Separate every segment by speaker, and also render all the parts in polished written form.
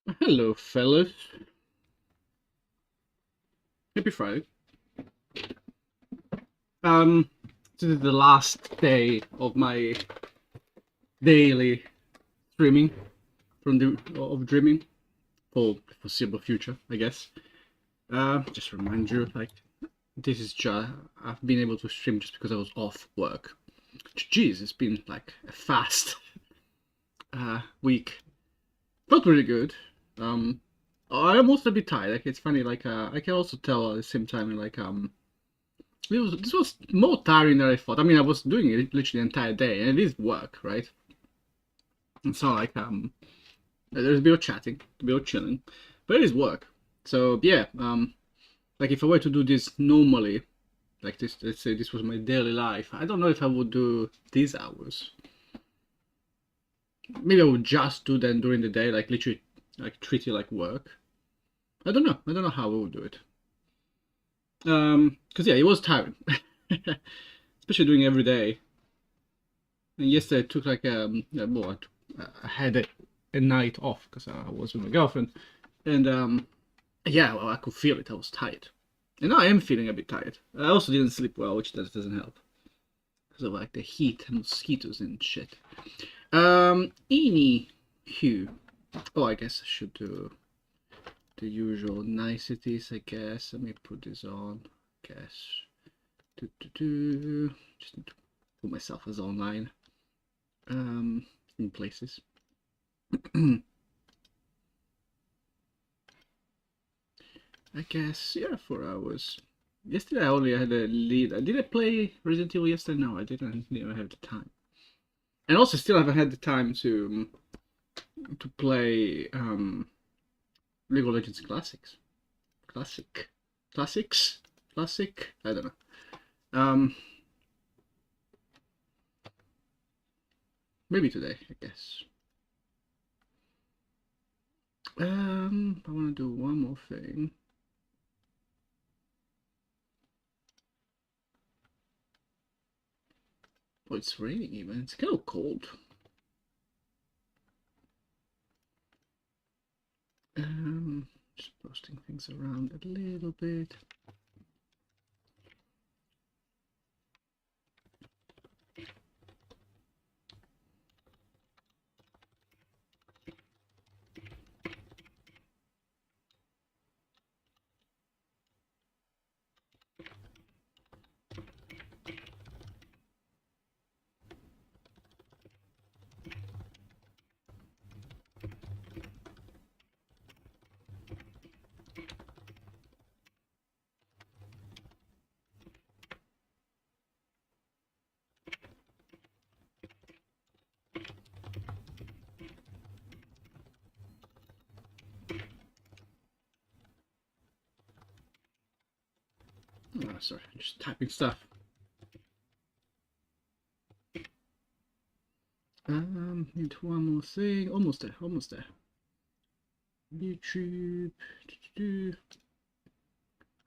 Speaker 1: Hello, fellas. Happy Friday. Um, this is the last day of my daily streaming of dreaming for the foreseeable future, I guess. Just remind you, like, this is just I've been able to stream just because I was off work. Jeez, it's been like a fast week. Felt really good. Um, I'm also a bit tired. Like, it's funny. Like, I can also tell at the same time, like, this was more tiring than I thought. I mean, I was doing it literally the entire day, and it is work, right? And so like there's a bit of chatting, a bit of chilling, but it is work. So yeah, like if I were to do this normally, like this, let's say this was my daily life, I don't know if I would do these hours. Maybe I would just do them during the day, like literally, like treat it like work. I don't know. I don't know how I would do it. Because yeah, it was tiring, especially doing every day. And yesterday I took like well, I had a night off because I was with my girlfriend, and yeah, well, I could feel it. I was tired, and now I am feeling a bit tired. I also didn't sleep well, which doesn't help because of like the heat and mosquitoes and shit. Anywho, oh, I guess I should do the usual niceties. I guess let me put this on. I guess just need to put myself as online in places. I guess, yeah, 4 hours. Yesterday I only had a lead. Did I play Resident Evil yesterday? No, I didn't even have the time. And also still haven't had the time to play League of Legends Classics. Classic. Classics? Classic? I don't know. Um Maybe today, I guess. I wanna do one more thing. Oh, it's raining even. It's kind of cold. Just posting things around a little bit. Oh, sorry, I'm just typing stuff. Need one more thing. Almost there, almost there. YouTube.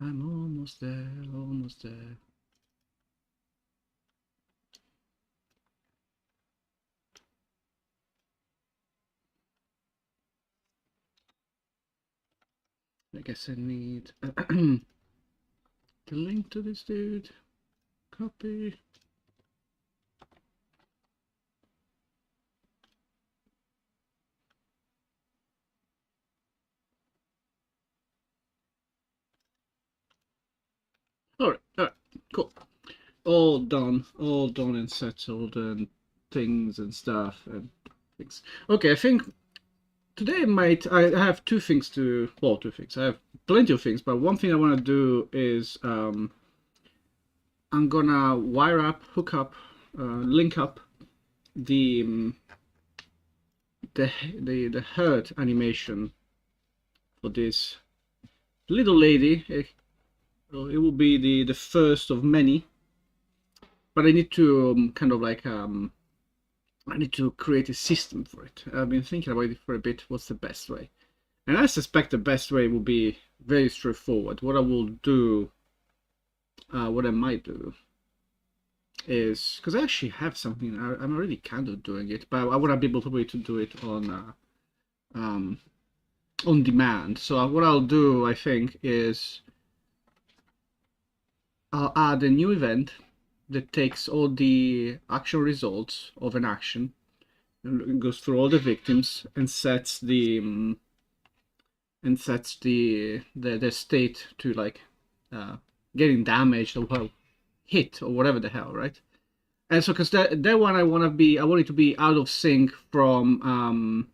Speaker 1: I'm almost there, almost there. I guess I need the link to this dude. Copy. Alright, cool. All done and settled and things and stuff and things. Okay, I think today I have two things to, well, two things. I have plenty of things, but one thing I want to do is I'm gonna wire up, hook up, link up the the herd animation for this little lady. It will be the first of many, but I need to kind of like I need to create a system for it. I've been thinking about it for a bit. What's the best way? And I suspect the best way will be very straightforward. What I will do, what I might do, is because I actually have something. I'm already kind of doing it, but I want to be able to do it on on demand. So what I'll do, I think, is I'll add a new event that takes all the action results of an action, and goes through all the victims and sets the the state to like getting damaged or well, hit or whatever the hell, right? And so because that one I want it to be out of sync from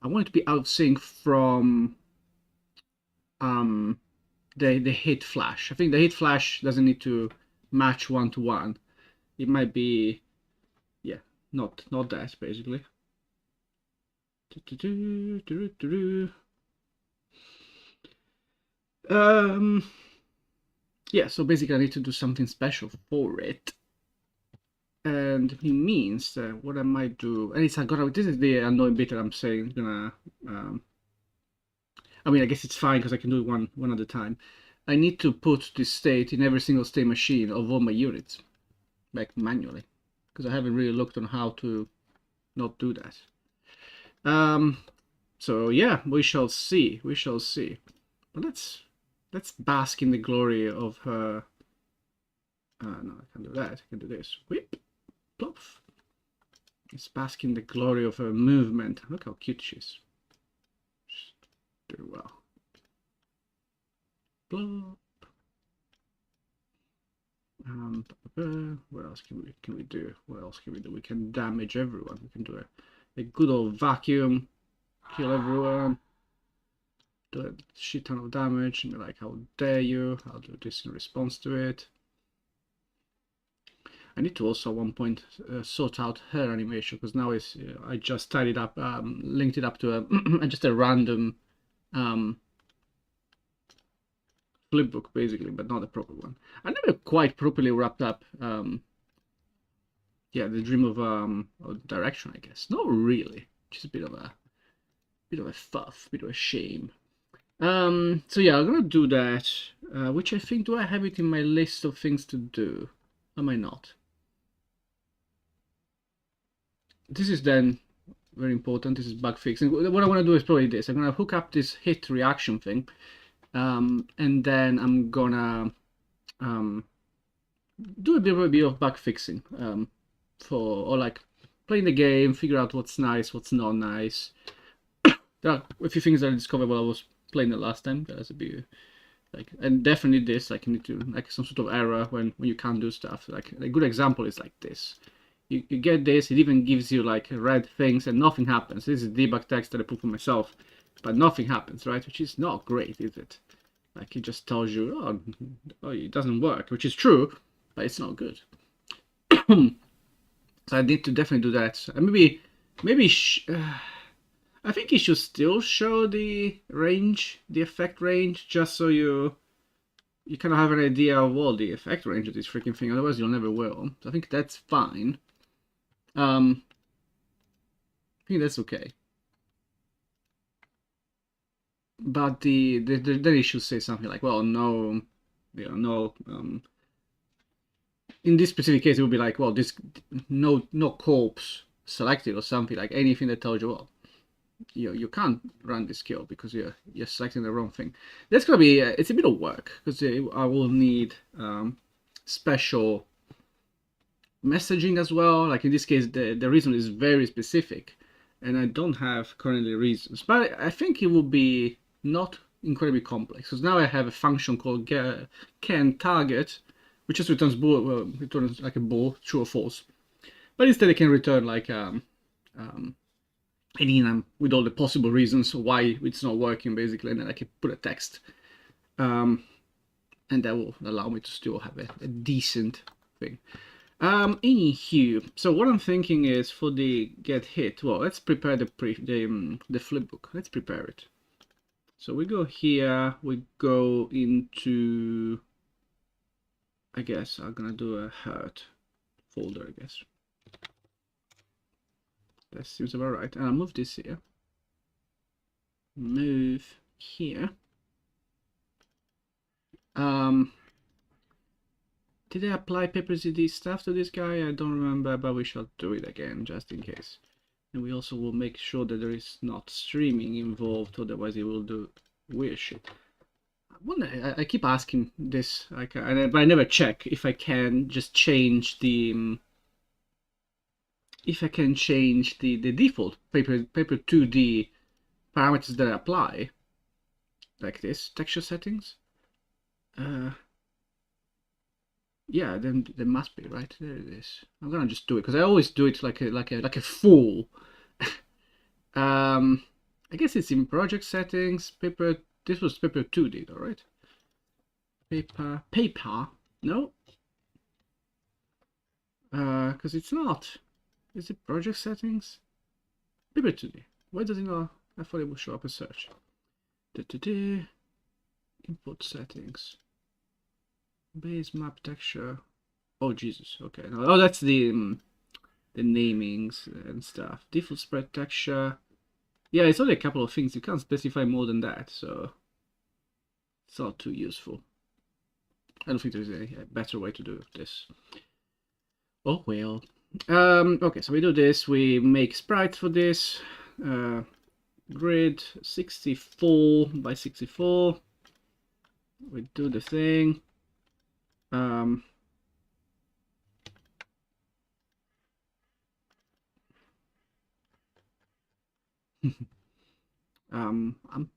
Speaker 1: I want it to be out of sync from the hit flash. I think the hit flash doesn't need to match 1-to-1. It might be, yeah, not that basically. Yeah, so basically I need to do something special for it. And it means that what I might do, and it's gonna, this is the annoying bit that I'm saying, gonna, I mean, I guess it's fine because I can do it one at a time. I need to put this state in every single state machine of all my units, like manually, because I haven't really looked on how to not do that. So yeah, we shall see. We shall see. But let's bask in the glory of her. No, I can't do that. I can do this. Whip, plop. Let's bask in the glory of her movement. Look how cute she is. She's doing well. Plop. What else can we do? What else can we do? We can damage everyone. We can do a good old vacuum, kill everyone, do a shit ton of damage, and be like, how dare you? I'll do this in response to it. I need to also at one point sort out her animation because now it's I just tied it up, linked it up to just a random flipbook basically, but not a proper one. I never quite properly wrapped up yeah, the dream of direction, I guess. Not really. Just a bit of a fuff, bit of a shame. So yeah, I'm gonna do that. Which I think, do I have it in my list of things to do? Am I not? This is then very important. This is bug fixing. What I want to do is probably this. I'm gonna hook up this hit reaction thing, and then I'm gonna do a bit of bug fixing or like playing the game, figure out what's nice, what's not nice. There are a few things that I discovered while I was playing it last time. There's a bit like, and definitely this, like you need to like some sort of error when you can't do stuff. Like a good example is like this. You get this, it even gives you like red things and nothing happens. This is debug text that I put for myself, but nothing happens, right? Which is not great, is it? Like it just tells you, oh it doesn't work, which is true, but it's not good. So I need to definitely do that. Maybe I think it should still show the range, the effect range, just so you kind of have an idea of all the effect range of this freaking thing. Otherwise, you'll never will. So I think that's fine. I think that's okay. But then it should say something like, well, no, you know, no. In this specific case, it would be like, well, this no corpse selected or something, like anything that tells you, well, you can't run this kill because you're selecting the wrong thing. That's gonna be it's a bit of work because I will need special messaging as well. Like in this case, the reason is very specific, and I don't have currently reasons. But I think it will be not incredibly complex because now I have a function called can target, which just returns returns like a bool, true or false. But instead, it can return like with all the possible reasons why it's not working, basically, and then I can put a text, and that will allow me to still have a decent thing. Anywho, so what I'm thinking is for the get hit. Well, let's prepare the flipbook. Let's prepare it. So we go here. We go into. I guess I'm gonna do a hurt folder. I guess. That seems about right. And I'll move this here. Move here. Did I apply PaperZD stuff to this guy? I don't remember, but we shall do it again just in case. And we also will make sure that there is not streaming involved, otherwise it will do weird shit. I keep asking this, but I never check if I can just change the the default paper 2D parameters that I apply, like this texture settings. Yeah, then there must be, right? There it is. I'm gonna just do it because I always do it like a fool. I guess it's in project settings. Paper. This was paper 2D, though, right? Paper. No. Because it's not. Is it project settings? Paper 2D. Why does it not? I thought it would show up as search. Input settings. Base map texture. Oh Jesus. Okay. No, oh, that's the namings and stuff. Default spread texture. Yeah, it's only a couple of things. You can't specify more than that, so it's not too useful. I don't think there's a better way to do this. Oh well. Okay, so we do this. We make sprites for this. Grid 64 by 64. We do the thing. I'm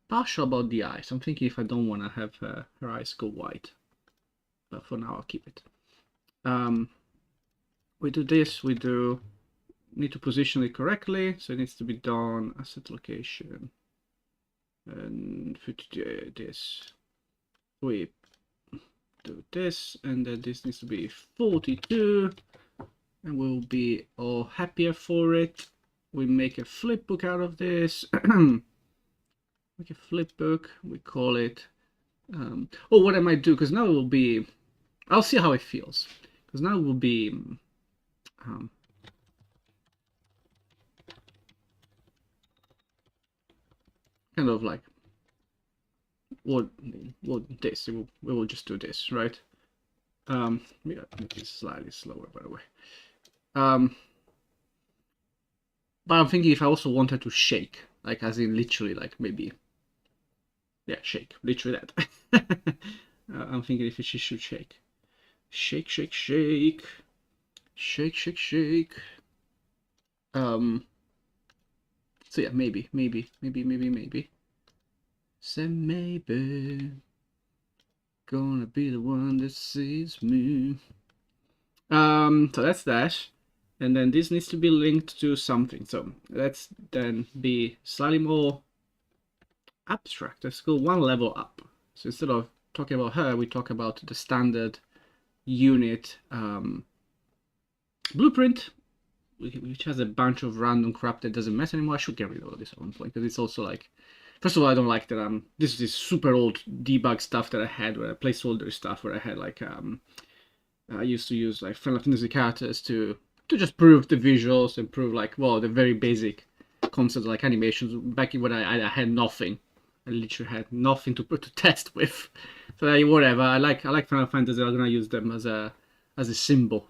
Speaker 1: partial about the eyes. I'm thinking if I don't want to have her eyes go white, but for now I'll keep it. We do this. We need to position it correctly, so it needs to be done asset location and this. We do this, and then this needs to be 42, and we'll be all happier for it. We make a flipbook out of this. Make a flipbook. We call it. Oh, what I might do, because now it will be. I'll see how it feels, because now it will be. Kind of like what this. We will just do this, right? Yeah, make it slightly slower, by the way. But I'm thinking if I also wanted to shake, like as in literally, like maybe, yeah, shake, literally that. I'm thinking if she should shake, shake, shake, shake, shake, shake, shake. So yeah, maybe. Say maybe gonna be the one that sees me. So that's that. And then this needs to be linked to something. So let's then be slightly more abstract. Let's go one level up. So instead of talking about her, we talk about the standard unit blueprint, which has a bunch of random crap that doesn't matter anymore. I should get rid of this at one point, because it's also like, first of all, I don't like that this is this super old debug stuff that I had, where placeholder stuff, where I had like I used to use like Final Fantasy characters to just prove the visuals and prove like, well, the very basic concepts like animations back in when I had nothing. I literally had nothing to test with. So whatever. I like Final Fantasy. I'm gonna use them as a symbol.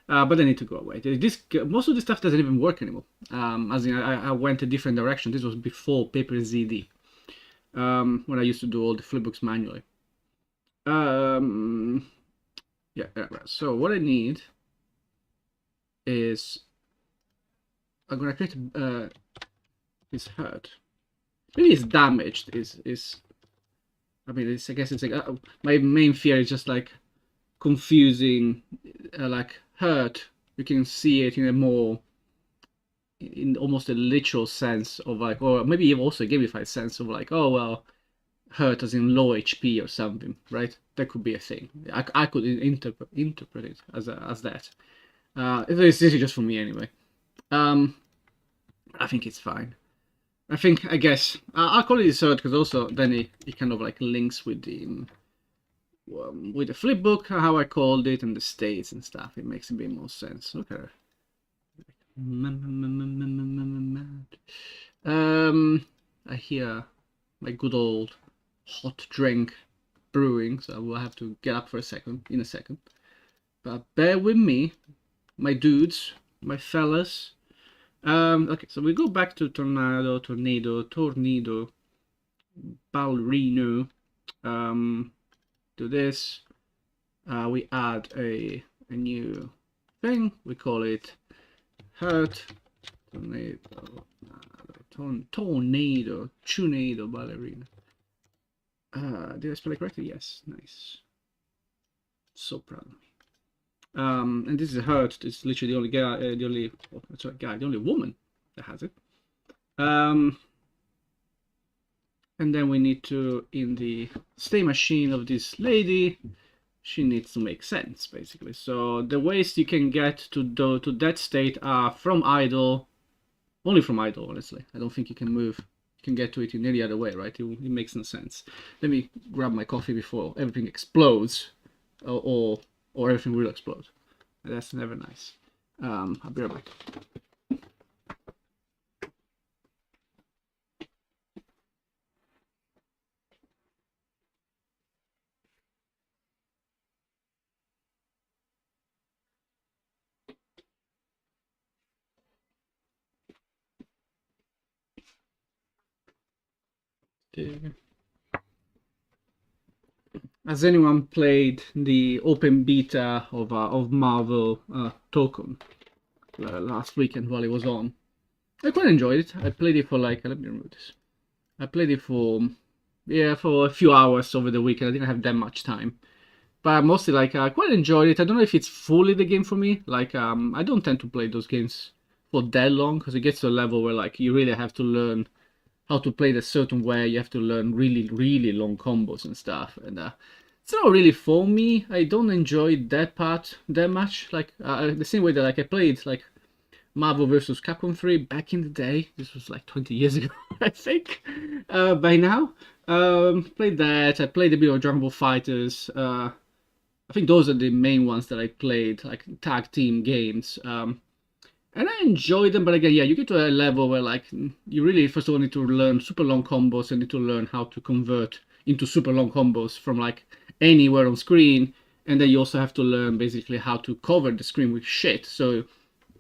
Speaker 1: But they need to go away. Most of this stuff doesn't even work anymore. As in, I went a different direction. This was before Paper ZD, when I used to do all the flipbooks manually. Yeah. So what I need is I'm gonna create this hurt. Maybe it's damaged. I mean, I guess it's like my main fear is just like confusing, like hurt. You can see it in a more, in almost a literal sense of like, or maybe also a gamified sense of like, oh well, hurt as in low HP or something, right? That could be a thing. I could interpret it as that. This is just for me anyway. I think it's fine. I guess I'll call it dessert because also then it kind of like links with the flipbook, how I called it, and the states and stuff. It makes a bit more sense. Okay. I hear my good old hot drink brewing, so I will have to get up for in a second. But bear with me, my dudes, my fellas. Okay, so we go back to tornado, ballerino. To this, we add a new thing. We call it hurt tornado, tornado ballerina. Did I spell it correctly? Yes, nice. So proud of me. And this is hurt. It's literally the only guy, the only woman that has it. And then we need to, in the stay machine of this lady, she needs to make sense, basically. So the ways you can get to that state are from idle, only from idle, honestly. I don't think you can move. You can get to it in any other way, right? It makes no sense. Let me grab my coffee before everything explodes, or everything will explode. That's never nice. I'll be right back. Has anyone played the open beta of Marvel Token last weekend while it was on? I quite enjoyed it. I played it for like, let me remove this. I played it for a few hours over the weekend. I didn't have that much time, but mostly like I quite enjoyed it. I don't know if it's fully the game for me. Like I don't tend to play those games for that long because it gets to a level where like you really have to learn how to play it a certain way. You have to learn really long combos and stuff, and it's not really for me. I don't enjoy that part that much. Like the same way that like I played like Marvel vs. Capcom 3 back in the day. This was like 20 years ago, I think. By now, played that. I played a bit of Dragon Ball Fighters. I think those are the main ones that I played, like tag team games. And I enjoy them, but again, yeah, you get to a level where like you really first of all need to learn super long combos and need to learn how to convert into super long combos from like anywhere on screen, and then you also have to learn basically how to cover the screen with shit so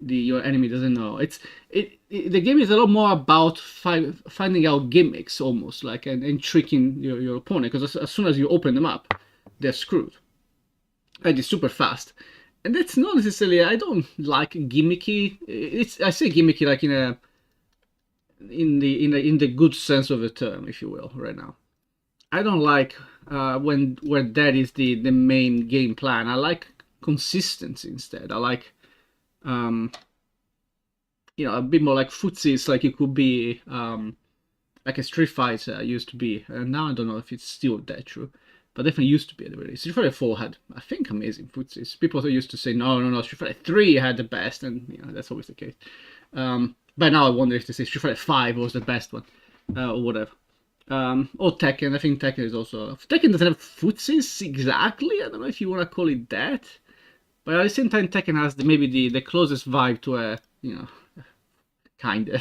Speaker 1: your enemy doesn't know. The game is a lot more about finding out gimmicks almost like and tricking your opponent, because as soon as you open them up, they're screwed. And it's super fast. And that's not necessarily, I don't like gimmicky. I say gimmicky like in the good sense of the term, if you will, right now. I don't like where that is the main game plan. I like consistency instead. I like a bit more like footsies, like it could be like a Street Fighter used to be. And now I don't know if it's still that true, but definitely used to be at the very least. Street Fighter 4 had, I think, amazing footsies. People used to say, no, Street Fighter 3 had the best, and that's always the case. But now I wonder if they say Street Fighter 5 was the best one, or whatever. Or Tekken. I think Tekken is also... Tekken doesn't have footsies exactly. I don't know if you want to call it that. But at the same time, Tekken has maybe the closest vibe to a, kinda.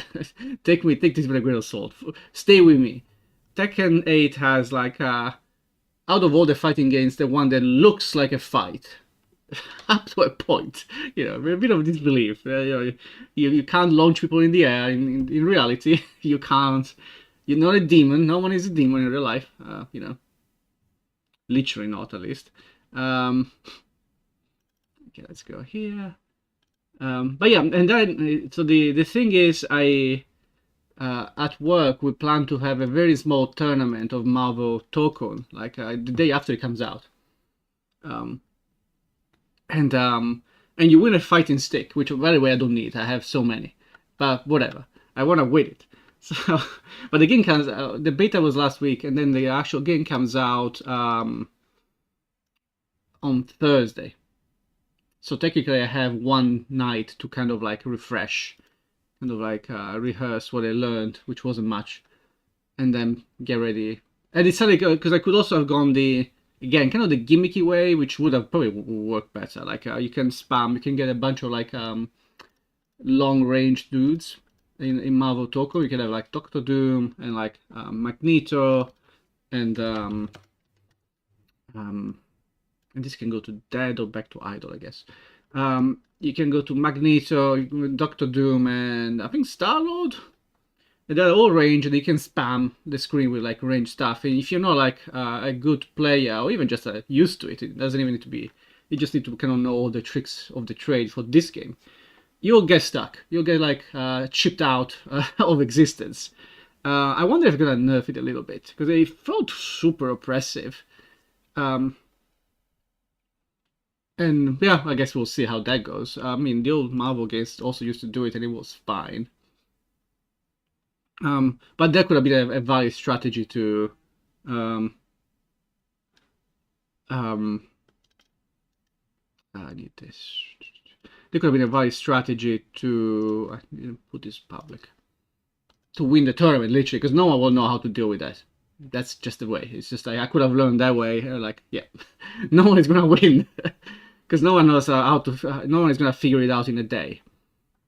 Speaker 1: Take this with a grain of salt. Stay with me. Tekken 8 has like out of all the fighting games, the one that looks like a fight. Up to a point, a bit of disbelief. You can't launch people in the air. In reality, you can't. You're not a demon. No one is a demon in real life. Literally not, at least. Okay, let's go here. But yeah, and then so the thing is, at work we plan to have a very small tournament of Marvel Token, like the day after it comes out. And you win a fighting stick, which by the way I don't need. I have so many, but whatever. I want to win it. So, but the game comes out. The beta was last week, and then the actual game comes out on Thursday. So technically, I have one night to kind of like refresh, kind of like rehearse what I learned, which wasn't much, and then get ready. And it's funny because I could also have gone again, kind of the gimmicky way, which would have probably worked better. Like you can spam, you can get a bunch of like long range dudes in Marvel Toko. You can have like Doctor Doom and like Magneto, and this can go to dead or back to idle, I guess. You can go to Magneto, Doctor Doom, and I think Star-Lord. And they're all ranged, and you can spam the screen with like ranged stuff. And if you're not like a good player, or even just used to it, it doesn't even need to be. You just need to kind of know all the tricks of the trade for this game. You'll get stuck. You'll get like chipped out of existence. I wonder if they're gonna nerf it a little bit because they felt super oppressive. And yeah, I guess we'll see how that goes. I mean, the old Marvel games also used to do it, and it was fine. But that could have been a valid strategy to I need this. There could have been a valid strategy to I need to put this public to win the tournament, literally, because no one will know how to deal with that. That's just the way. It's just like I could have learned that way. Like, yeah, no one is gonna win because no one knows how to. No one is gonna figure it out in a day,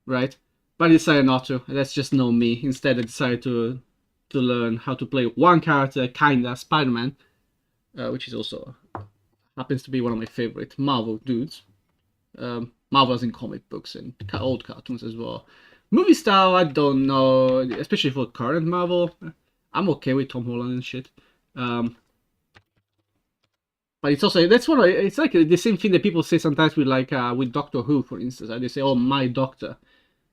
Speaker 1: right? But I decided not to. That's just not me. Instead, I decided to learn how to play one character, kinda Spider-Man, which is also happens to be one of my favorite Marvel dudes. Marvel as in comic books and old cartoons as well. Movie style, I don't know, especially for current Marvel. I'm okay with Tom Holland and shit. But it's also it's like the same thing that people say sometimes with like with Doctor Who, for instance. They say, "Oh, my Doctor,"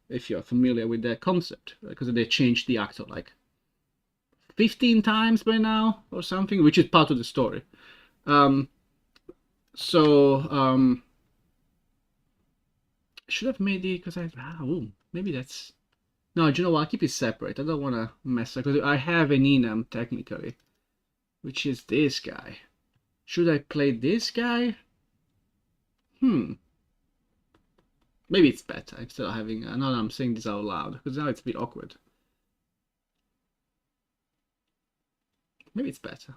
Speaker 1: if you're familiar with that concept, because they changed the actor like 15 times by now or something, which is part of the story. Should have made it because maybe that's no. Do you know what? I'll keep it separate. I don't want to mess up because I have an enum technically, which is this guy. Should I play this guy? Maybe it's better instead of having. Now I'm saying this out loud because now it's a bit awkward. Maybe it's better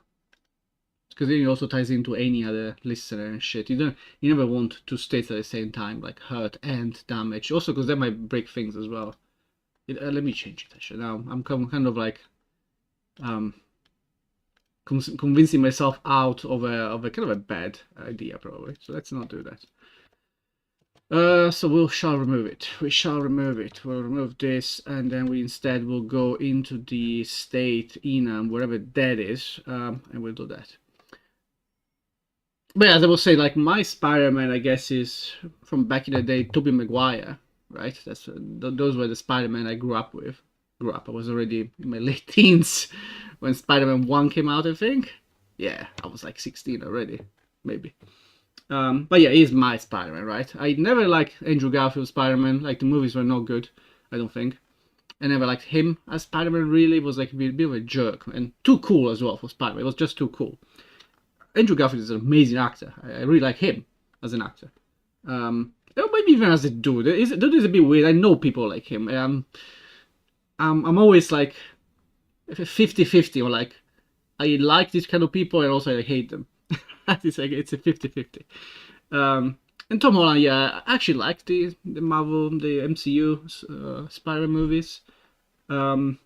Speaker 1: because then it also ties into any other listener and shit. You never want two states at the same time, like hurt and damage. Also, because that might break things as well. Let me change it. Actually, now I'm kind of like convincing myself out of a kind of a bad idea, probably. So let's not do that. So we shall remove it. We shall remove it. We'll remove this, and then we instead will go into the state enum, wherever that is, and we'll do that. But yeah, as I was saying, like my Spider-Man, I guess, is from back in the day, Tobey Maguire, right? Those were the Spider-Man I grew up with. I was already in my late teens when Spider-Man 1 came out, I think. Yeah, I was like 16 already, maybe. But yeah, he's my Spider-Man, right? I never liked Andrew Garfield's Spider-Man. Like, the movies were not good, I don't think. I never liked him as Spider-Man, really. It was like a bit of a jerk. And too cool as well for Spider-Man. It was just too cool. Andrew Garfield is an amazing actor. I really like him as an actor. Maybe even as a dude. Dude is a bit weird. I know people like him. I'm always like 50-50, or like I like these kind of people and also I hate them. It's a 50-50. And Tom Holland, yeah, I actually like the Marvel, the MCU Spider-Man movies. Where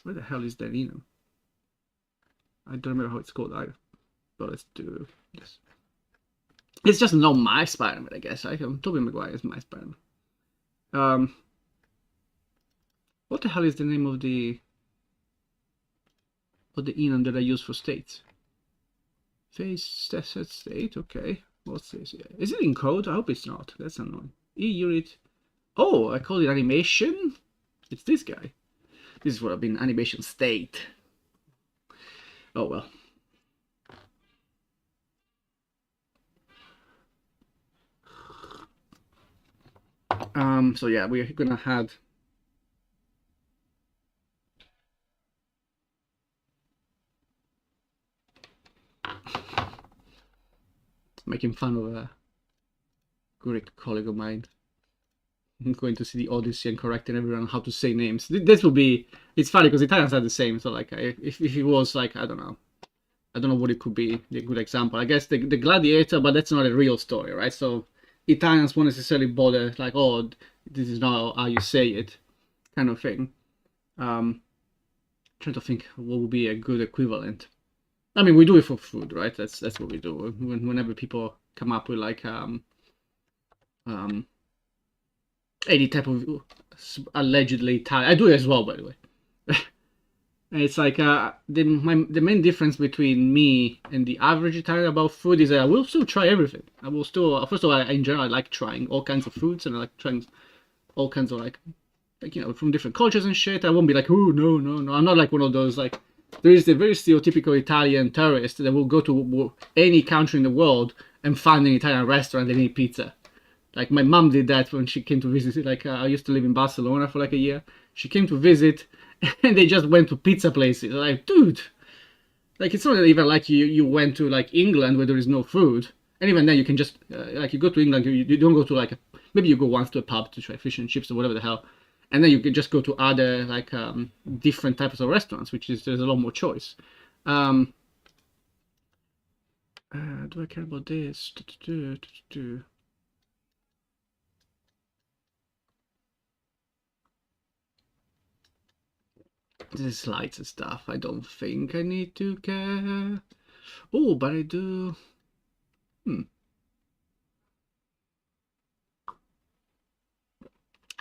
Speaker 1: the hell is that, I don't remember how it's called either. But let's do this. It's just not my Spider-Man, I guess. Tobey Maguire is my Spider-Man. What the hell is the name of the enum that I use for states? Face set state, okay. What's this? Is it in code? I hope it's not. That's annoying. E-unit. Oh, I call it animation? It's this guy. This would have been animation state. Oh well. So yeah, we're gonna have making fun of a Greek colleague of mine. I'm going to see the Odyssey and correcting everyone on how to say names. This will be. It's funny because Italians are the same. So like, if it was like, I don't know what it could be. A good example, I guess, the Gladiator, but that's not a real story, right? So Italians won't necessarily bother like, oh, this is not how you say it, kind of thing. Trying to think what would be a good equivalent. I mean, we do it for food, right? That's what we do. Whenever people come up with like any type of allegedly Italian. I do it as well, by the way. And it's like the main difference between me and the average Italian about food is that I will still try everything. I will still, first of all, in general, I like trying all kinds of foods, and I like trying all kinds of like you know, from different cultures and shit. I won't be like, oh no no no. I'm not like one of those like. There is the very stereotypical Italian tourist that will go to any country in the world and find an Italian restaurant and eat pizza. Like my mom did that when she came to visit. Like I used to live in Barcelona for like a year. She came to visit, and they just went to pizza places. Like, dude, like it's not even like you went to like England where there is no food. And even then, you can just like you go to England, you don't go to like maybe you go once to a pub to try fish and chips or whatever the hell, and then you can just go to other like different types of restaurants, which is there's a lot more choice. Do I care about this? This is slides and stuff. I don't think I need to care. Oh, but I do. I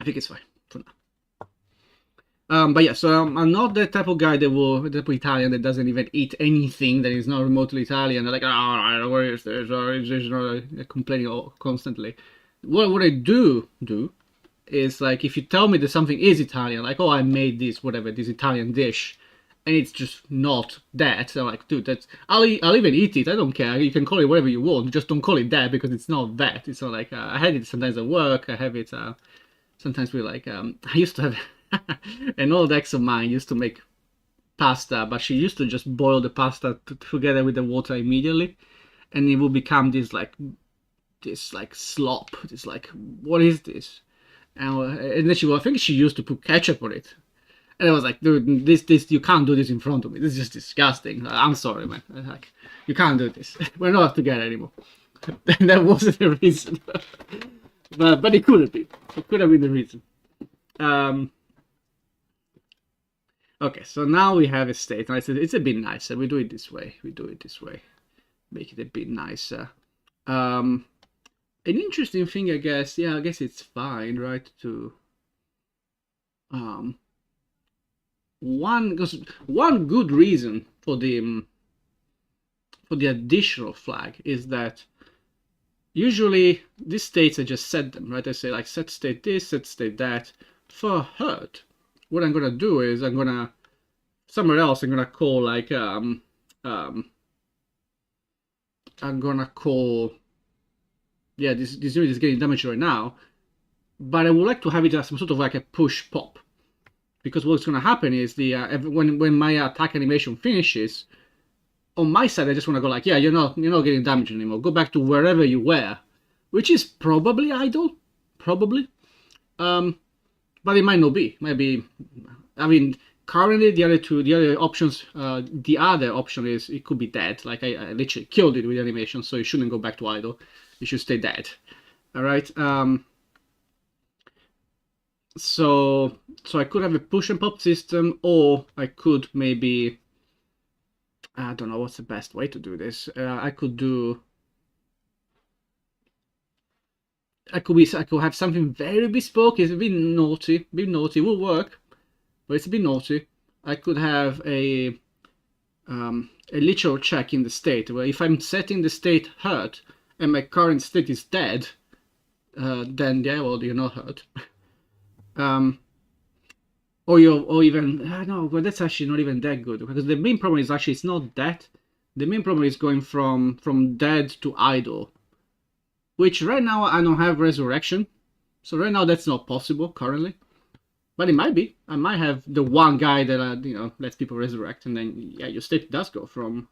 Speaker 1: think it's fine for now. But yeah, so I'm not the type of guy the type of Italian that doesn't even eat anything that is not remotely Italian. They're like, oh, where is this? Or is this not complaining constantly? What I do is like if you tell me that something is Italian, like oh I made this whatever this Italian dish, and it's just not that. So I'm like, dude, that's I'll even eat it. I don't care. You can call it whatever you want. Just don't call it that because it's not that. It's not like I had it sometimes at work. I have it sometimes we like. I used to have an old ex of mine used to make pasta, but she used to just boil the pasta together with the water immediately, and it will become this like slop. It's like what is this? And then I think she used to put ketchup on it. And I was like, dude, this, you can't do this in front of me. This is just disgusting. I'm sorry, man. Like, you can't do this. We're not together anymore. And that wasn't the reason. but it could have been. It could have been the reason. Okay, so now we have a state. And I said, it's a bit nicer. We do it this way. Make it a bit nicer. An interesting thing, I guess. Yeah, I guess it's fine, right? To one good reason for the additional flag is that usually these states I just set them, right? I say like set state this, set state that. For hurt, what I'm gonna do is I'm gonna somewhere else I'm gonna call like I'm gonna call this unit is getting damaged right now, but I would like to have it as some sort of like a push pop, because what's gonna happen is the when my attack animation finishes, on my side I just wanna go like, yeah, you're not getting damaged anymore. Go back to wherever you were, which is probably idle, probably. But it might not be. It might be. I mean, currently the other options, the other option is it could be dead. Like I literally killed it with animation, so it shouldn't go back to idle. It should stay dead. All right. So I could have a push and pop system, or I could maybe. I don't know what's the best way to do this. I could have something very bespoke. It's a bit naughty. Will work, but it's a bit naughty. I could have a literal check in the state where if I'm setting the state hurt and my current state is dead, then yeah, well, you're not hurt. Or even no, but that's actually not even that good, because the main problem is actually it's not that. The main problem is going from dead to idle, which right now I don't have resurrection, so right now that's not possible currently. But it might be. I might have the one guy that lets people resurrect, and then yeah, your state does go from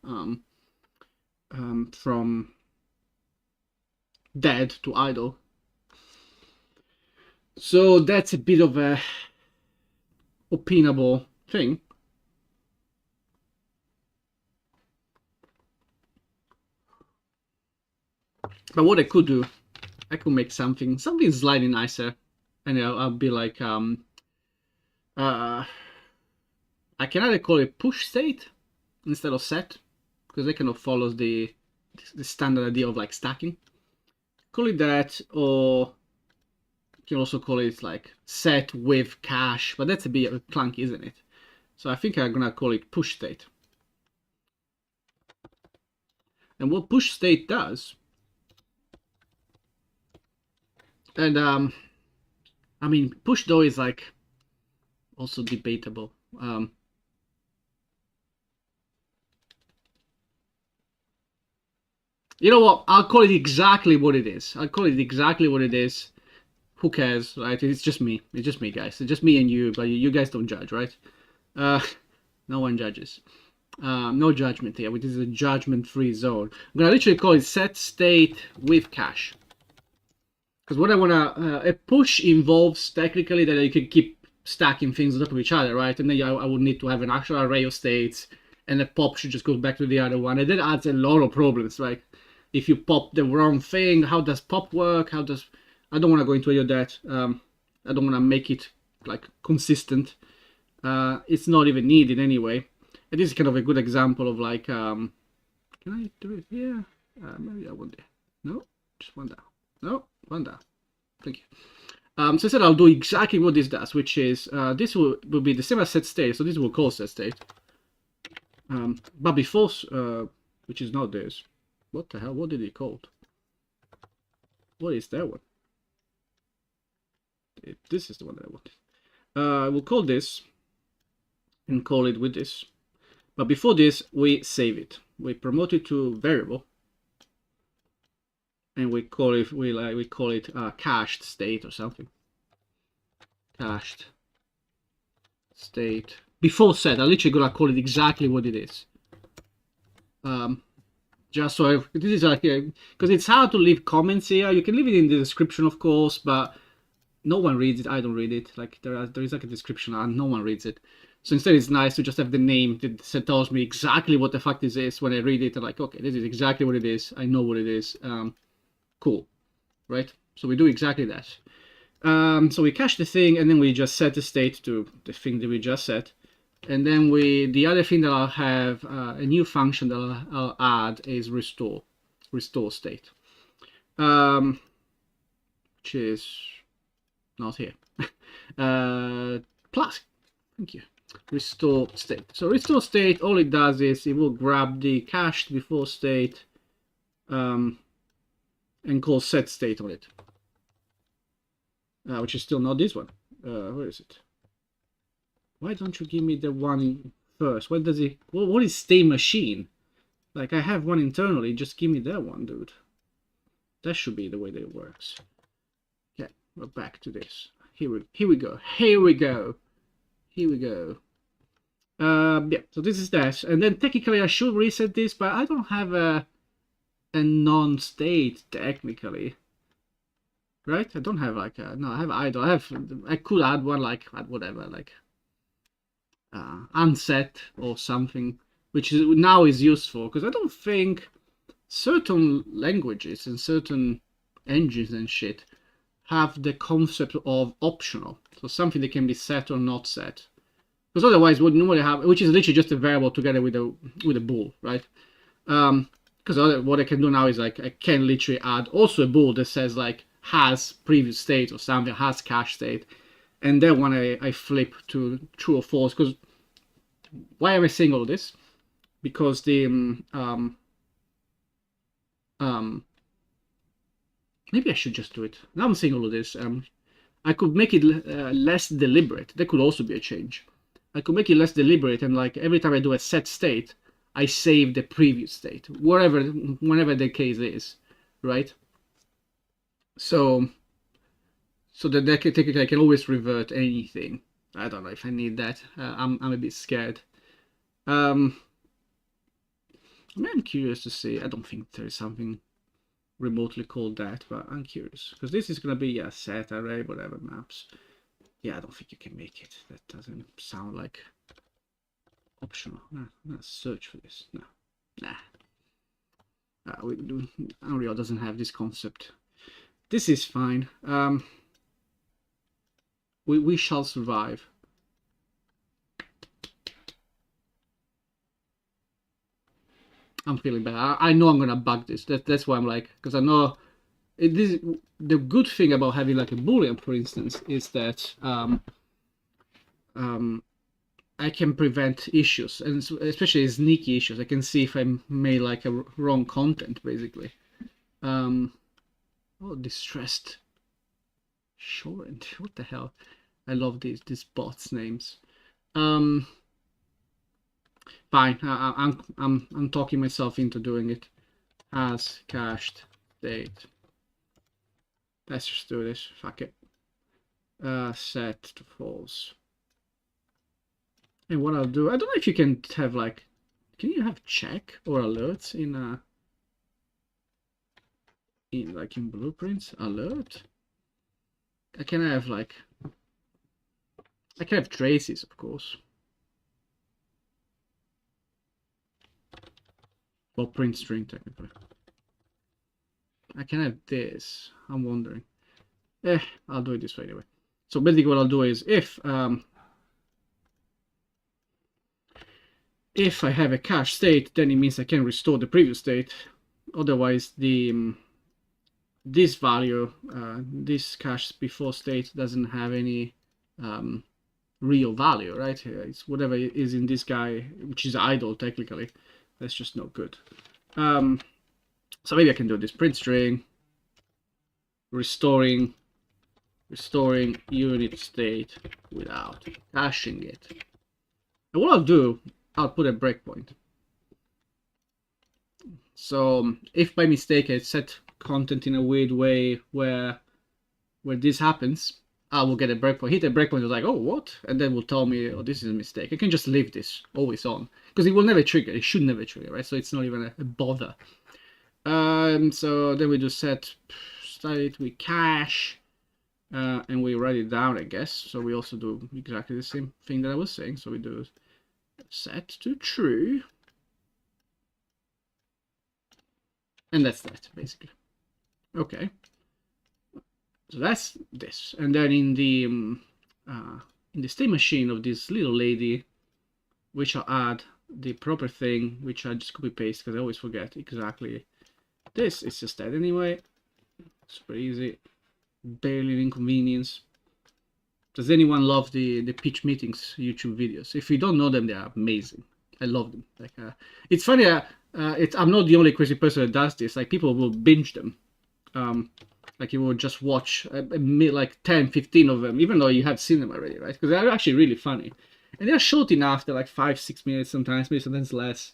Speaker 1: dead to idle. So that's a bit of a opinable thing. But what I could do, I could make something slightly nicer, and I'll be like I can either call it push state instead of set, because it kind of follows the standard idea of like stacking. Call it that, or can also call it like set with cache, but that's a bit clunky, isn't it? So I think I'm gonna call it push state. And what push state does, and I mean, push though is like also debatable. You know what? I'll call it exactly what it is. I'll call it exactly what it is. Who cares, right? It's just me. It's just me, guys. It's just me and you, but you guys don't judge, right? No one judges. No judgment here. This is a judgment-free zone. I'm gonna literally call it set state with cache. Because what I wanna, a push involves technically that you can keep stacking things on top of each other, right? And then I would need to have an actual array of states, and the pop should just go back to the other one, and that adds a lot of problems, right? If you pop the wrong thing, how does pop work? How does... I don't want to go into any of that. I don't want to make it like consistent. It's not even needed anyway. And this is kind of a good example of like, can I do it here? Maybe I want it. No, just one down. No, one down. Thank you. So I said I'll do exactly what this does, which is this will be the same as set state. So this will call set state. But before, which is not this. What the hell? What did it call? What is that one? This is the one that I wanted. We'll call this and call it with this. But before this, we save it. We promote it to variable, and we call it cached state or something. Cached state before set. I'm literally gonna call it exactly what it is. Just so this is like because it's hard to leave comments here. You can leave it in the description, of course, but no one reads it. I don't read it. Like there is like a description and no one reads it. So instead it's nice to just have the name that tells me exactly what the fuck this is. When I read it, I'm like, okay, this is exactly what it is. I know what it is. Cool, right? So we do exactly that. So we cache the thing and then we just set the state to the thing that we just set. And then the other thing that I'll have, a new function that I'll add is restore state. Which is not here. Plus, thank you. Restore state. So restore state, all it does is it will grab the cached before state and call set state on it. Which is still not this one. Where is it? Why don't you give me the one first? What does it... what is stay machine? Like, I have one internally. Just give me that one, dude. That should be the way that it works. Okay, we're back to this. Here we go. Here we go. Here we go. Yeah, so this is that. And then technically I should reset this, but I don't have a non-state technically. Right? I don't have like a... No, I have idle. I could add one like... whatever, like... unset or something, which is now is useful because I don't think certain languages and certain engines and shit have the concept of optional, so something that can be set or not set. Because otherwise, what normally happen, which is literally just a variable together with a bool, right? Because what I can do now is like I can literally add also a bool that says like has previous state or something, has cache state. And then when I flip to true or false, because why am I saying all this? Because the maybe I should just do it. Now I'm saying all of this. I could make it less deliberate. That could also be a change. I could make it less deliberate, and like every time I do a set state, I save the previous state, whenever the case is, right? So that technically I can always revert anything. I don't know if I need that. I'm a bit scared. I mean, I'm curious to see. I don't think there is something remotely called that, but I'm curious because this is gonna be a set array, whatever maps. Yeah, I don't think you can make it. That doesn't sound like optional. No, let's search for this. No, nah. Unreal doesn't have this concept. This is fine. We shall survive. I'm feeling bad. I know I'm gonna bug this. That's why I'm like, because I know the good thing about having like a boolean, for instance, is that I can prevent issues, and especially sneaky issues. I can see if I made like a wrong content, basically. Oh, distressed shortened. What the hell? I love these bots names. Fine. I'm talking myself into doing it. As cached state. Let's just do this. Fuck it. Set to false. And what I'll do, I don't know if you can have like, can you have check or alerts in like in blueprints? Alert. I can have like, I can have traces, of course. Or print string technically. I can have this. I'm wondering. I'll do it this way anyway. So basically what I'll do is if I have a cache state, then it means I can restore the previous state. Otherwise, this value, this cache before state doesn't have any real value, right? It's whatever is in this guy, which is idle technically. That's just not good. So maybe I can do this print string, restoring unit state without caching it. And what I'll do, I'll put a breakpoint. So if by mistake I set content in a weird way where this happens, I will get a breakpoint, hit a breakpoint, it's like, oh, what? And then will tell me, oh, this is a mistake. I can just leave this always on because it will never trigger. It should never trigger, right? So it's not even a bother. So then we do set state, we cache, and we write it down, I guess. So we also do exactly the same thing that I was saying. So we do set to true, and that's that basically. Okay, so that's this, and then in the state machine of this little lady, which I'll add the proper thing, which I just copy paste because I always forget exactly. This is just that anyway. Super easy, barely an inconvenience. Does anyone love the pitch meetings YouTube videos? If you don't know them, they are amazing. I love them. Like it's funny. I'm not the only crazy person that does this. Like people will binge them. Like you will just watch like 10, 15 of them, even though you have seen them already, right? Because they're actually really funny, and they're short enough. They're like 5-6 minutes sometimes, maybe sometimes less.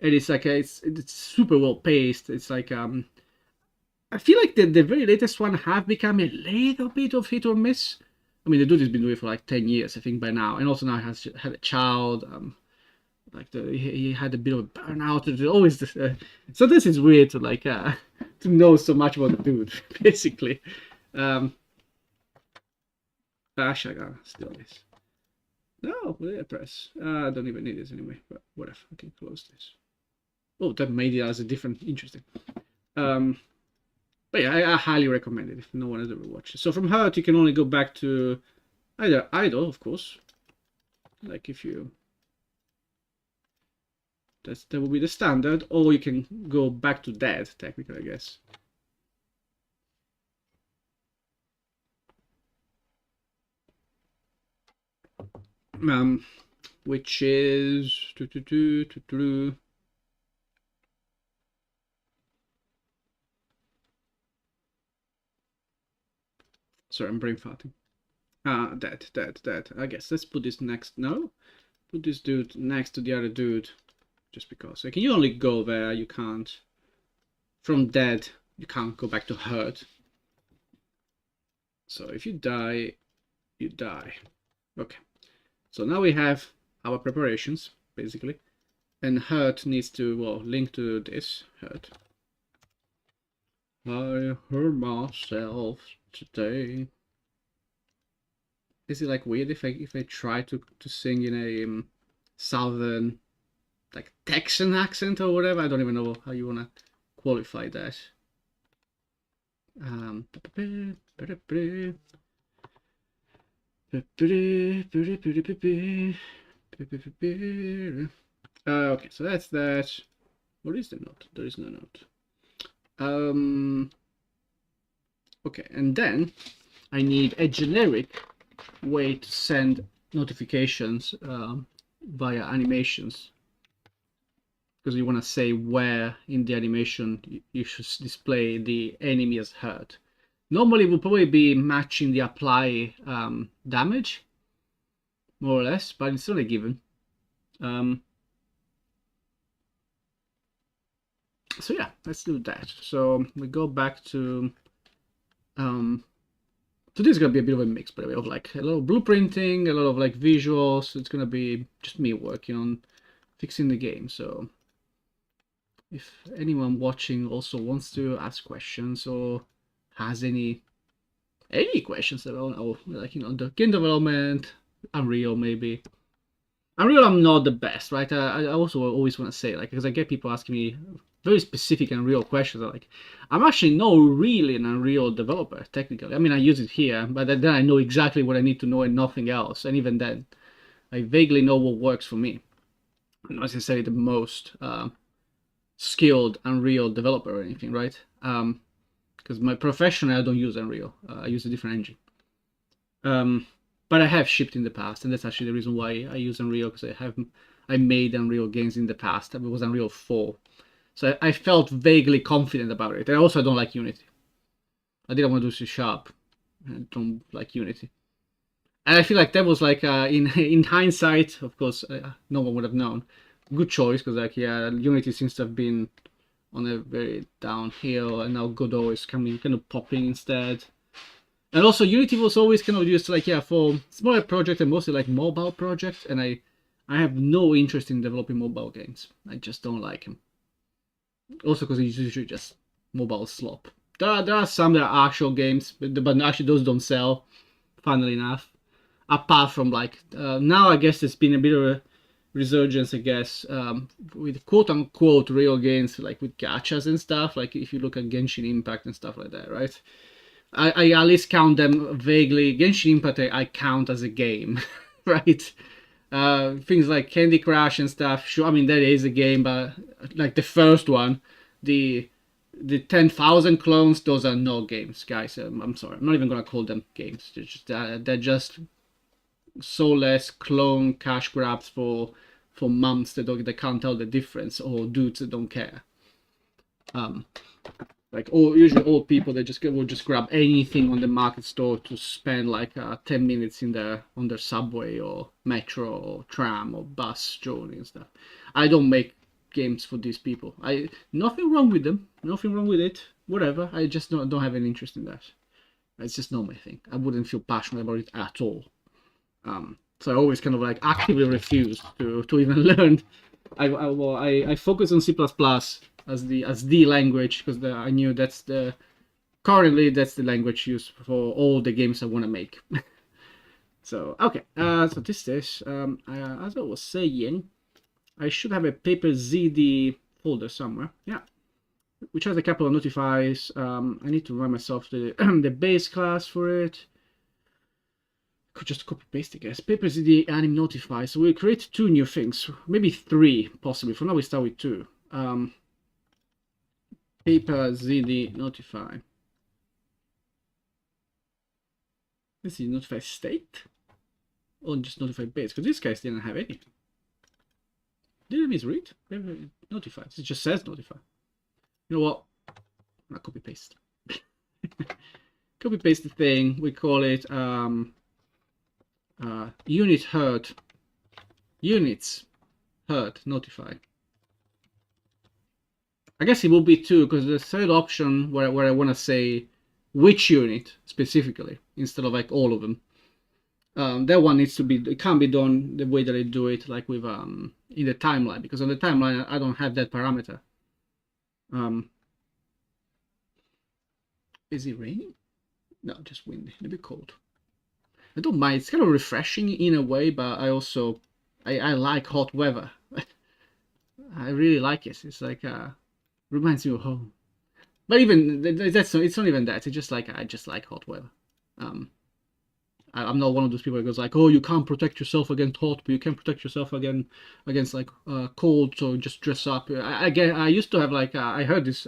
Speaker 1: And it's like it's super well paced. It's like I feel like the very latest one have become a little bit of hit or miss. I mean, the dude has been doing it for like 10 years, I think, by now, and also now has had a child. Like he had a bit of a burnout. It's always sometimes it's weird to like to know so much about the dude, basically. Actually, I gotta steal this. No, what did I press? I don't even need this anyway. But whatever. I can close this. Oh, that made it as a different, interesting. But yeah, I highly recommend it if no one has ever watched it. So from Hurt, you can only go back to either idle, of course. Like if you... that will be the standard, or you can go back to dead, technically, I guess. Which is... Sorry, I'm brain farting. Dead. I guess let's put this next. No, put this dude next to the other dude, just because. Like, you only go there. You can't. From dead, you can't go back to hurt. So if you die, you die. Okay. So now we have our preparations, basically, and hurt needs to link to this hurt. I hurt myself today. Is it like weird if I try to sing in a southern like Texan accent or whatever? I don't even know how you wanna qualify that. Okay, so that's that. What is the note? There is no note. Okay, and then I need a generic way to send notifications via animations, because you want to say where in the animation you should display the enemy as hurt. Normally, it will probably be matching the apply damage, more or less, but it's not a given. So yeah, let's do that. So we go back to so this is gonna be a bit of a mix, by the way, of like a lot of blueprinting, a lot of like visuals. It's gonna be just me working on fixing the game. So if anyone watching also wants to ask questions or has any questions about, or like, you know, the game development, Unreal maybe. Unreal, I'm not the best, right? I also always want to say, like, because I get people asking me very specific Unreal questions. Like, I'm actually not really an Unreal developer, technically. I mean, I use it here, but then I know exactly what I need to know and nothing else. And even then, I vaguely know what works for me. I'm not necessarily the most skilled Unreal developer or anything, right? Because my professional, I don't use Unreal. I use a different engine. But I have shipped in the past, and that's actually the reason why I use Unreal, because I made Unreal games in the past. It was Unreal 4, so I felt vaguely confident about it. And also, I don't like Unity. I didn't want to do C#. I don't like Unity, and I feel like that was like in hindsight, of course, no one would have known. Good choice, because like, yeah, Unity seems to have been on a very downhill, and now Godot is kind of popping instead. And also, Unity was always kind of used like, yeah, for smaller projects and mostly like mobile projects. And I have no interest in developing mobile games. I just don't like them. Also, because it's usually just mobile slop. There are some that are actual games, but actually those don't sell, funnily enough. Apart from like, now I guess there's been a bit of a resurgence, I guess, with quote-unquote real games, like with gachas and stuff. Like if you look at Genshin Impact and stuff like that, right? I at least count them vaguely. Genshin Impact I count as a game, right? Things like Candy Crush and stuff. Sure, I mean that is a game, but like the first one, the 10,000 clones, those are no games, guys. I'm sorry, I'm not even gonna call them games. They're just soulless clone cash grabs for months that can't tell the difference, or dudes that don't care. Like usually old people, they will just grab anything on the market store to spend like 10 minutes on their subway or metro or tram or bus journey and stuff. I don't make games for these people. Nothing wrong with them, nothing wrong with it, whatever. I just don't have any interest in that. It's just not my thing. I wouldn't feel passionate about it at all. So I always kind of like actively refuse to even learn. I focus on C++ as the language, because I knew currently that's the language used for all the games I want to make. So okay, so this is as I was saying, I should have a paper ZD folder somewhere, yeah, which has a couple of notifies. I need to run myself the the base class for it. Could just copy paste, I guess. Paper ZD anim notify. So we'll create 2 new things, maybe 3 possibly. For now we start with 2. Paper ZD notify. This is notify state, or just notify base, because these guys didn't have any. Did I misread? Notify. It just says notify. You know what? I'm gonna copy paste. Copy paste the thing. We call it unit hurt. Units hurt notify. I guess it will be 2, because the third option where I want to say which unit specifically instead of like all of them. That one needs to be, it can't be done the way that I do it, like with in the timeline, because on the timeline I don't have that parameter. Is it raining? No, just windy, a bit cold. I don't mind. It's kind of refreshing in a way, but I also I like hot weather. I really like it. It's like reminds me of home. But even that's it's not even that. It's just like I just like hot weather. I'm not one of those people that goes like, oh, you can't protect yourself against hot, but you can protect yourself against like cold, so just dress up. I used to have like I heard this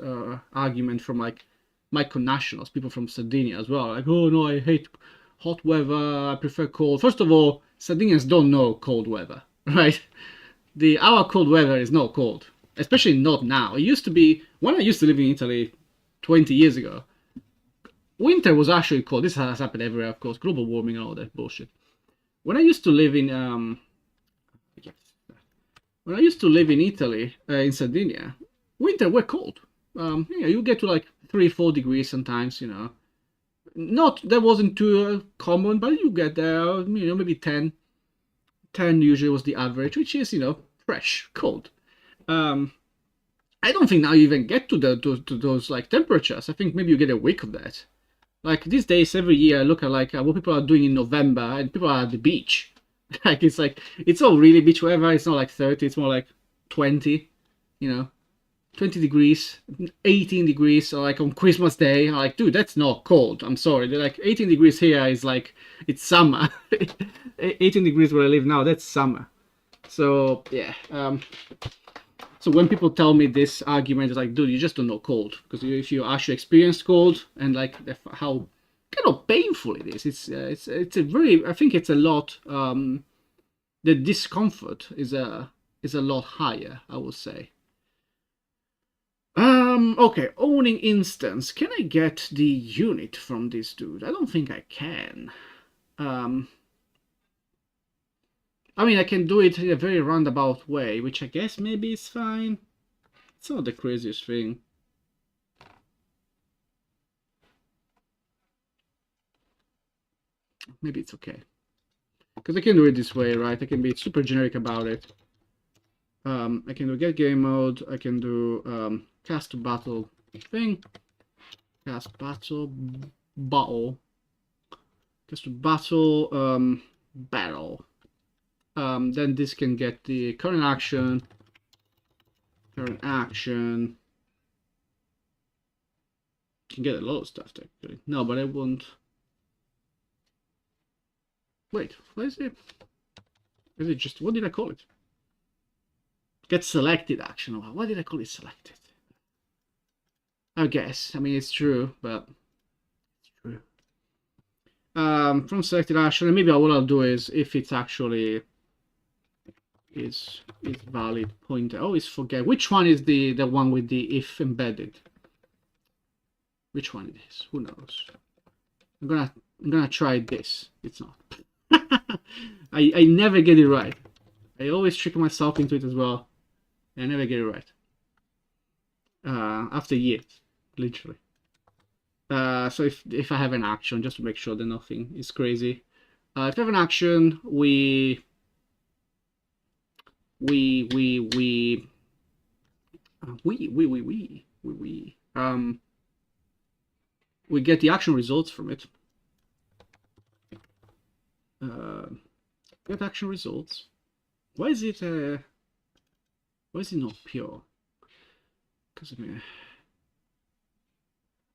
Speaker 1: argument from like my connationals, people from Sardinia as well, like, oh no, I hate hot weather, I prefer cold. First of all, Sardinians don't know cold weather, right? Our cold weather is not cold, especially not now. It used to be when I used to live in Italy 20 years ago. Winter was actually cold. This has happened everywhere, of course, global warming and all that bullshit. When I used to live in Italy, in Sardinia, winter were cold. You get to like 3-4 degrees sometimes. Not that wasn't too common, but you get there. Maybe 10 usually was the average, which is fresh, cold. I don't think now you even get to those like temperatures. I think maybe you get a week of that. Like these days, every year I look at like what people are doing in November, and people are at the beach. It's all really beach weather. It's not like 30. It's more like 20. 20 degrees, 18 degrees, or like on Christmas Day. I'm like, dude, that's not cold. I'm sorry. They're like 18 degrees here is like it's summer. 18 degrees where I live now, that's summer. So yeah. So when people tell me this argument, it's like, dude, you just don't know cold, because if you actually experienced cold and like how kind of painful it is, it's a very, I think it's a lot. The discomfort is a lot higher, I would say. Okay, owning instance. Can I get the unit from this dude? I don't think I can. I mean, I can do it in a very roundabout way, which I guess maybe is fine. It's not the craziest thing. Maybe it's okay. Because I can do it this way, right? I can be super generic about it. I can do get game mode. I can do cast to battle thing. Cast battle battle. Cast to battle battle. Then this can get the current action. Current action. Can get a lot of stuff technically. No, but I won't. Wait, what is it? Is it just, what did I call it? Get selected action. Why did I call it selected? I guess. I mean, it's true, but it's true. From selected action, and maybe what I'll do is, if it's actually is valid pointer. I always forget which one is the one with the if embedded. Which one it is? Who knows? I'm gonna try this. It's not. I never get it right. I always trick myself into it as well. I never get it right. After years, literally. So if I have an action, just to make sure that nothing is crazy. If I have an action, we get the action results from it. Get action results. Why is it not pure? Because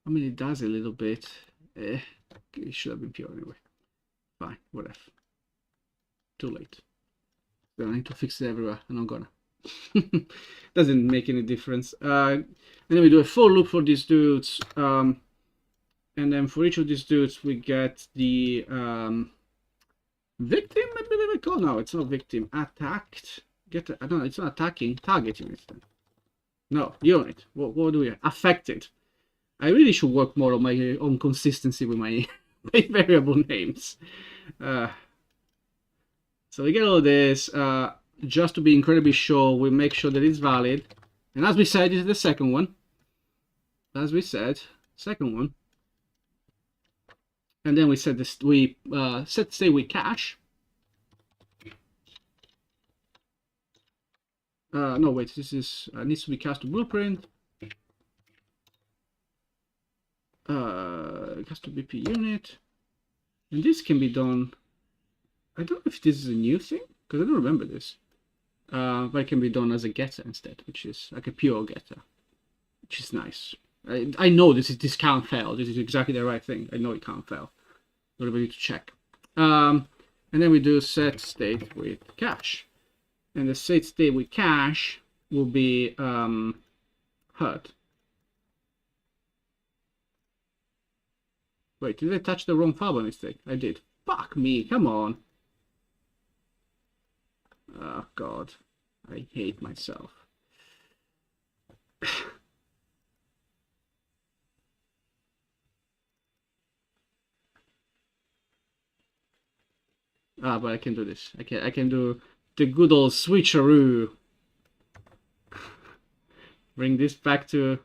Speaker 1: I mean it does a little bit. It should have been pure anyway. Fine, whatever. Too late. Then I need to fix it everywhere, and I'm gonna. Doesn't make any difference. And then we do a for loop for these dudes. And then for each of these dudes, we get the victim. I believe I call now. It's not victim. Attacked. I don't know. It's not attacking. Target unit. No unit. What do we? Affected. I really should work more on my own consistency with my variable names. So we get all this. Just to be incredibly sure, we make sure that it's valid. And as we said, this is the second one. As we said, second one. And then we said this. We set state with cache. No, wait. This is needs to be cast to blueprint. Cast to BP unit. And this can be done. I don't know if this is a new thing, because I don't remember this. But it can be done as a getter instead, which is like a pure getter, which is nice. I know this can't fail. This is exactly the right thing. I know it can't fail. But we need to check. And then we do set state with cache, and the set state with cache will be HUD. Wait, did I touch the wrong file by mistake? I did. Fuck me, come on. Oh god. I hate myself. Ah, but I can do this. I can do the good old switcheroo. Bring this back to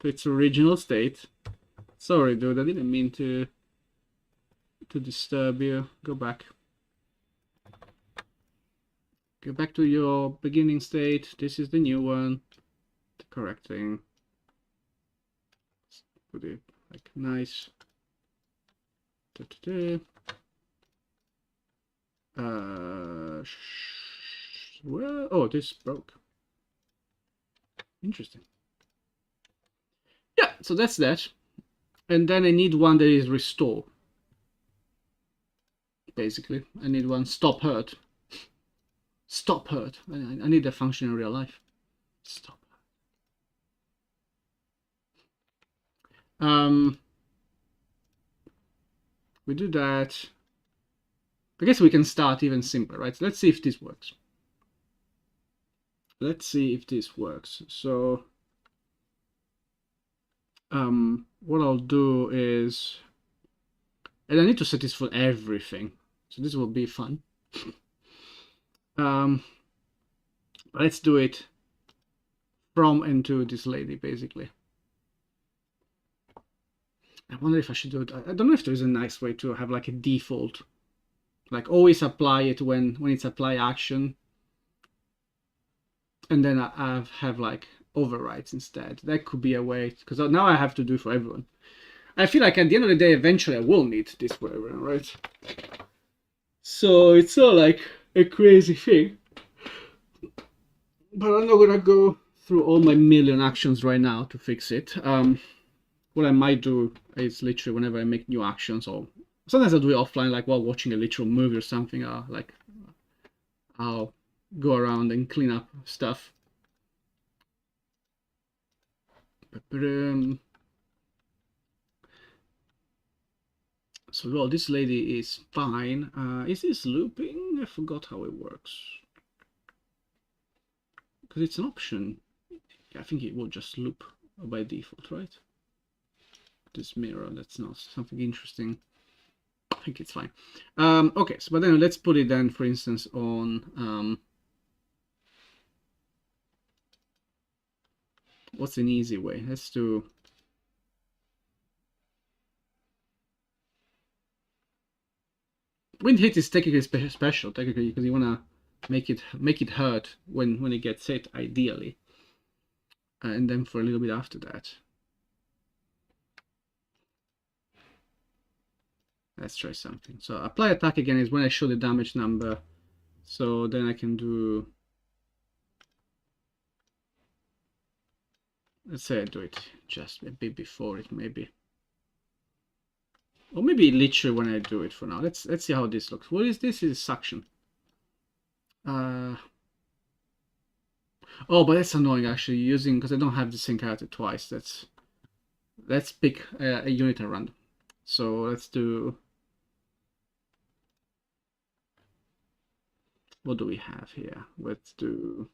Speaker 1: its original state. Sorry, dude, I didn't mean to disturb you. Go back. Go back to your beginning state. This is the new one. The correct thing. Put it like nice. Well, oh, this broke. Interesting. Yeah, so that's that. And then I need one that is restore. Basically, I need one stop hurt. Stop hurt. I need a function in real life. Stop. We do that. I guess we can start even simpler, right? So let's see if this works. Let's see if this works. So what I'll do is, and I need to set this for everything, so this will be fun. Let's do it from and to this lady, basically. I wonder if I should do it. I don't know if there's a nice way to have like a default, like always apply it when it's apply action, and then I have like overrides instead. That could be a way, because now I have to do it for everyone. I feel like at the end of the day, eventually I will need this for everyone, right? So it's not like a crazy thing. But I'm not gonna go through all my million actions right now to fix it. What I might do is literally whenever I make new actions, or sometimes I'll do it offline, like while watching a literal movie or something, I'll go around and clean up stuff. So, well, this lady is fine. Is this looping? I forgot how it works. Because it's an option. I think it will just loop by default, right? This mirror, that's not something interesting. I think it's fine. Okay, so but then let's put it then, for instance, on what's an easy way? Let's do wind hit is technically special, technically, because you wanna make it hurt when it gets hit, ideally, and then for a little bit after that. Let's try something. So apply attack again is when I show the damage number. So then I can do, let's say I do it just a bit before it, maybe. Or maybe literally when I do it for now. Let's see how this looks. What is this? Is suction. Oh, but that's annoying actually, using, because I don't have the same character twice. Let's pick a unit at random. So let's do, what do we have here? Let's do,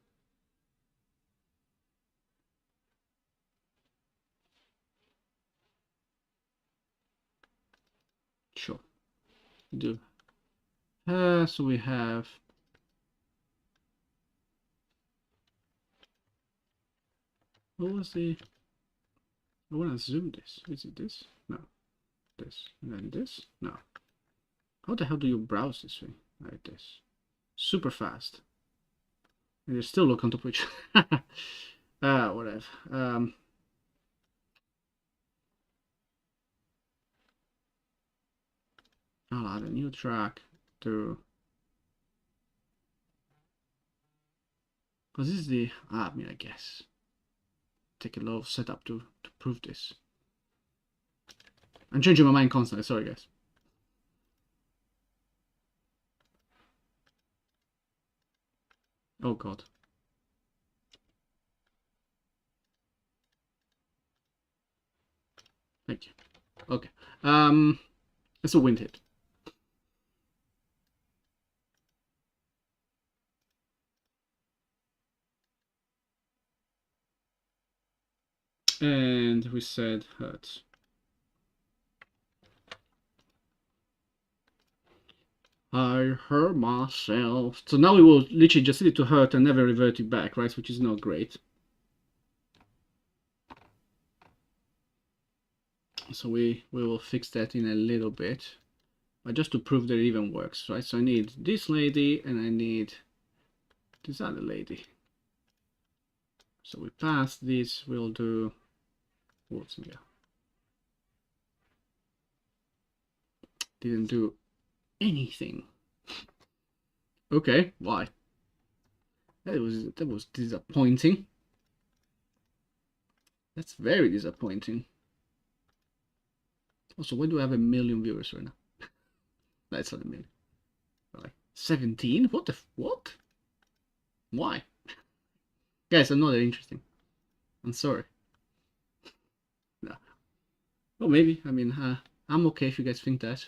Speaker 1: sure, do. So we have, what was the, I want to zoom this. Is it this? No. This. And then this? No. How the hell do you browse this thing? Like this. Super fast. And you still look on top of each other. Whatever. I'll add a new track to, because this is the, I mean, I guess take a lot of setup to prove this. I'm changing my mind constantly, sorry guys. Oh god. Thank you. Okay. It's a wind hit. And we said hurt. I hurt myself. So now we will literally just need to hurt and never revert it back, right? Which is not great. So we will fix that in a little bit. But just to prove that it even works, right? So I need this lady and I need this other lady. So we pass this, we'll do what's here. Didn't do anything. Okay, why? That was disappointing. That's very disappointing. Also, why do I have 1 million viewers right now? That's not a million. Like 17? What the what? Why? Guys, I'm not that interesting. I'm sorry. No. Well, maybe. I mean, I'm okay if you guys think that.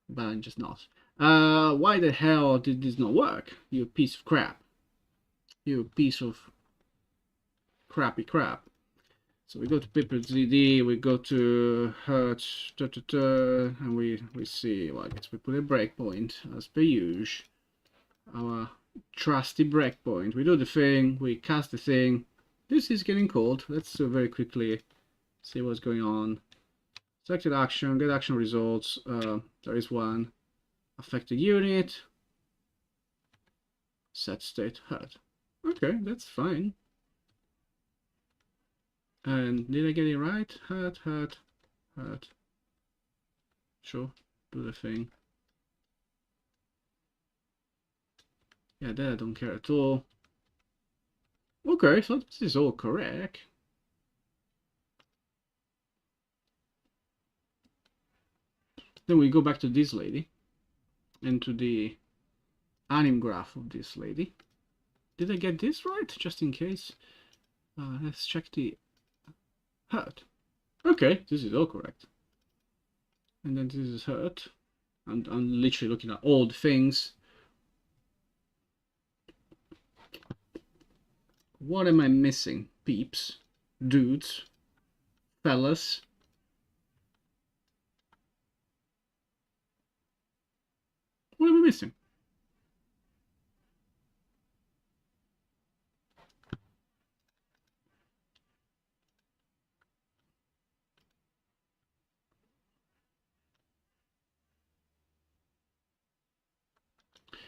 Speaker 1: But I'm just not. Why the hell did this not work? You piece of crap. You piece of crappy crap. So we go to paper 3D, we go to Hertz, and we see, well, I guess we put a breakpoint as per usual. Our trusty breakpoint. We do the thing, we cast the thing. This is getting cold. Let's very quickly see what's going on. Selected action, get action results. There is one. Affected unit. Set state hurt. Okay, that's fine. And did I get it right? Hurt. Sure, do the thing. Yeah, that I don't care at all. Okay, so this is all correct. Then we go back to this lady and to the anim graph of this lady. Did I get this right? Just in case. Let's check the hurt. Okay, this is all correct. And then this is hurt. I'm literally looking at all the things. What am I missing, peeps, dudes, fellas? What am I missing?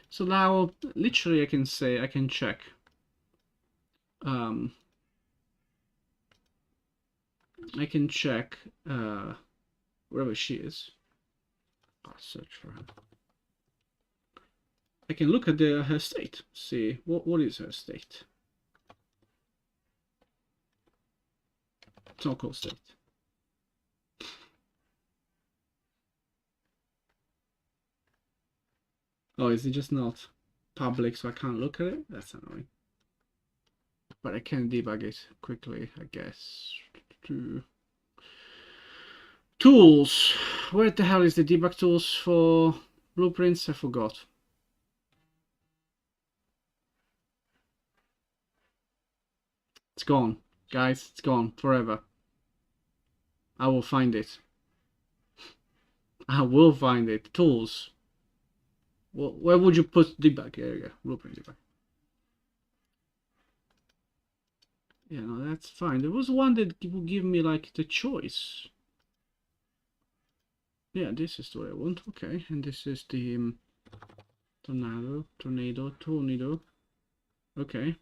Speaker 1: So now, literally, I can say, I can check. I can check wherever she is. I'll search for her. I can look at her state. See what is her state. It's not called state. Oh, is it just not public, so I can't look at it? That's annoying. But I can debug it quickly, I guess. Tools. Where the hell is the debug tools for blueprints? I forgot. It's gone, guys. It's gone forever. I will find it. I will find it. Tools. Well, where would you put debug? There you go. Blueprint debug. Yeah, no, that's fine. There was one that would give me like the choice. Yeah, this is what I want. Okay, and this is the tornado. Okay.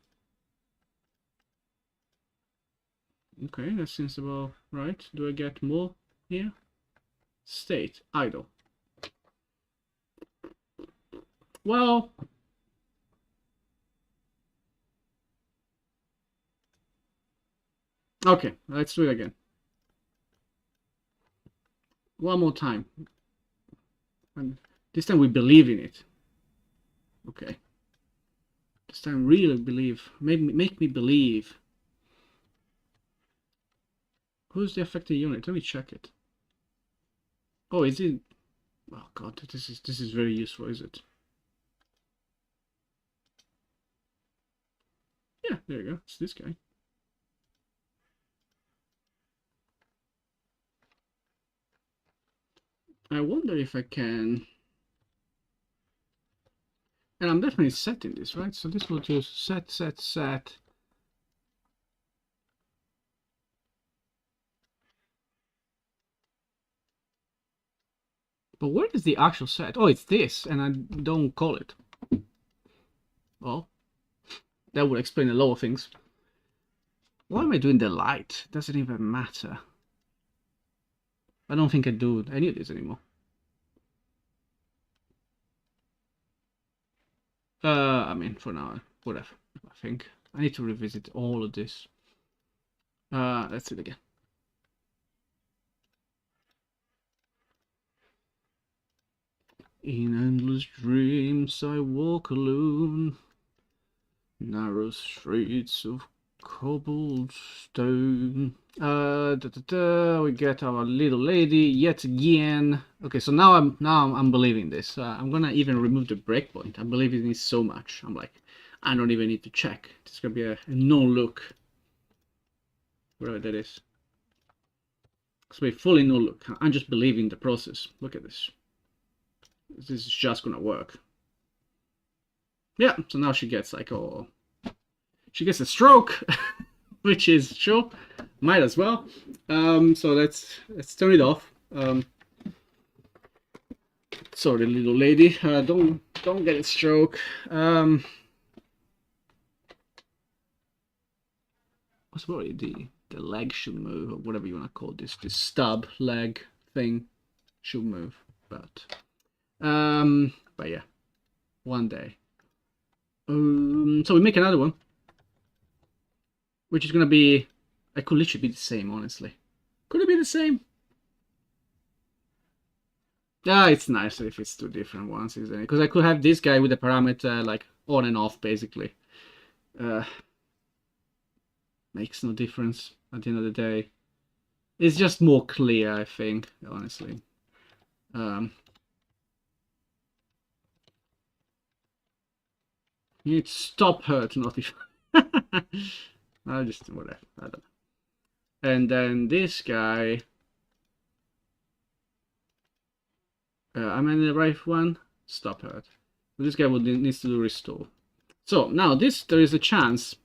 Speaker 1: Okay, that seems about right. Do I get more here? State idle. Well, okay, let's do it again. One more time. And this time we believe in it. Okay. This time really believe. Make me believe. Who's the affected unit? Let me check it. Oh, is it? Oh god, this is very useful, is it? Yeah, there you go. It's this guy. I wonder if I can. And I'm definitely setting this, right? So this will just set. But where is the actual set? Oh, it's this, and I don't call it. Well, that would explain a lot of things. Why am I doing the light? Doesn't even matter. I don't think I do any of this anymore. I mean, for now, whatever. I think I need to revisit all of this. Let's do it again. In endless dreams I walk alone, narrow streets of cobblestone. We get our little lady yet again. Okay, so now I'm believing this. I'm gonna even remove the breakpoint. I believe in this so much. I'm like, I don't even need to check. It's gonna be a no look, whatever that is. It's gonna be fully no look. I'm just believing the process. Look at this. This is just gonna work. Yeah. So now she gets like, oh, she gets a stroke. Which is sure, might as well. So let's turn it off. Sorry, little lady, don't get a stroke. What's probably the leg should move, or whatever you want to call this stub leg thing should move, but yeah, one day. So we make another one. Which is gonna be, it could literally be the same, honestly. Could it be the same? Yeah, it's nicer if it's two different ones, isn't it? Because I could have this guy with the parameter like on and off, basically. Makes no difference at the end of the day. It's just more clear, I think, honestly. You need to stop her to notify. I'll just whatever. I don't know. And then this guy. I'm in the right one. Stop her. This guy needs to do restore. So now there is a chance.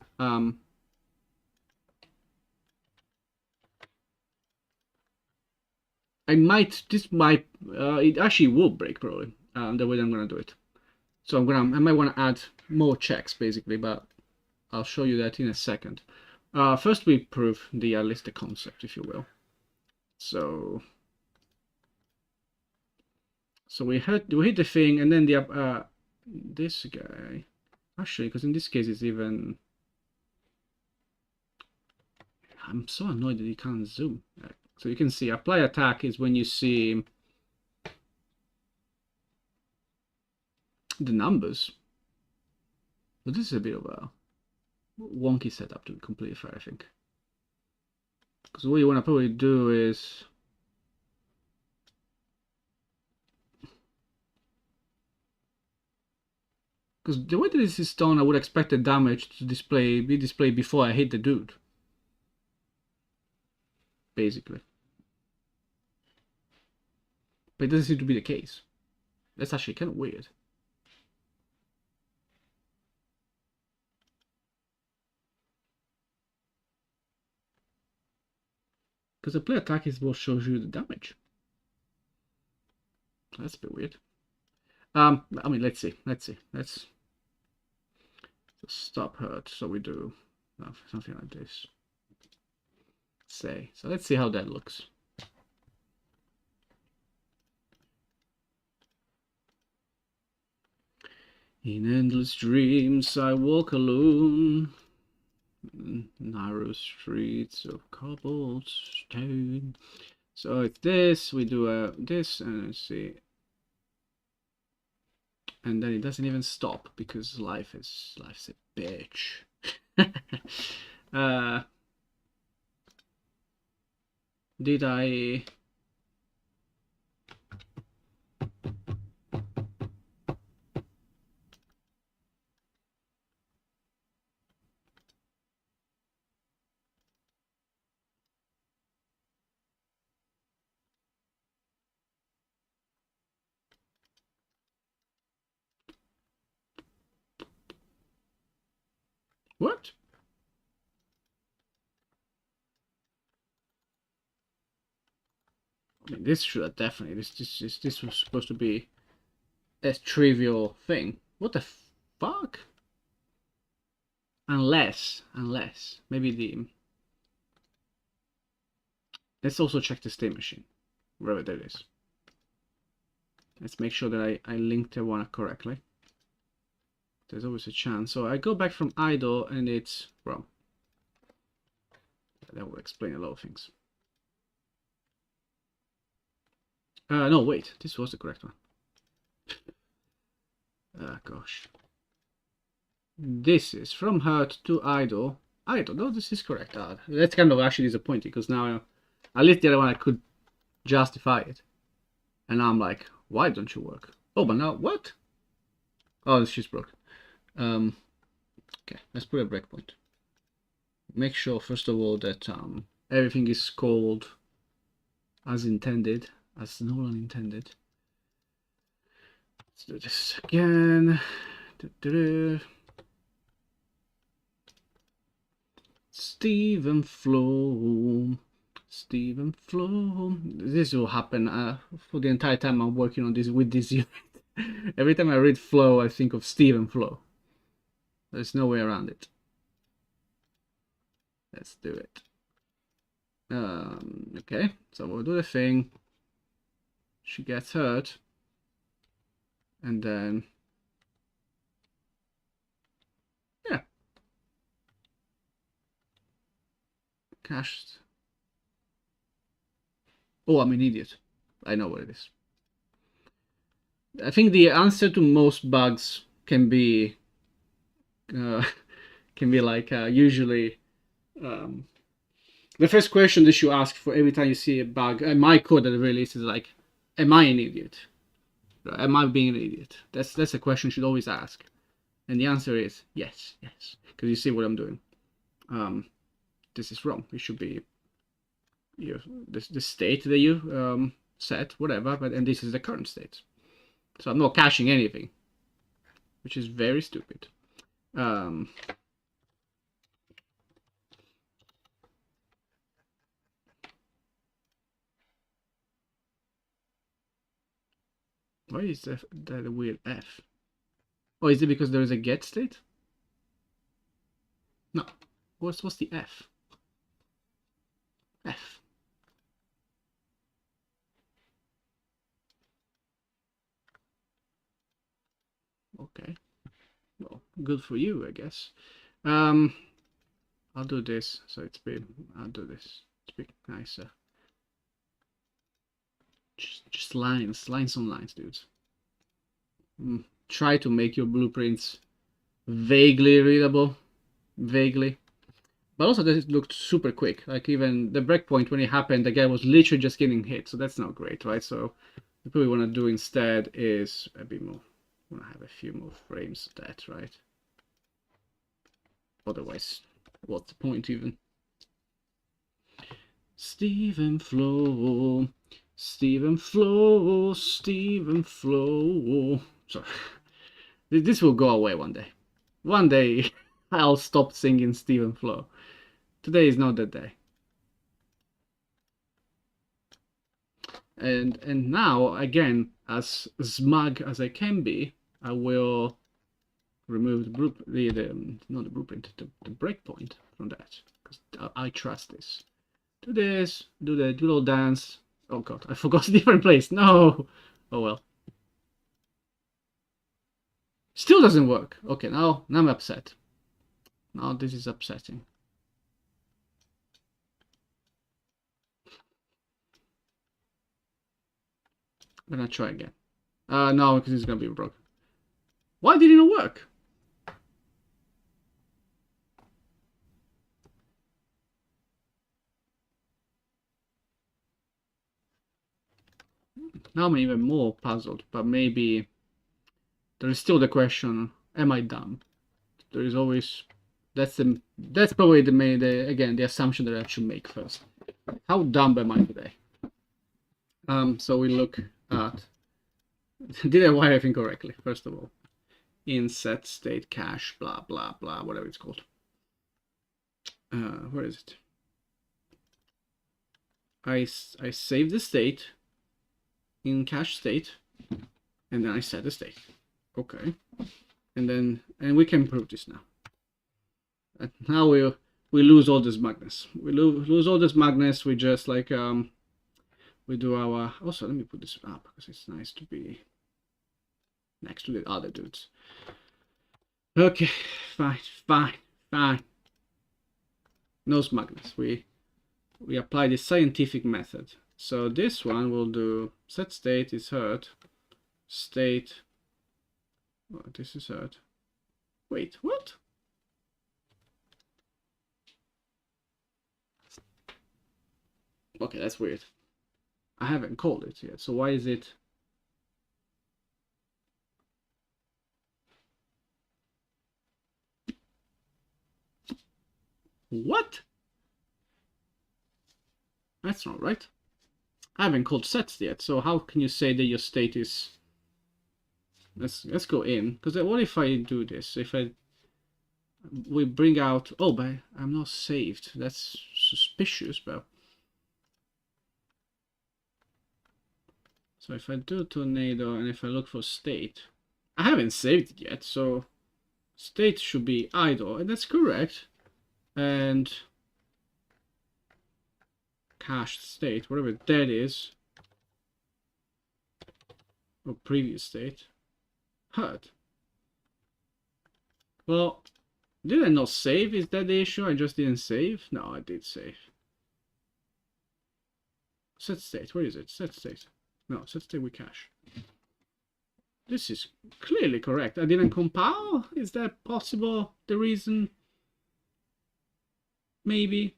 Speaker 1: It actually will break probably. The way I'm gonna do it. So I might want to add more checks basically, but I'll show you that in a second. First we prove at least the concept, if you will. So we hit the thing, and then this guy, actually, because in this case it's even. I'm so annoyed that you can't zoom. So you can see apply attack is when you see the numbers. But this is a bit of a wonky setup, to be completely fair, I think. Because what you want to probably do is because the way that this is done, I would expect the damage to be displayed before I hit the dude. Basically. But it doesn't seem to be the case. That's actually kind of weird. Because the play attack is what shows you the damage. That's a bit weird. I mean, let's see. Let's stop hurt. So we do something like this. Say. So let's see how that looks. In endless dreams I walk alone, narrow streets of cobblestone. So it's this, we do this, and let's see. And then it doesn't even stop because life's a bitch. Did I... What? I mean, this should have definitely... This was supposed to be a trivial thing. What the fuck? Unless... Maybe the... Let's also check the state machine. Wherever that is. Let's make sure that I linked the one correctly. There's always a chance. So I go back from idle and it's wrong. That will explain a lot of things. No, wait. This was the correct one. Gosh. This is from hurt to idle. Idle. No, this is correct. That's kind of actually disappointing because now at least the other one I could justify it. And now I'm like, why don't you work? Oh, but now what? Oh, she's broken. Okay, let's put a breakpoint. Make sure first of all that everything is called as intended, as Nolan intended. Let's do this again. Stephen Flow. This will happen for the entire time I'm working on this with this unit. Every time I read flow, I think of Stephen Flow. There's no way around it. Let's do it. Okay, so we'll do the thing. She gets hurt. And then... yeah. Cached. Oh, I'm an idiot. I know what it is. I think the answer to most bugs can be like usually the first question that you ask for every time you see a bug. My code that I release is like, "Am I an idiot? Am I being an idiot?" That's a question you should always ask, and the answer is yes, because you see what I'm doing. This is wrong. It should be the state that you set, whatever, and this is the current state. So I'm not caching anything, which is very stupid. Why is that a weird F? Oh, is it because there is a get state? No. What's the F? F. Okay. Well, good for you, I guess. I'll do this, so it's big. I'll do this. It's big nicer. Just lines on lines, dudes. Try to make your blueprints vaguely readable, vaguely. But also, this looked super quick. Like even the breakpoint when it happened, the guy was literally just getting hit, so that's not great, right? So what we want to do instead is a bit more. We want to have a few more frames of that, right? Otherwise, what's the point even? Stephen Flow, Stephen Flow, Stephen Flow. Sorry, this will go away one day. One day, I'll stop singing Stephen Flow. Today is not that day. And now, again, as smug as I can be, I will remove not the blueprint, the breakpoint from that, because I trust this. Do this, do the little dance. Oh god, I forgot a different place. No. Oh well. Still doesn't work. Okay, now I'm upset. Now this is upsetting. I'm gonna try again. No, because it's gonna be broken. Why did it not work? now I'm even more puzzled, but maybe there is still the question, am I dumb? There is always, that's probably the main, again, the assumption that I should make first. How dumb am I today? So we look at, did I wire everything correctly, first of all? In set state cache, blah, blah, blah, whatever it's called. Where is it? I save the state in cache state, and then I set the state. Okay. And we can prove this now. And now we lose all this madness. We lose all this madness. We just like we do our. Also, let me put this up because it's nice to be next to the other dudes. Okay, fine. No smugness. We apply the scientific method. So this one will do set state is hurt. State. Oh, this is hurt. Wait, what? Okay, that's weird. I haven't called it yet. So why is it? What? That's not right. I haven't called sets yet, so how can you say that your state is... Let's go in, because what if I do this? If we bring out... Oh, but I'm not saved. That's suspicious, but... So if I do tornado and if I look for state, I haven't saved it yet, so state should be idle, and that's correct. And cached state, whatever that is, or previous state, hurt. Well, did I not save? Is that the issue? I just didn't save? No, I did save. Set state, where is it? Set state. No, set state with cache. This is clearly correct. I didn't compile? Is that possible? The reason? Maybe.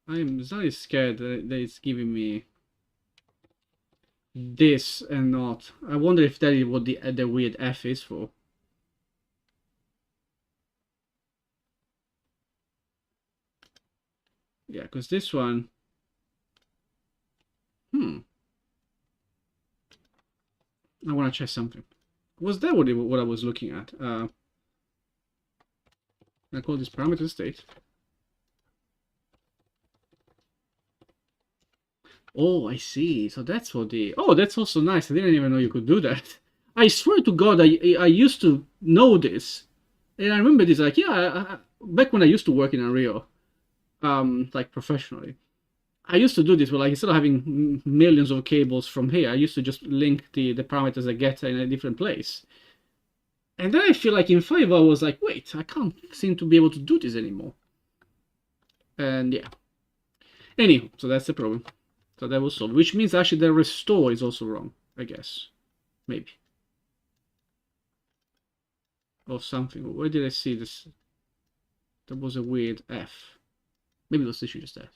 Speaker 1: I'm slightly scared that it's giving me this and not. I wonder if that is what the weird F is for. Yeah, because this one... I want to check something. Was that what I was looking at? I call this parameter state. Oh, I see. So that's what the... Oh, that's also nice. I didn't even know you could do that. I swear to God, I used to know this. And I remember this, like, yeah, back when I used to work in Unreal, like professionally, I used to do this, but like instead of having millions of cables from here, I used to just link the parameters I get in a different place. And then I feel like in 5 I was like, wait, I can't seem to be able to do this anymore. And yeah. Anyhow, so that's the problem. So that was solved, which means actually the restore is also wrong, I guess. Maybe. Or something. Where did I see this? There was a weird F. Maybe it was issue just that.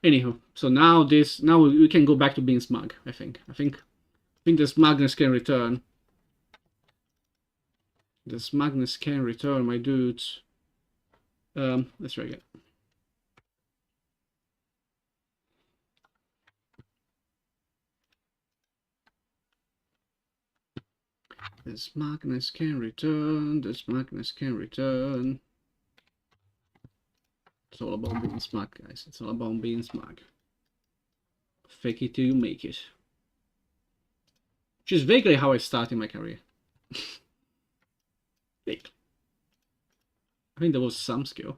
Speaker 1: Anyhow, so now we can go back to being smug, I think. I think the smugness can return. The smugness can return, my dudes. Let's try again. The smugness can return. The smugness can return. It's all about being smug, guys. It's all about being smug. Fake it till you make it. Which is vaguely how I started my career. Vaguely. I think there was some skill.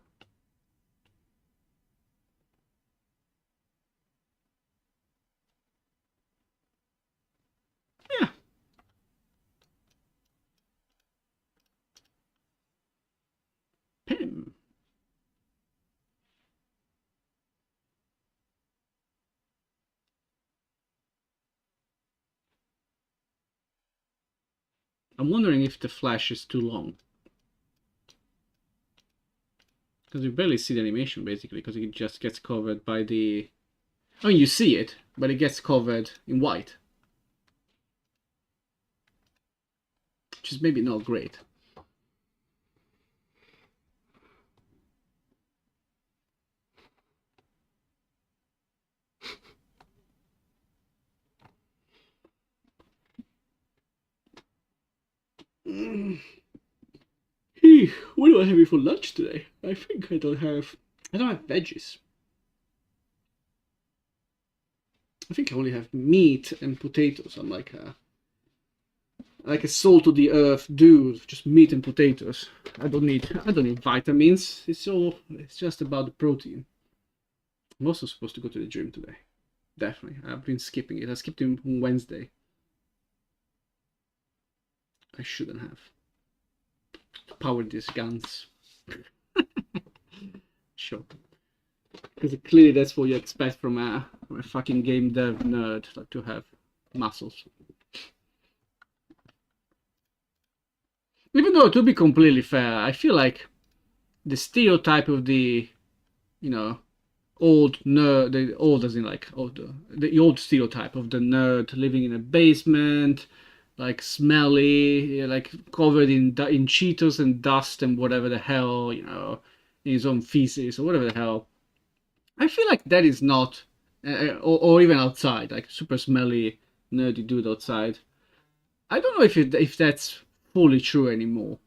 Speaker 1: Yeah. Pim. I'm wondering if the flash is too long. Because you barely see the animation, basically, because it just gets covered by the... I mean, you see it, but it gets covered in white. Which is maybe not great. What do I have for lunch today? I think I don't have veggies. I think I only have meat and potatoes. I'm like a salt of the earth dude, just meat and potatoes. I don't need vitamins. It's just about the protein. I'm also supposed to go to the gym today. Definitely. I've been skipping it. I skipped it on Wednesday. I shouldn't have. Power these guns. Sure. Because clearly that's what you expect from a fucking game dev nerd, like to have muscles. Even though, to be completely fair, I feel like the stereotype of the, you know, old nerd, the old as in like the old stereotype of the nerd living in a basement, like smelly, like covered in Cheetos and dust and whatever the hell, you know, in his own feces or whatever the hell. I feel like that is not, or even outside, like super smelly, nerdy dude outside. I don't know if that's fully true anymore.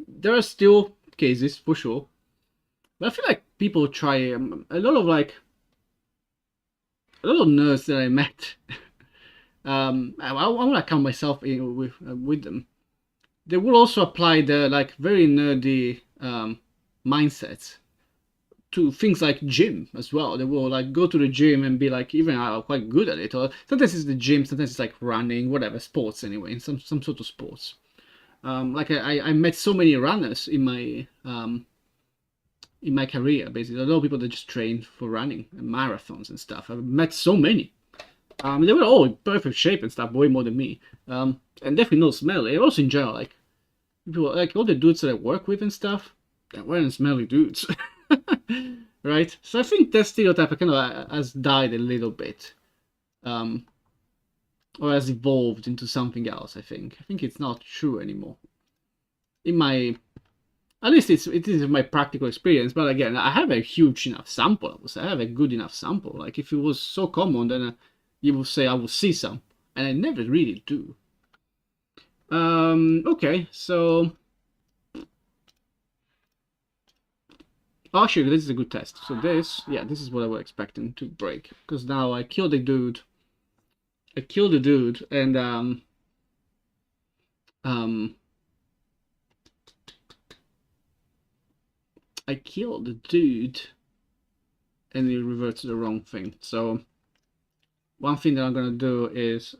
Speaker 1: There are still cases for sure, but I feel like people try a lot of nerds that I met. I want to count myself in with them. They will also apply the like very nerdy mindsets to things like gym as well. They will like go to the gym and be like even quite good at it. Or sometimes it's the gym, sometimes it's like running, whatever, sports anyway, in some sort of sports. Like I met so many runners in my career. Basically, a lot of people that just train for running and marathons and stuff. I've met so many. They were all in perfect shape and stuff, way more than me. And definitely not smelly. Also in general, like people, like all the dudes that I work with and stuff, they weren't smelly dudes. Right? So I think that stereotype kind of has died a little bit, or has evolved into something else. I think it's not true anymore. In my, at least it is my practical experience. But again, I have a huge enough sample. I would say I have a good enough sample. Like if it was so common, then you would say I will see some, and I never really do. Okay, so actually, this is a good test. So this is what I was expecting to break. Because now I killed the dude. And I killed the dude, and it reverts to the wrong thing. So one thing that I'm gonna do is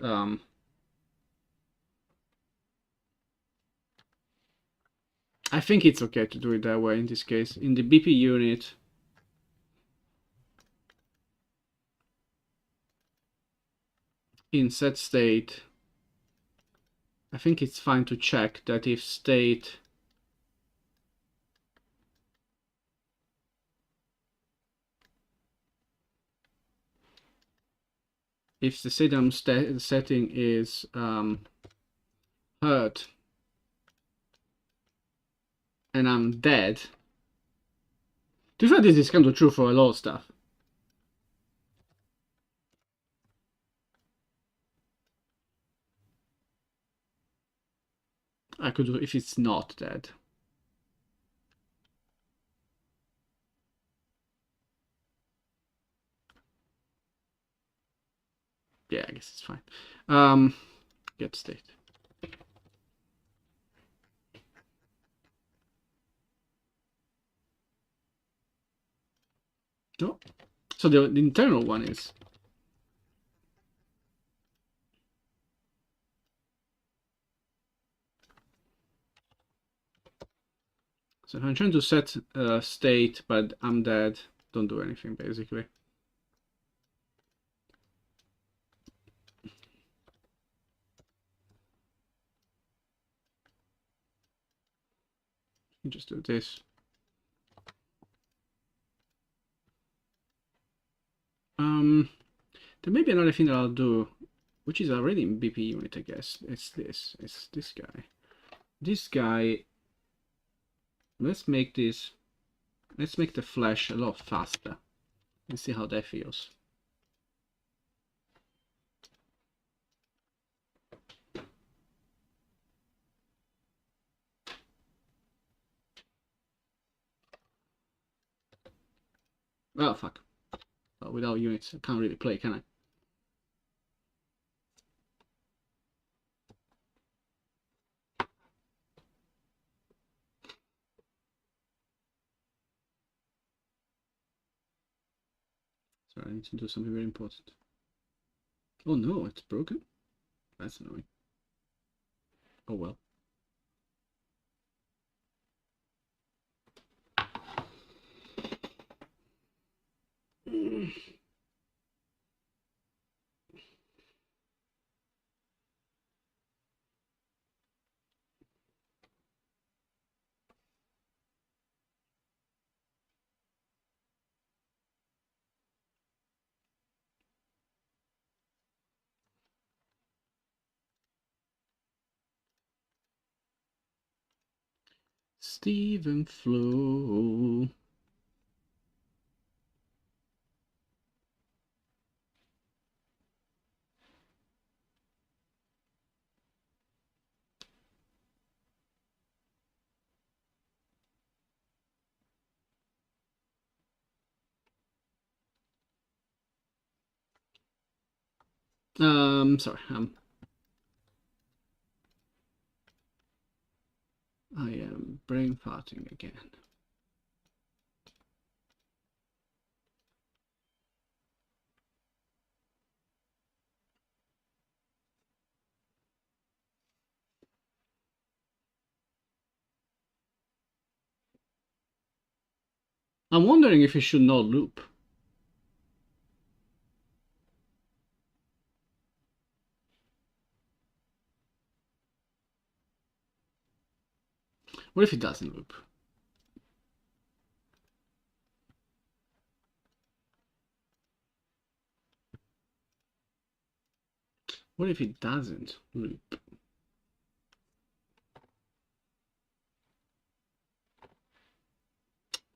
Speaker 1: I think it's okay to do it that way in this case. In the BP unit, in set state, I think it's fine to check that if state if the sedum setting is hurt and I'm dead. To be fair, this is kind of true for a lot of stuff. I could do if it's not dead. Yeah, I guess it's fine. Get state. No. So the internal one is. So if I'm trying to set state, but I'm dead, don't do anything basically. You just do this. There may be another thing that I'll do, which is already in BP unit, I guess. It's this. It's this guy. This guy. Let's make this. Let's make the flash a lot faster and see how that feels. Oh fuck. Oh, without units, I can't really play, can I? Sorry, I need to do something very important. Oh no, it's broken? That's annoying. Oh well. Stephen Flo. Sorry, I am brain farting again. I'm wondering if it should not loop. What if it doesn't loop? What if it doesn't loop?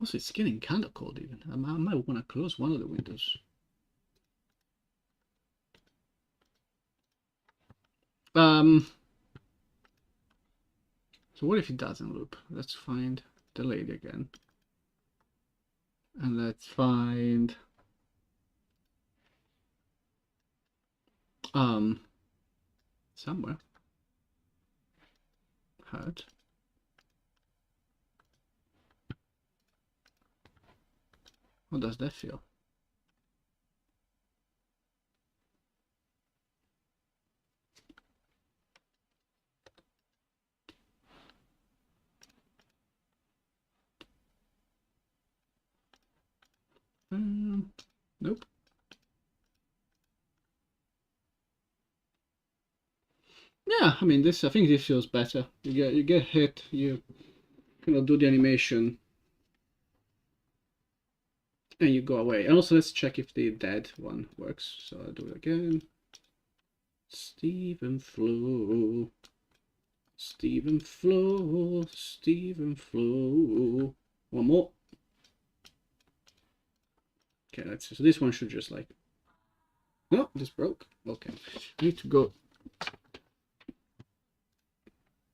Speaker 1: Also, it's getting kind of cold even. I might want to close one of the windows. So what if it doesn't loop? Let's find the lady again. And let's find somewhere. Hurt. How does that feel? Nope. Yeah, I mean this. I think this feels better. You get hit. You kind of do the animation, and you go away. And also let's check if the dead one works. So I'll do it again. Stephen Flo. Stephen Flo. Stephen Flo. One more. Okay, let's see. So this one should just like. No, this broke. Okay, I need to go.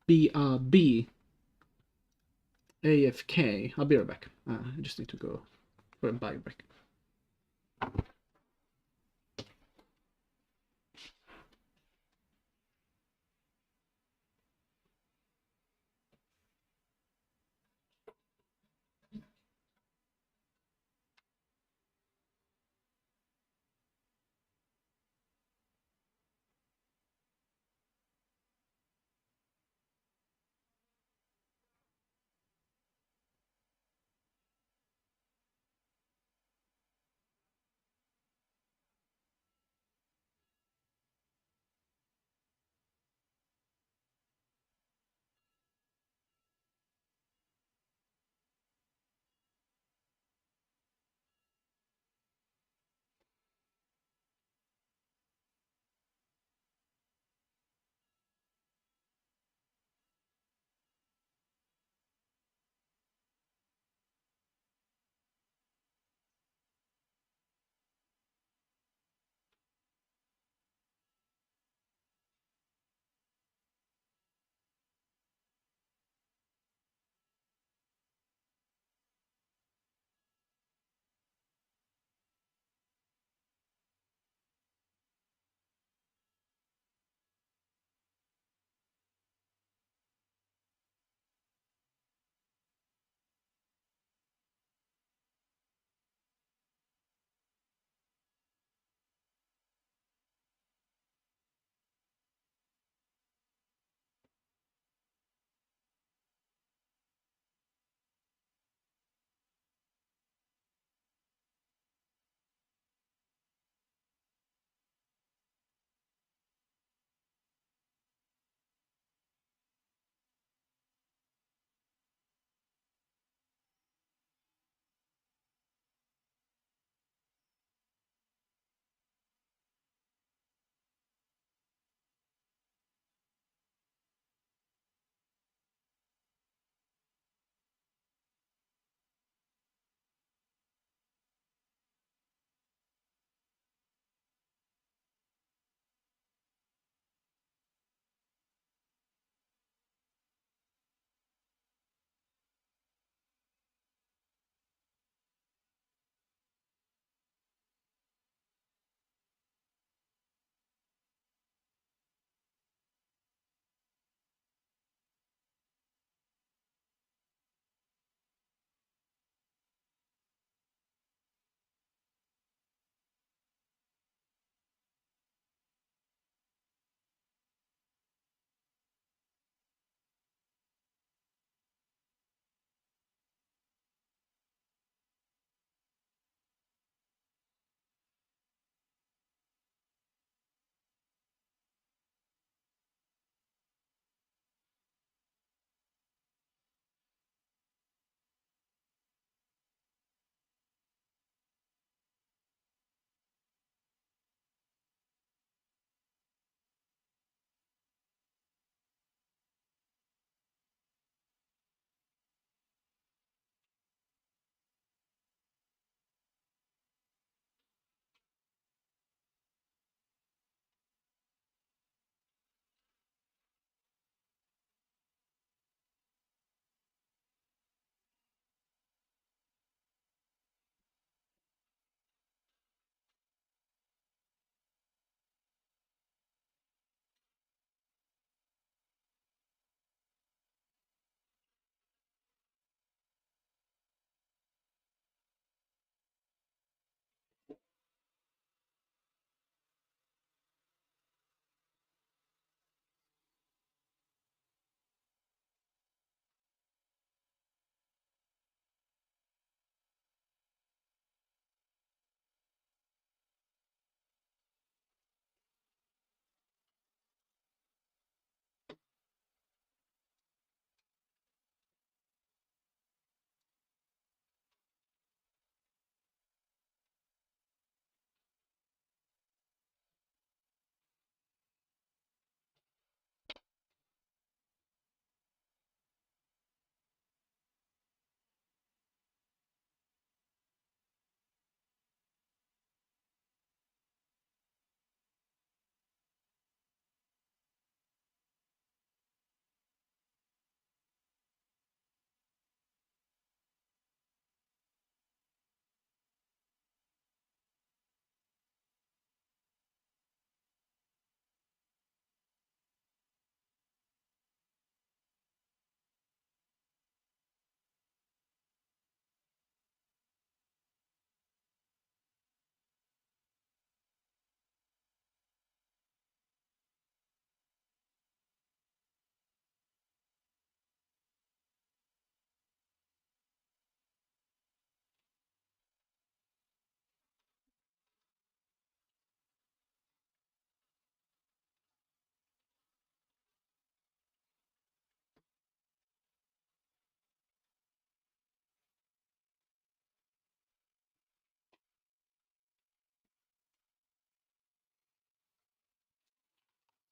Speaker 1: BRB. AFK. I'll be right back. I just need to go for a bike break.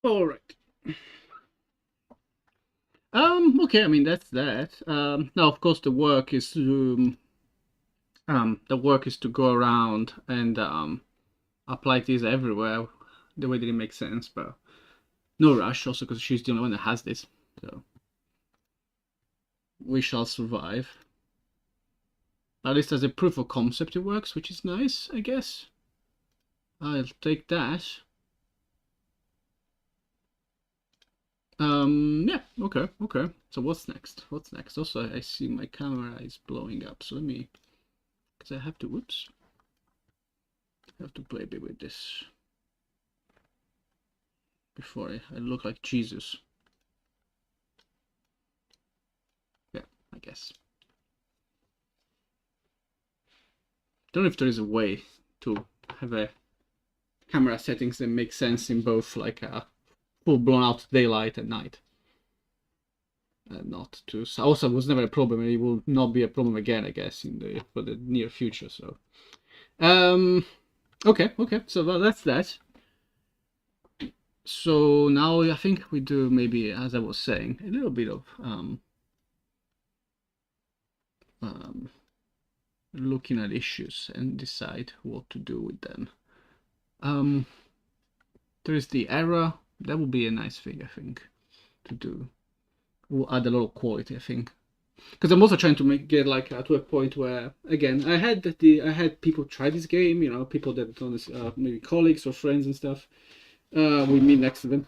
Speaker 1: All right. Okay, I mean that's that. Now of course the work is to go around and apply this everywhere the way that it makes sense, but no rush also because she's the only one that has this. So we shall survive. At least as a proof of concept it works, which is nice, I guess. I'll take that. Yeah, okay. So what's next? Also, I see my camera is blowing up, so let me, because I have to, whoops. I have to play a bit with this before I look like Jesus. Yeah, I guess. Don't know if there is a way to have a camera settings that make sense in both like a full blown out daylight and night. Not to also was never a problem and it will not be a problem again, I guess, in the for the near future. So okay, so that's that. So now I think we do maybe, as I was saying, a little bit of looking at issues and decide what to do with them. There is the error. That would be a nice thing, I think, to do. Will add a lot of quality, I think, because I'm also trying to get like to a point where, again, I had people try this game, you know, people that don't this, maybe colleagues or friends and stuff. We meet next to them,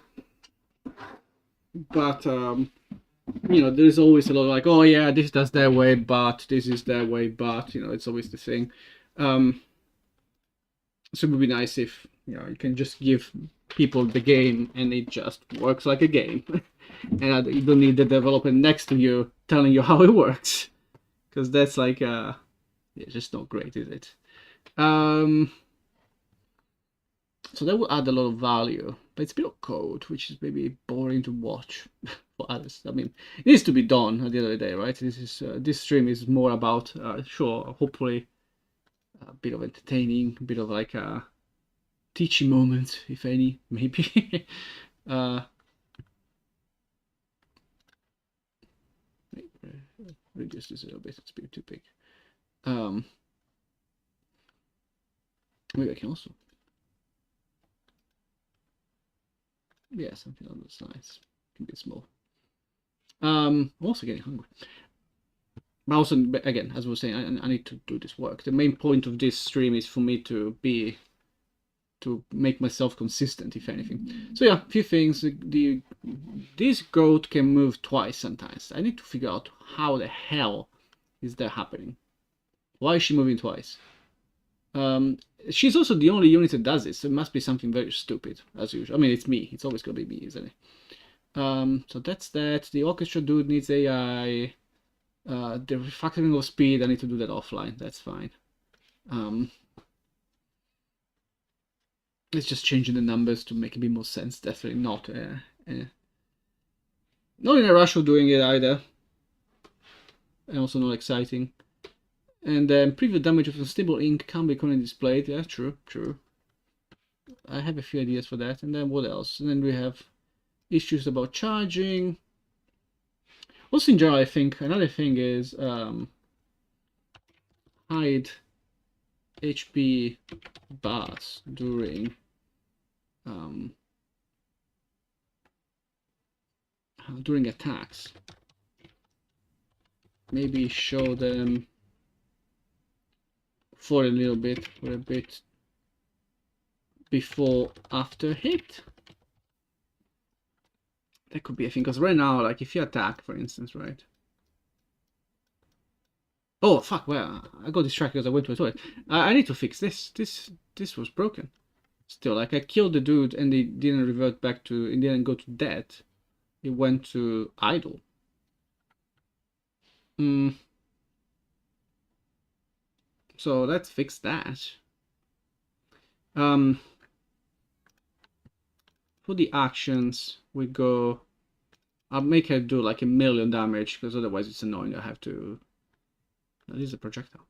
Speaker 1: but you know, there's always a lot of like, oh yeah, this does their way, but this is their way, but you know, it's always the thing. So it would be nice if, you know, you can just give people the game and it just works like a game, and you don't need the developer next to you telling you how it works, because that's like yeah, just not great, is it? So that will add a lot of value, but it's a bit of code, which is maybe boring to watch for others. I mean, it needs to be done at the end of the day, right? This stream is more about sure, hopefully a bit of entertaining, a bit of like a teaching moment, if any, maybe. Reduce this a little bit, it's a bit too big. Maybe I can also, yeah, something on those lines. Can be small. I'm also getting hungry. But also, again, as I was saying, I need to do this work. The main point of this stream is for me to make myself consistent, if anything. So yeah, a few things. This goat can move twice sometimes. I need to figure out how the hell is that happening. Why is she moving twice? She's also the only unit that does it, so it must be something very stupid, as usual. I mean, it's me. It's always gonna be me, isn't it? So that's that. The orchestra dude needs AI. The refactoring of speed, I need to do that offline. That's fine. It's just changing the numbers to make a bit more sense. Definitely not not in a rush of doing it either. And also not exciting. And then preview damage of unstable ink can be currently displayed. Yeah, true. I have a few ideas for that. And then what else? And then we have issues about charging. Also in general, I think another thing is hide HP bars during attacks. Maybe show them for a bit before after hit. That could be a thing, because right now, like if you attack, for instance, right? Oh fuck! Well, I got distracted because I went to a toilet. I need to fix this. This was broken. Still, like I killed the dude and it didn't revert back to. It didn't go to dead. It went to idle. So let's fix that. For the actions, we go. I'll make her do like 1,000,000 damage, because otherwise it's annoying. I have to. This is a projectile.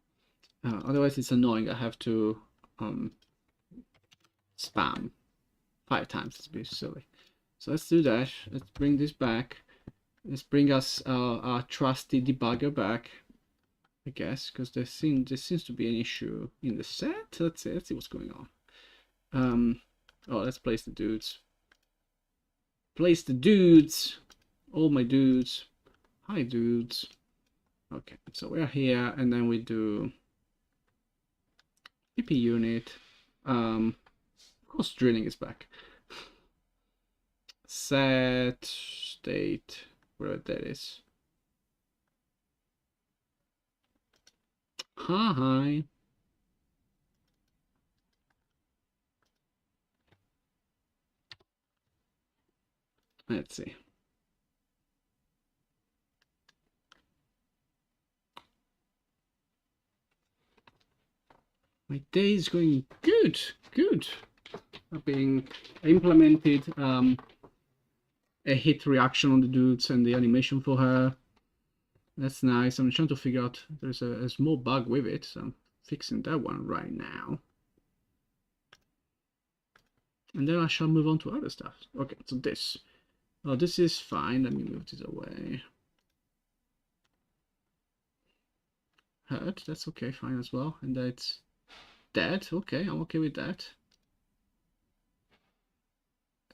Speaker 1: Otherwise it's annoying. I have to spam 5 times. It's a bit silly. So let's do that. Let's bring this back. Let's bring us our trusty debugger back, I guess, because there seems to be an issue in the set. Let's see what's going on. Oh, let's place the dudes. Place the dudes. All my dudes. Hi, dudes. Okay, so we're here, and then we do PP unit. Of course, drilling is back. Set state, whatever that is. Hi. Let's see. My day is going good. I've been implemented a hit reaction on the dudes and the animation for her. That's nice. I'm trying to figure out, there's a small bug with it, so I'm fixing that one right now. And then I shall move on to other stuff. Okay, so this. Oh, this is fine. Let me move this away. Hurt, that's okay, fine as well. And that's dead. Okay, I'm okay with that.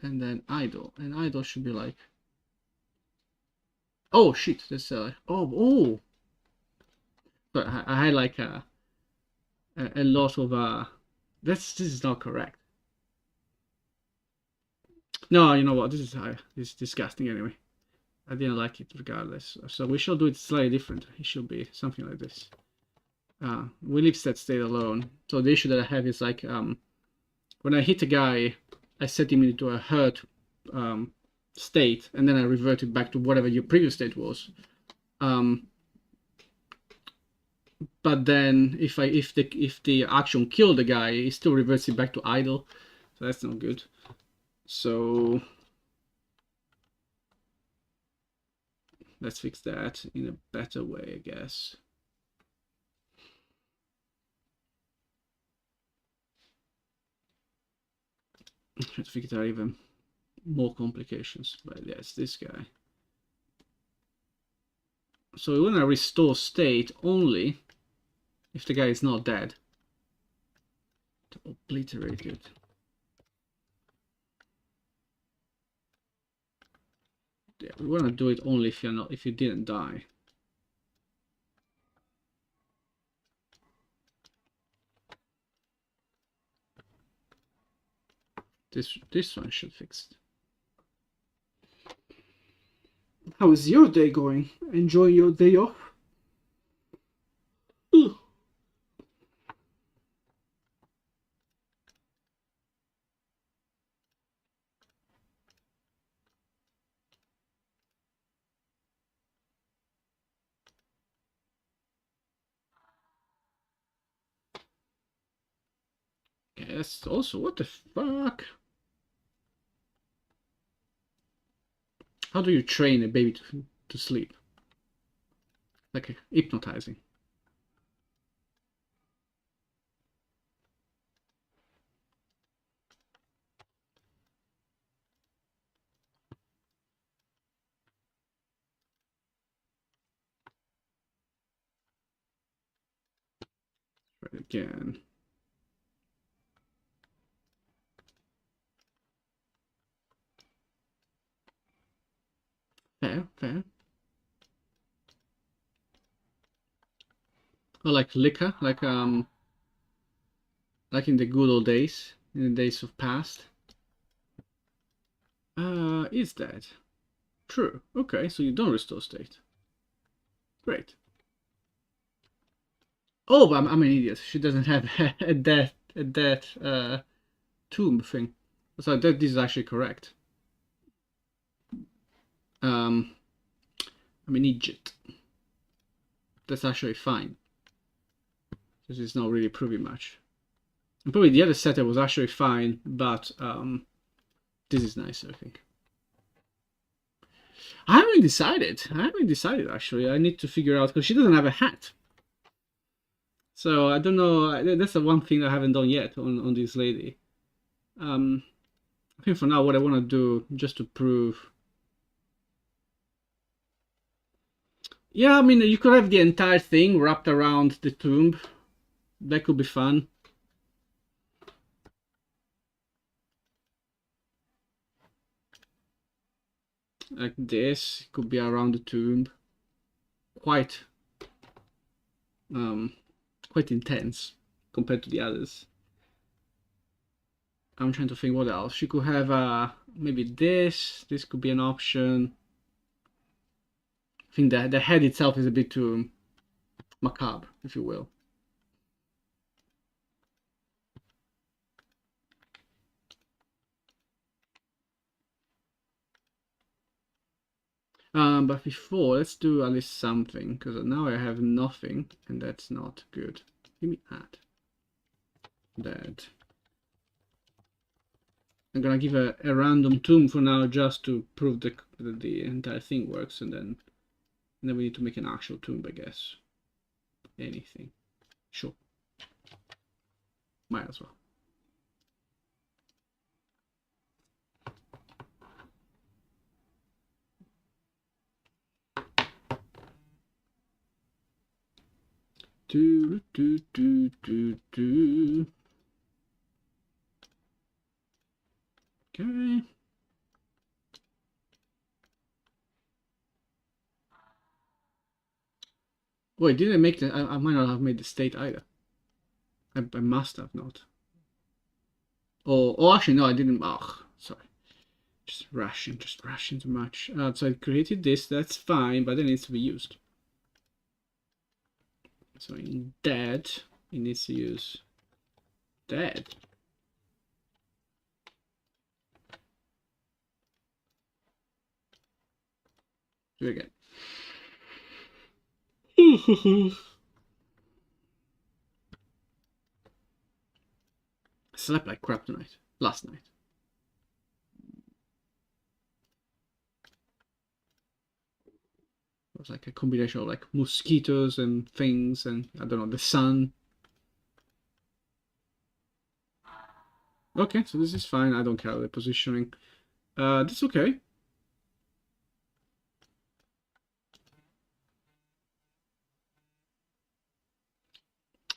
Speaker 1: And then idle. And idle should be like, oh shit, there's oh. But I had like a lot of this is not correct. No, you know what, this is disgusting anyway. I didn't like it regardless. So we shall do it slightly different. It should be something like this. We leave set state alone. So the issue that I have is like when I hit a guy, I set him into a hurt state, and then I revert it back to whatever your previous state was. But then if the action killed the guy, it still reverts it back to idle. So that's not good. So let's fix that in a better way, I guess. Let's figure out even more complications, but yes, this guy. So we want to restore state only if the guy is not dead. To obliterate it. Yeah, we want to do it only if you didn't die. This one should fix it. How is your day going? Enjoy your day off? Ugh. Yes, also, what the fuck? How do you train a baby to sleep? Like hypnotizing. Try it again. Fair. Or like liquor, like in the good old days, in the days of past. Is that true? Okay, so you don't restore state. Great. Oh, but I'm an idiot. She doesn't have a death tomb thing. So this is actually correct. I'm an idiot. That's actually fine. Because it's not really proving much. And probably the other setup was actually fine, but this is nicer, I think. I haven't decided actually. I need to figure out, because she doesn't have a hat. So I don't know. That's the one thing I haven't done yet on this lady. I think for now what I want to do, just to prove... Yeah, I mean, you could have the entire thing wrapped around the tomb. That could be fun. Like this, could be around the tomb. Quite intense compared to the others. I'm trying to think what else. She could have maybe this. This could be an option. I think that the head itself is a bit too macabre, if you will. But before, let's do at least something, because now I have nothing, and that's not good. Give me that. That. I'm gonna give a random tomb for now, just to prove that the entire thing works, and then we need to make an actual tomb, I guess. Anything. Sure. Might as well. Okay. Wait, did I make the... I might not have made the state either. I must have not. Oh, actually, no, I didn't. Oh, sorry. Just rushing too much. So I created this, that's fine, but it needs to be used. So in dead, it needs to use dead. Do it again. I slept like crap tonight. Last night. It was like a combination of like mosquitoes and things and I don't know, the sun. Okay, so this is fine. I don't care the positioning. That's okay.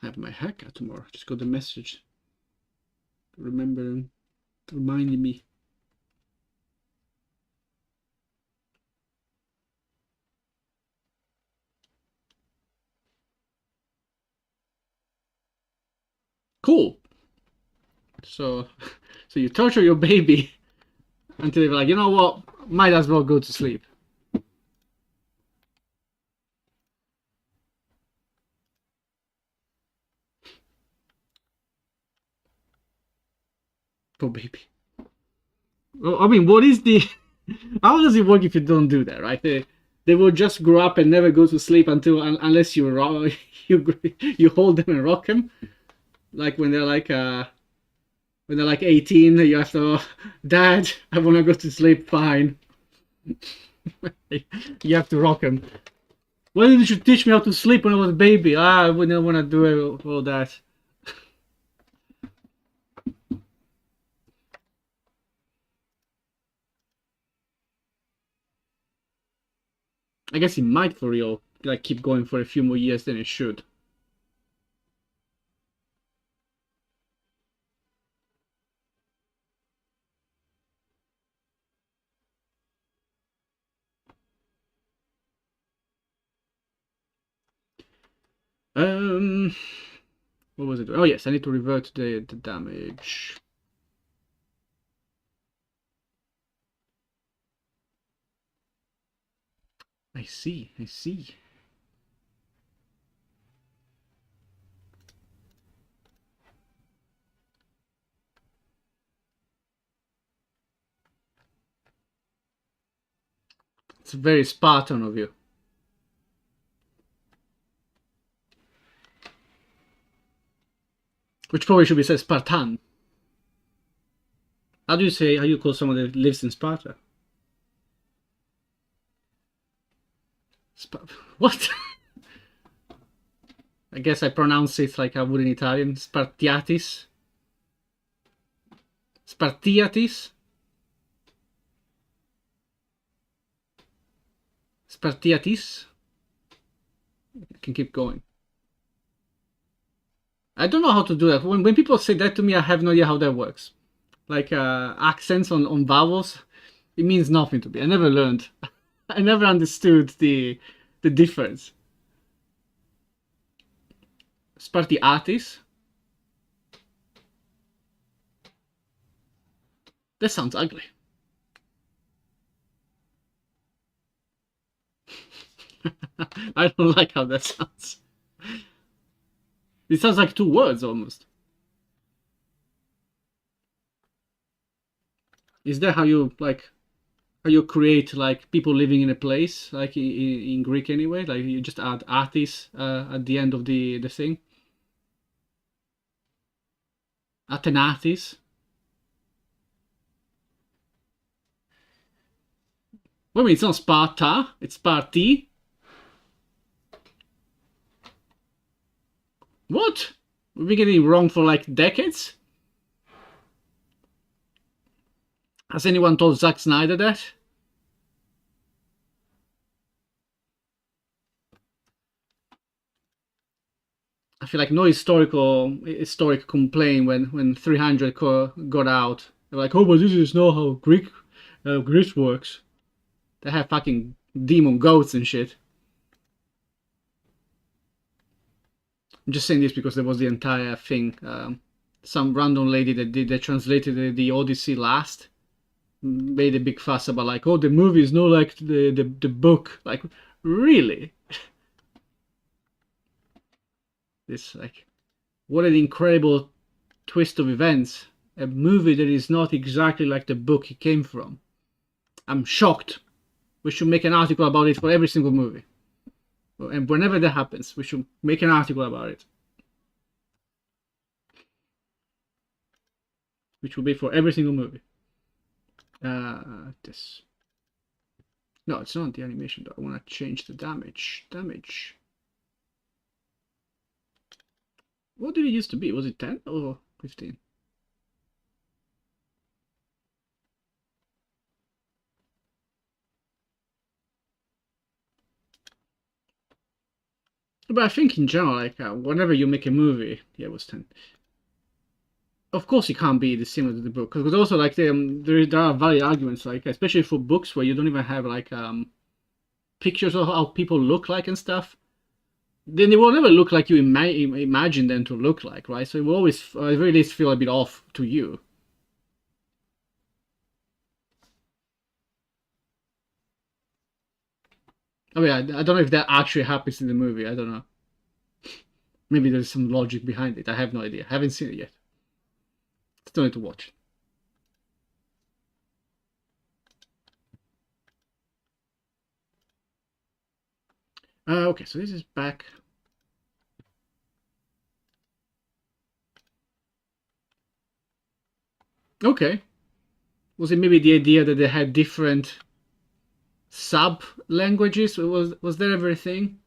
Speaker 1: I have my haircut tomorrow. Just got the message. Reminding me. Cool. So you torture your baby until you're like, you know what? Might as well go to sleep. Poor baby. Well, I mean, what is the... How does it work if you don't do that, right? They will just grow up and never go to sleep until unless you you hold them and rock them, like when they're like 18. You have to, Dad, I want to go to sleep. Fine. You have to rock them. Why didn't you teach me how to sleep when I was a baby? I wouldn't want to do all that. I guess it might for real, like, keep going for a few more years than it should. What was it? Oh yes, I need to revert the damage. I see. It's very Spartan of you. Which probably should be said Spartan. How do you call someone that lives in Sparta? What? I guess I pronounce it like I would in Italian. Spartiatis. Spartiatis. Spartiatis. I can keep going. I don't know how to do that. When people say that to me, I have no idea how that works. Like accents on vowels, it means nothing to me. I never learned. I never understood the difference. Spartiatis. That sounds ugly. I don't like how that sounds. It sounds like two words almost. Is that how you like? How you create like people living in a place, like in Greek anyway? Like you just add athis at the end of the thing. Athenathis. Wait a minute, it's not Sparta, it's Sparti. What? We've been getting it wrong for like decades? Has anyone told Zack Snyder that? I feel like no historic complaint when 300 got out. They're like, oh, but this is not how Greece works. They have fucking demon goats and shit. I'm just saying this because there was the entire thing. Some random lady that translated the Odyssey last made a big fuss about like, oh, the movie is not like the book. Like, really? This like, what an incredible twist of events. A movie that is not exactly like the book it came from. I'm shocked. We should make an article about it for every single movie. And whenever that happens, we should make an article about it. Which will be for every single movie. This. No, it's not the animation though. I want to change the damage. What did it used to be? Was it 10 or 15? But I think in general, like whenever you make a movie, yeah, it was 10. Of course, it can't be the same as the book because also like there are valid arguments, like especially for books where you don't even have like pictures of how people look like and stuff. Then they will never look like you imagine them to look like, right? So it will always, at the very least, feel a bit off to you. I mean, I don't know if that actually happens in the movie. I don't know. Maybe there's some logic behind it. I have no idea. I haven't seen it yet. Still need to watch. Okay, so this is back. Okay. Was it maybe the idea that they had different sub languages? Was that everything?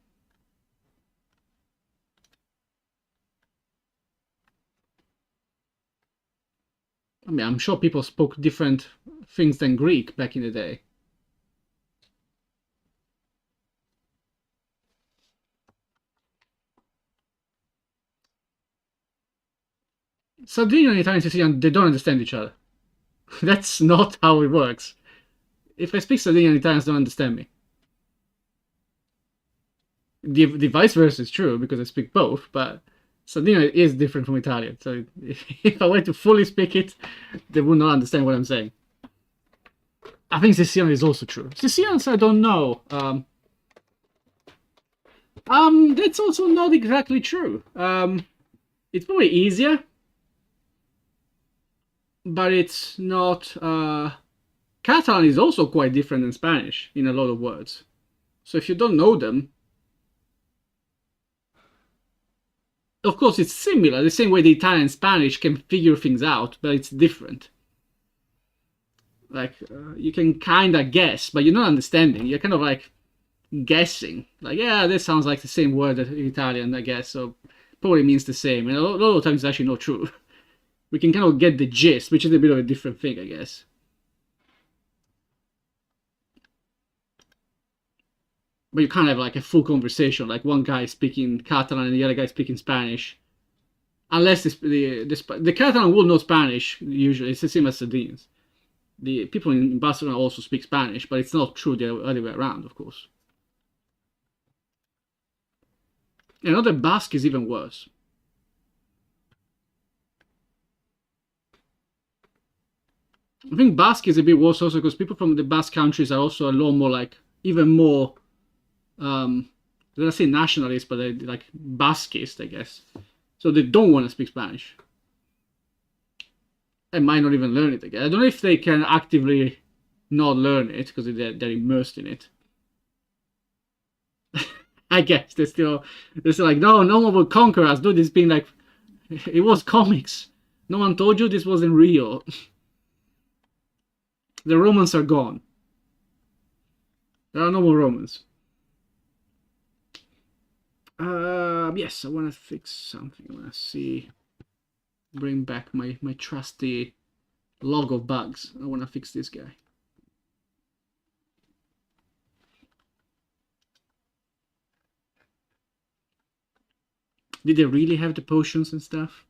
Speaker 1: I mean, I'm sure people spoke different things than Greek back in the day. Sardinian and Italian Sicilian, they don't understand each other. That's not how it works. If I speak Sardinian, Italians don't understand me. The vice versa is true because I speak both, but Sardinian is different from Italian. So if I were to fully speak it, they would not understand what I'm saying. I think Sicilian is also true. Sicilians, I don't know. That's also not exactly true. It's probably easier, but it's not. Catalan is also quite different than Spanish in a lot of words. So if you don't know them, of course it's similar, the same way the Italian and Spanish can figure things out, but it's different. Like, you can kind of guess, but you're not understanding. You're kind of like guessing. Like, yeah, this sounds like the same word as Italian, I guess, so probably means the same. And a lot of times it's actually not true. We can kind of get the gist, which is a bit of a different thing, I guess. but you can't have like a full conversation, like one guy speaking Catalan and the other guy speaking Spanish. Unless the Catalan will know Spanish, usually. It's the same as Sardinians. The people in Barcelona also speak Spanish, but it's not true the other way around, of course. And other Basque is even worse. I think Basque is a bit worse also because people from the Basque countries are also a lot more like, even more, let's say nationalist, but they're like Basquist, I guess. So they don't want to speak Spanish. They might not even learn it again. I don't know if they can actively not learn it because they're immersed in it. I guess they're still like, no one will conquer us. Dude, it's been like, it was comics. No one told you this wasn't real. The Romans are gone. There are no more Romans. Yes, I want to fix something. I want to see, bring back my trusty log of bugs. I want to fix this guy. Did they really have the potions and stuff?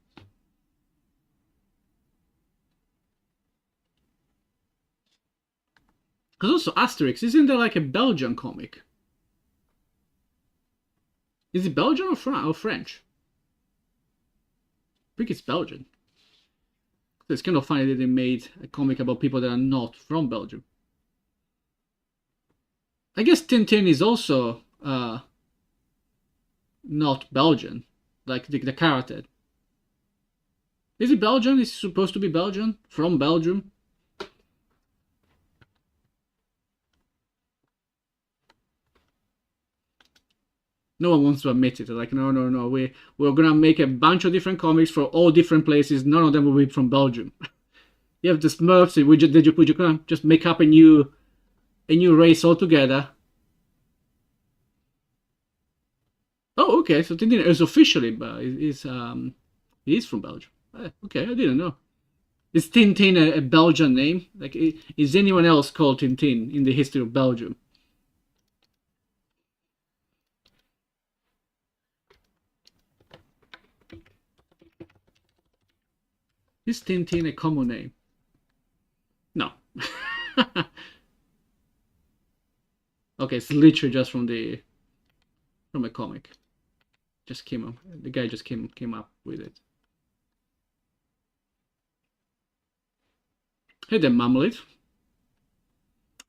Speaker 1: Because also Asterix, isn't there like a Belgian comic? Is it Belgian or French? I think it's Belgian. It's kind of funny that they made a comic about people that are not from Belgium. I guess Tintin is also not Belgian, like the character. Is it Belgian? Is it supposed to be Belgian? From Belgium? No one wants to admit it. They're like, no, we're gonna make a bunch of different comics for all different places. None of them will be from Belgium. You have the Smurfs. Would you gonna just make up a new race altogether? Oh, okay. So Tintin is officially, but is from Belgium. Okay, I didn't know. Is Tintin a Belgian name? Like, is anyone else called Tintin in the history of Belgium? Is Tintin a common name? No. Okay, it's literally just from a comic. Just came up. The guy just came up with it. Hey there, Marmalade.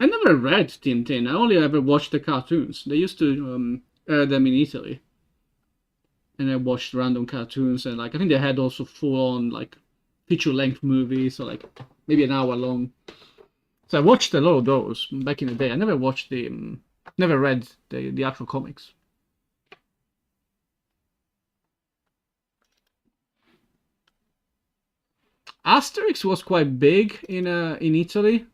Speaker 1: I never read Tintin. I only ever watched the cartoons. They used to air them in Italy, and I watched random cartoons. And like, I think they had also full-on like feature-length movies, so like maybe an hour long. So I watched a lot of those back in the day. I never watched never read the actual comics. Asterix was quite big in Italy.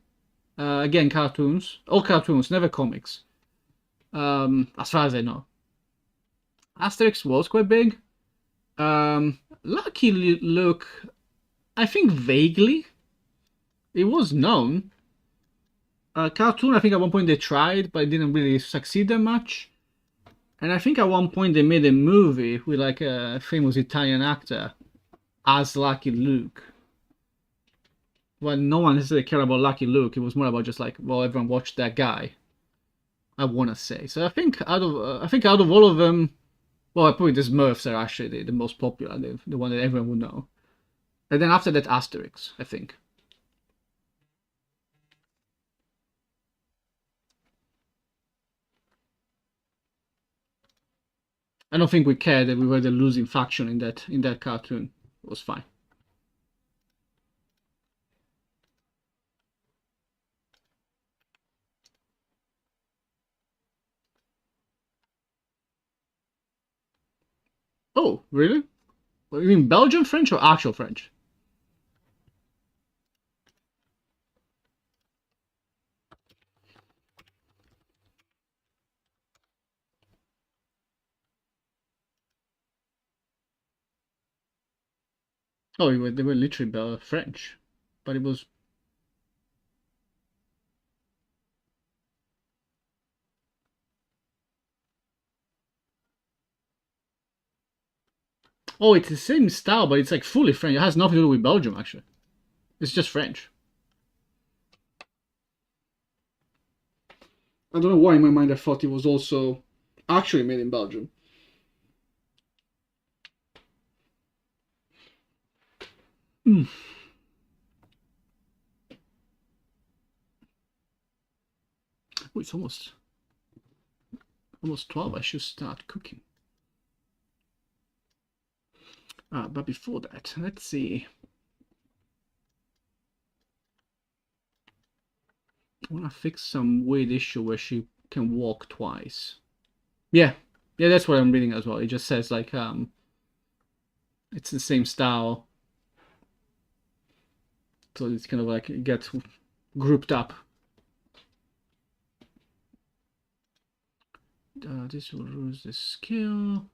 Speaker 1: Again, cartoons, all cartoons, never comics. As far as I know, Asterix was quite big. Lucky Luke, I think vaguely, it was known. Cartoon, I think at one point they tried, but it didn't really succeed that much. And I think at one point they made a movie with like a famous Italian actor as Lucky Luke. Well, no one necessarily cared about Lucky Luke. It was more about just like, well, everyone watched that guy. I want to say. So I think out of all of them, well, probably the Smurfs are actually the most popular, the one that everyone would know. And then after that, Asterix, I think. I don't think we cared that we were the losing faction in that cartoon. It was fine. Oh, really? You mean Belgian French or actual French? Oh, they were literally French, but it was. Oh, it's the same style, but it's like fully French. It has nothing to do with Belgium, actually. It's just French. I don't know why in my mind I thought it was also actually made in Belgium. Mm. Oh, it's almost 12. I should start cooking. But before that, let's see. I want to fix some weird issue where she can walk twice. Yeah, that's what I'm reading as well. It just says like it's the same style, so it's kind of like it gets grouped up. This will lose the skill.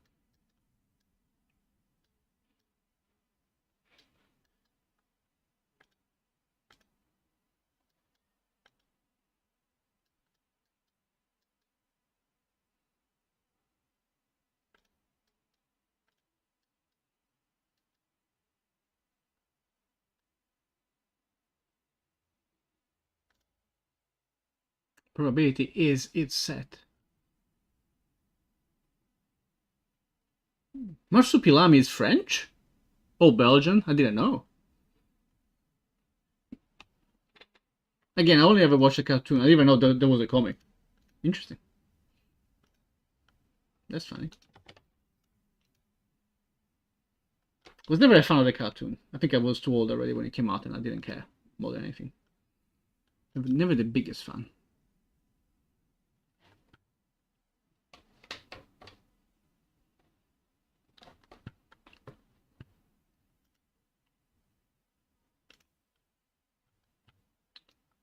Speaker 1: Probability is it's set. Marsupilami is French? Oh, Belgian? I didn't know. Again, I only ever watched a cartoon. I didn't even know there was a comic. Interesting. That's funny. I was never a fan of the cartoon. I think I was too old already when it came out and I didn't care more than anything. Never the biggest fan.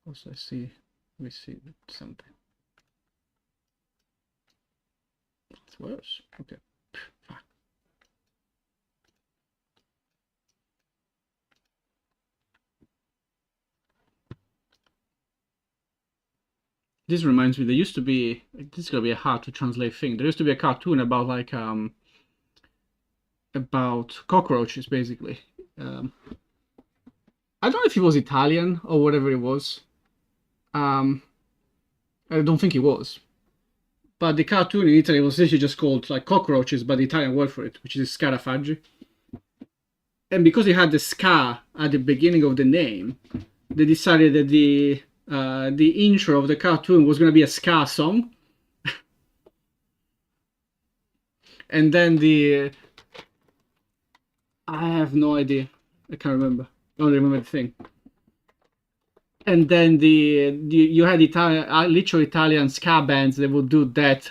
Speaker 1: Also, we see something. It's worse. Okay. This reminds me, there used to be, this is gonna be a hard to translate thing. There used to be a cartoon about like about cockroaches basically. I don't know if it was Italian or whatever it was. I don't think it was. But the cartoon in Italy was literally just called like cockroaches, but the Italian word for it, which is scarafaggi. And because it had the scar at the beginning of the name, they decided that the intro of the cartoon was going to be a ska song. And then I have no idea. I can't remember. I only remember the thing. And then you had Italian, literal Italian ska bands that would do that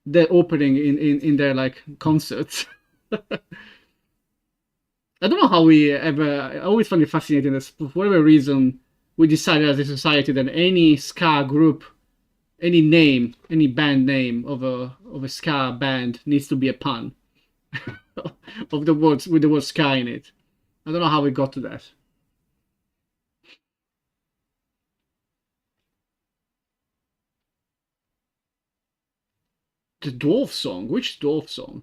Speaker 1: the opening in their like concerts. I don't know how we ever. I always find it fascinating that for whatever reason we decided as a society that any ska group, any name, any band name of a ska band needs to be a pun of the words with the word ska in it. I don't know how we got to that. The dwarf song. Which dwarf song?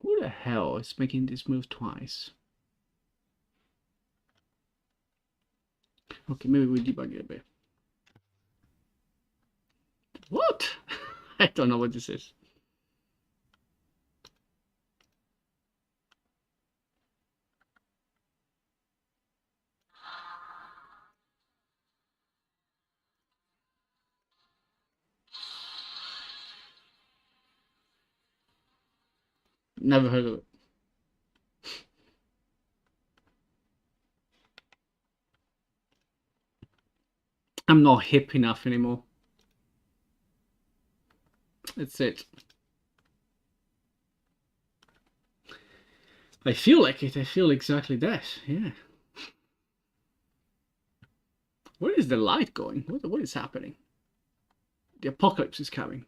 Speaker 1: Who the hell is making this move twice? Okay, maybe we debug it a bit. What? I don't know what this is. Never heard of it. I'm not hip enough anymore. That's it. I feel like it. I feel exactly that. Yeah. Where is the light going? What is happening? The apocalypse is coming.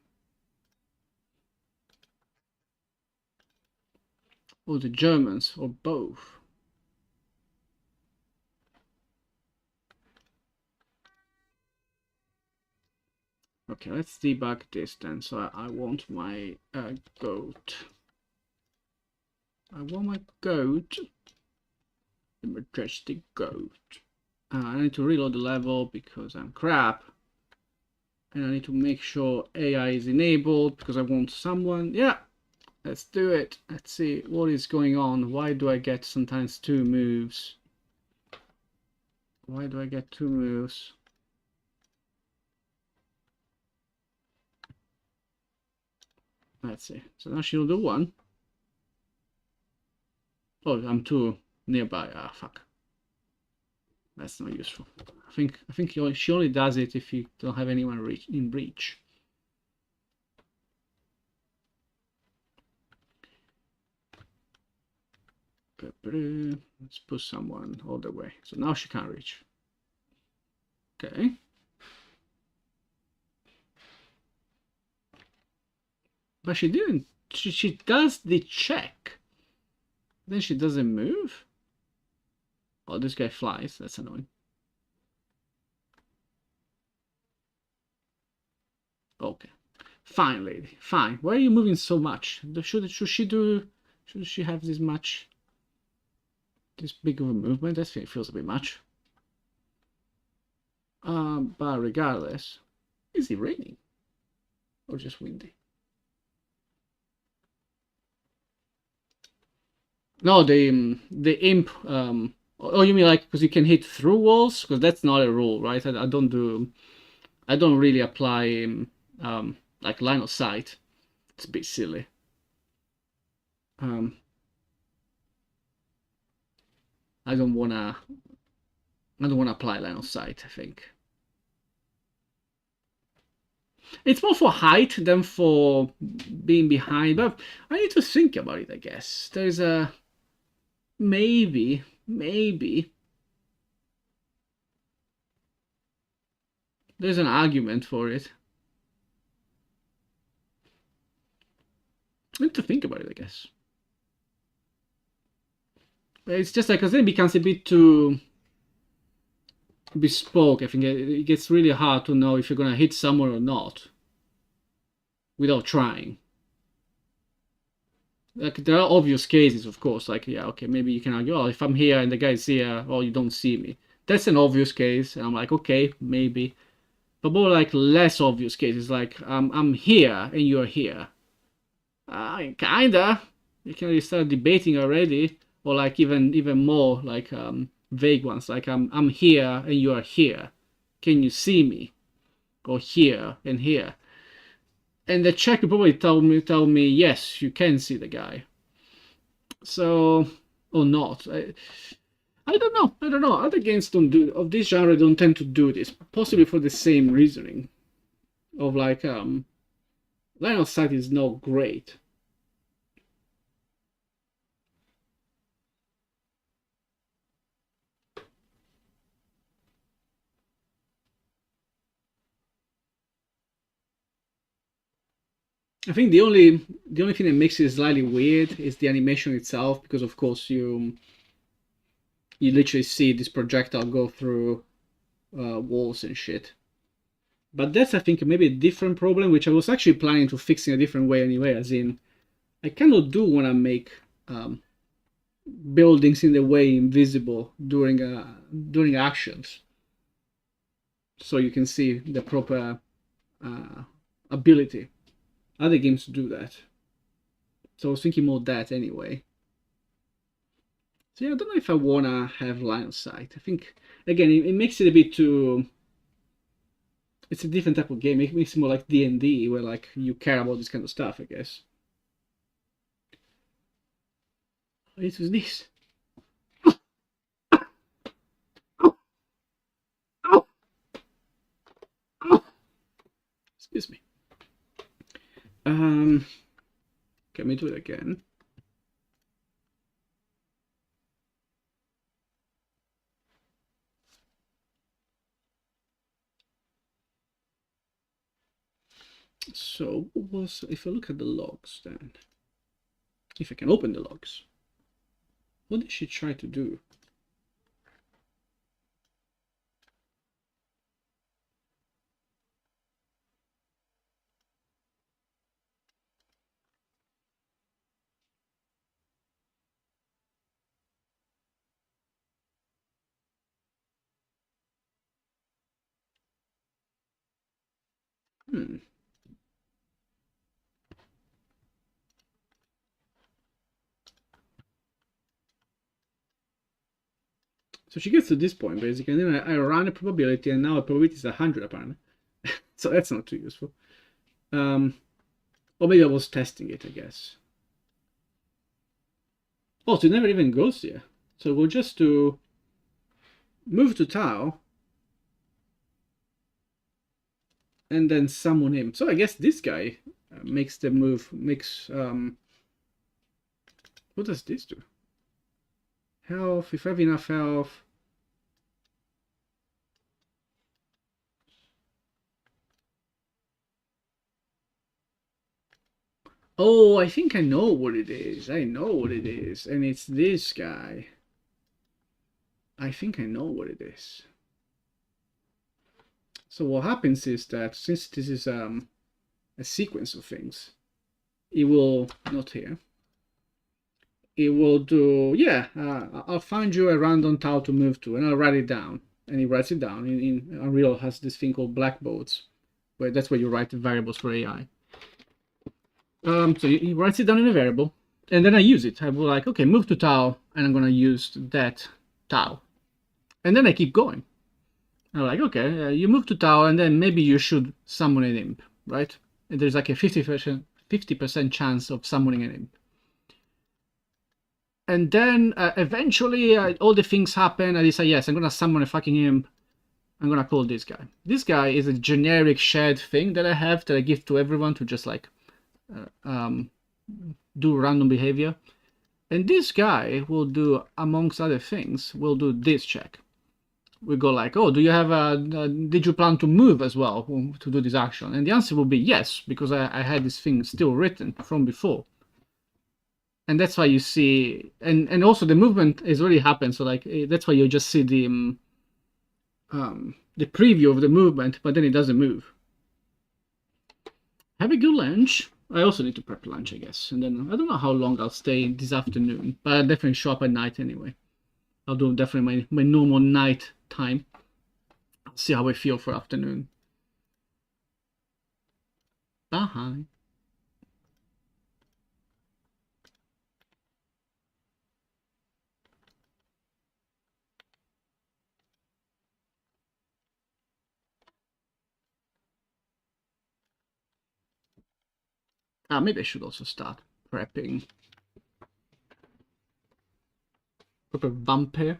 Speaker 1: Or the Germans, or both. Okay, let's debug this then. So I want my goat. I want my goat. The majestic goat. I need to reload the level because I'm crap. And I need to make sure AI is enabled because I want someone. Yeah, let's do it. Let's see what is going on. Why do I get sometimes 2 moves? Why do I get 2 moves? Let's see. So now she'll do 1. Oh, I'm too nearby. Ah, fuck. That's not useful. I think she only does it if you don't have anyone in reach. Let's put someone all the way. So now she can't reach. Okay. But she didn't. She does the check. Then she doesn't move. Oh, this guy flies. That's annoying. Okay. Fine, lady. Fine. Why are you moving so much? Should she have this much? This big of a movement? That feels a bit much. But regardless, is it raining? Or just windy? No, the imp. Oh, you mean like because you can hit through walls? Because that's not a rule, right? I don't really apply like line of sight. It's a bit silly. I don't wanna apply line of sight. I think it's more for height than for being behind. But I need to think about it. I guess there's a maybe there's an argument for it. I need to think about it. I guess. It's just like, because then it becomes a bit too bespoke. I think it gets really hard to know if you're gonna hit somewhere or not without trying. Like, there are obvious cases, of course, like, yeah, okay, maybe you can argue, oh, if I'm here and the guy's here, oh, you don't see me. That's an obvious case, and I'm like, okay, maybe. But more like less obvious cases, like, I'm here and you're here. Kinda. You can really start debating already, or like even more like vague ones, like I'm here and you are here. Can you see me? Or here and here. And the check will probably tell me yes, you can see the guy. So, or not. I don't know. I don't know. Other games don't do of this genre don't tend to do this, possibly for the same reasoning. Of like line of sight is not great. I think the only thing that makes it slightly weird is the animation itself, because of course you literally see this projectile go through walls and shit. But that's, I think, maybe a different problem, which I was actually planning to fix in a different way anyway, as in I cannot do when I make buildings in the way invisible during actions, so you can see the proper ability. Other games do that, so I was thinking more that anyway. So yeah, I don't know if I wanna have line of sight. I think again it makes it a bit too. It's a different type of game. It makes it more like D&D, where like you care about this kind of stuff, I guess. What is this? Excuse me. Let me do it again. So what was, if I look at the logs then, if I can open the logs, what did she try to do? Hmm. So she gets to this point basically, and then I run a probability, and now a probability is 100 apparently. So that's not too useful. Or maybe I was testing it, I guess. Oh, so it never even goes here. So we'll just do move to Tau, and then summon him. So I guess this guy makes the move, makes, what does this do? Health, if I have enough health. Oh, I think I know what it is. I know what it is. And it's this guy. I think I know what it is. So what happens is that since this is a sequence of things, it will, not here, it will do, yeah, I'll find you a random tile to move to, and I'll write it down. And he writes it down. In Unreal has this thing called blackboards, where that's where you write the variables for AI. So he writes it down in a variable, and then I use it. I will like, okay, move to tile, and I'm gonna use that tile, and then I keep going. I'm like, okay, you move to tile, and then maybe you should summon an imp, right? And there's like a 50% chance of summoning an imp. And then eventually all the things happen. I decide, yes, I'm gonna summon a fucking imp. I'm gonna call this guy. This guy is a generic shared thing that I have that I give to everyone to just like do random behavior. And this guy will do, amongst other things, will do this check. We go like, oh, do you have did you plan to move as well to do this action? And the answer will be yes, because I had this thing still written from before. And that's why you see, and also the movement has already happened. So like that's why you just see the preview of the movement, but then it doesn't move. Have a good lunch. I also need to prep lunch, I guess. And then I don't know how long I'll stay this afternoon, but I'll definitely show up at night anyway. I'll do definitely my normal night time. I'll see how I feel for afternoon. Bye. Maybe I should also start prepping. Prep a vampire.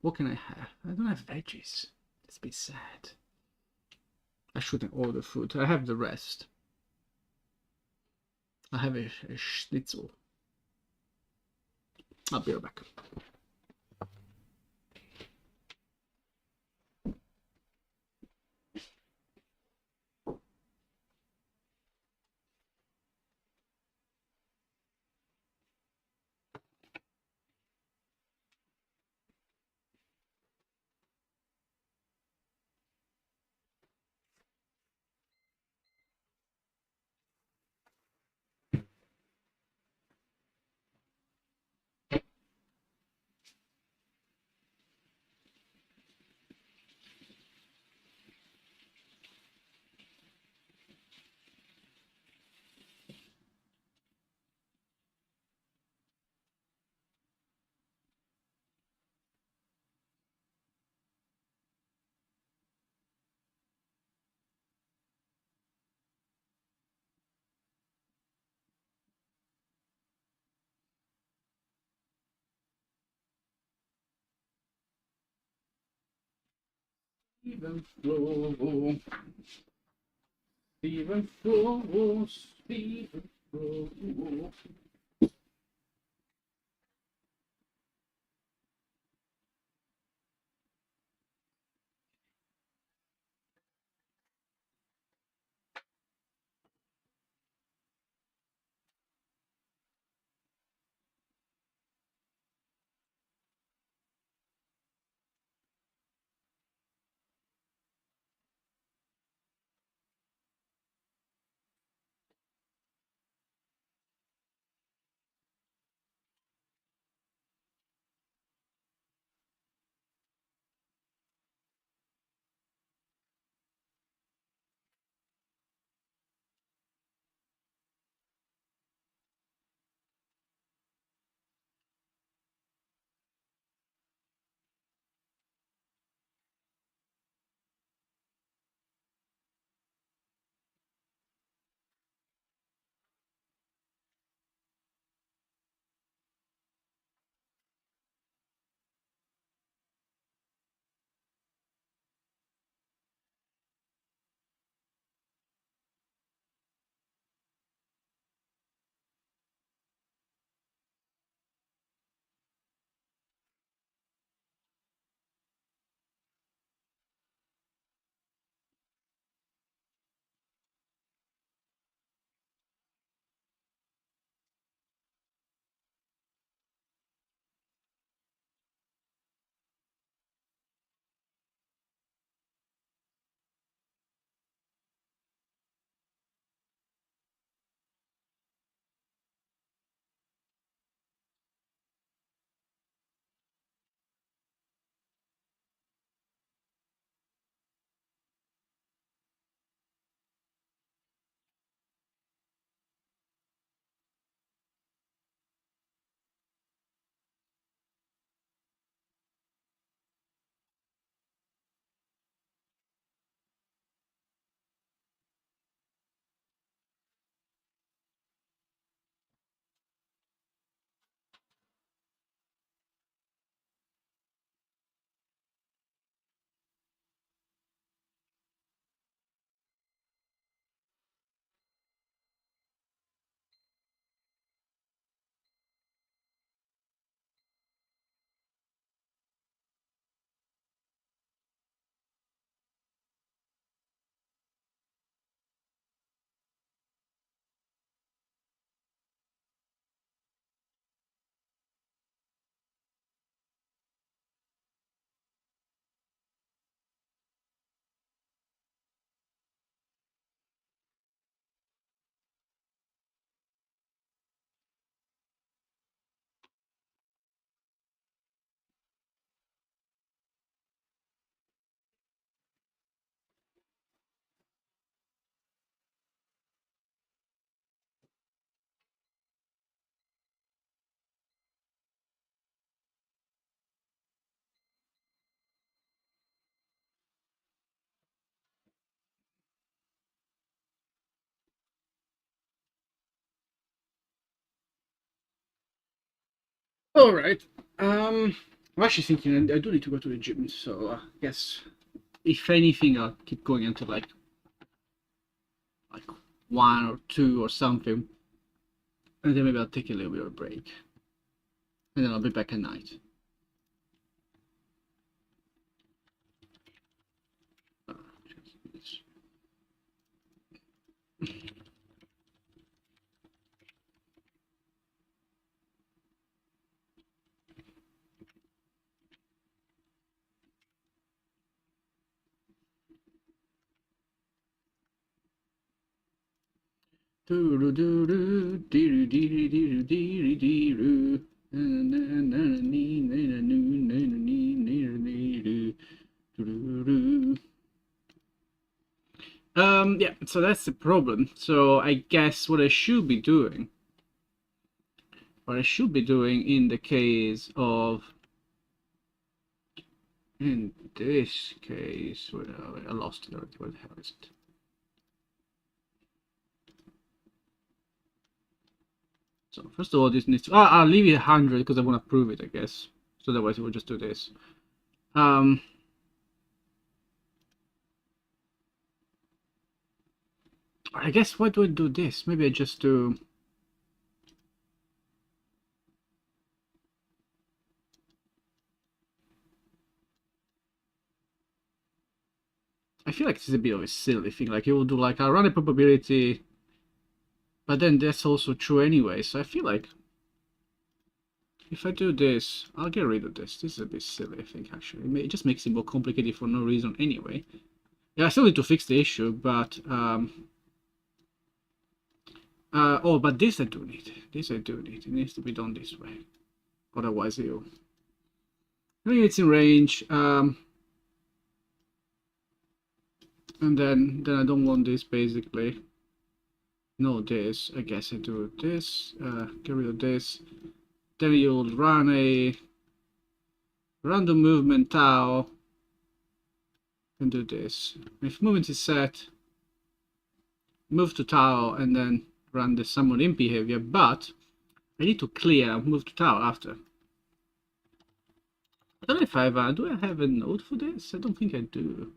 Speaker 1: What can I have? I don't have veggies. Let's be sad. I shouldn't order food. I have the rest. I have a schnitzel. I'll be right back. Even flow, even flow, even flow. All right. I'm actually thinking I do need to go to the gym, so I guess if anything, I'll keep going until like 1 or 2 or something, and then maybe I'll take a little bit of a break, and then I'll be back at night. Yeah, so that's the problem. So I guess what I should be doing in the case of, in this case, where I lost it already. Where the hell is it? So first of all, this needs to. I'll leave it 100 because I want to prove it, I guess. So otherwise, we'll just do this. I guess why do I do this? Maybe I just do. I feel like this is a bit of a silly thing. Like you will do like a random probability, but then that's also true anyway. So I feel like if I do this, I'll get rid of this. This is a bit silly, I think, actually. It just makes it more complicated for no reason anyway. Yeah, I still need to fix the issue, but oh, but this I do need. This I do need. It needs to be done this way. Otherwise, it'll. I mean, it's in range. And then I don't want this basically. No, this. I guess I do this. Get rid of this. Then you'll run a random movement tau and do this. If movement is set, move to tau and then run the summon in behavior, but I need to clear move to tau after. I don't know if I have do I have a node for this? I don't think I do.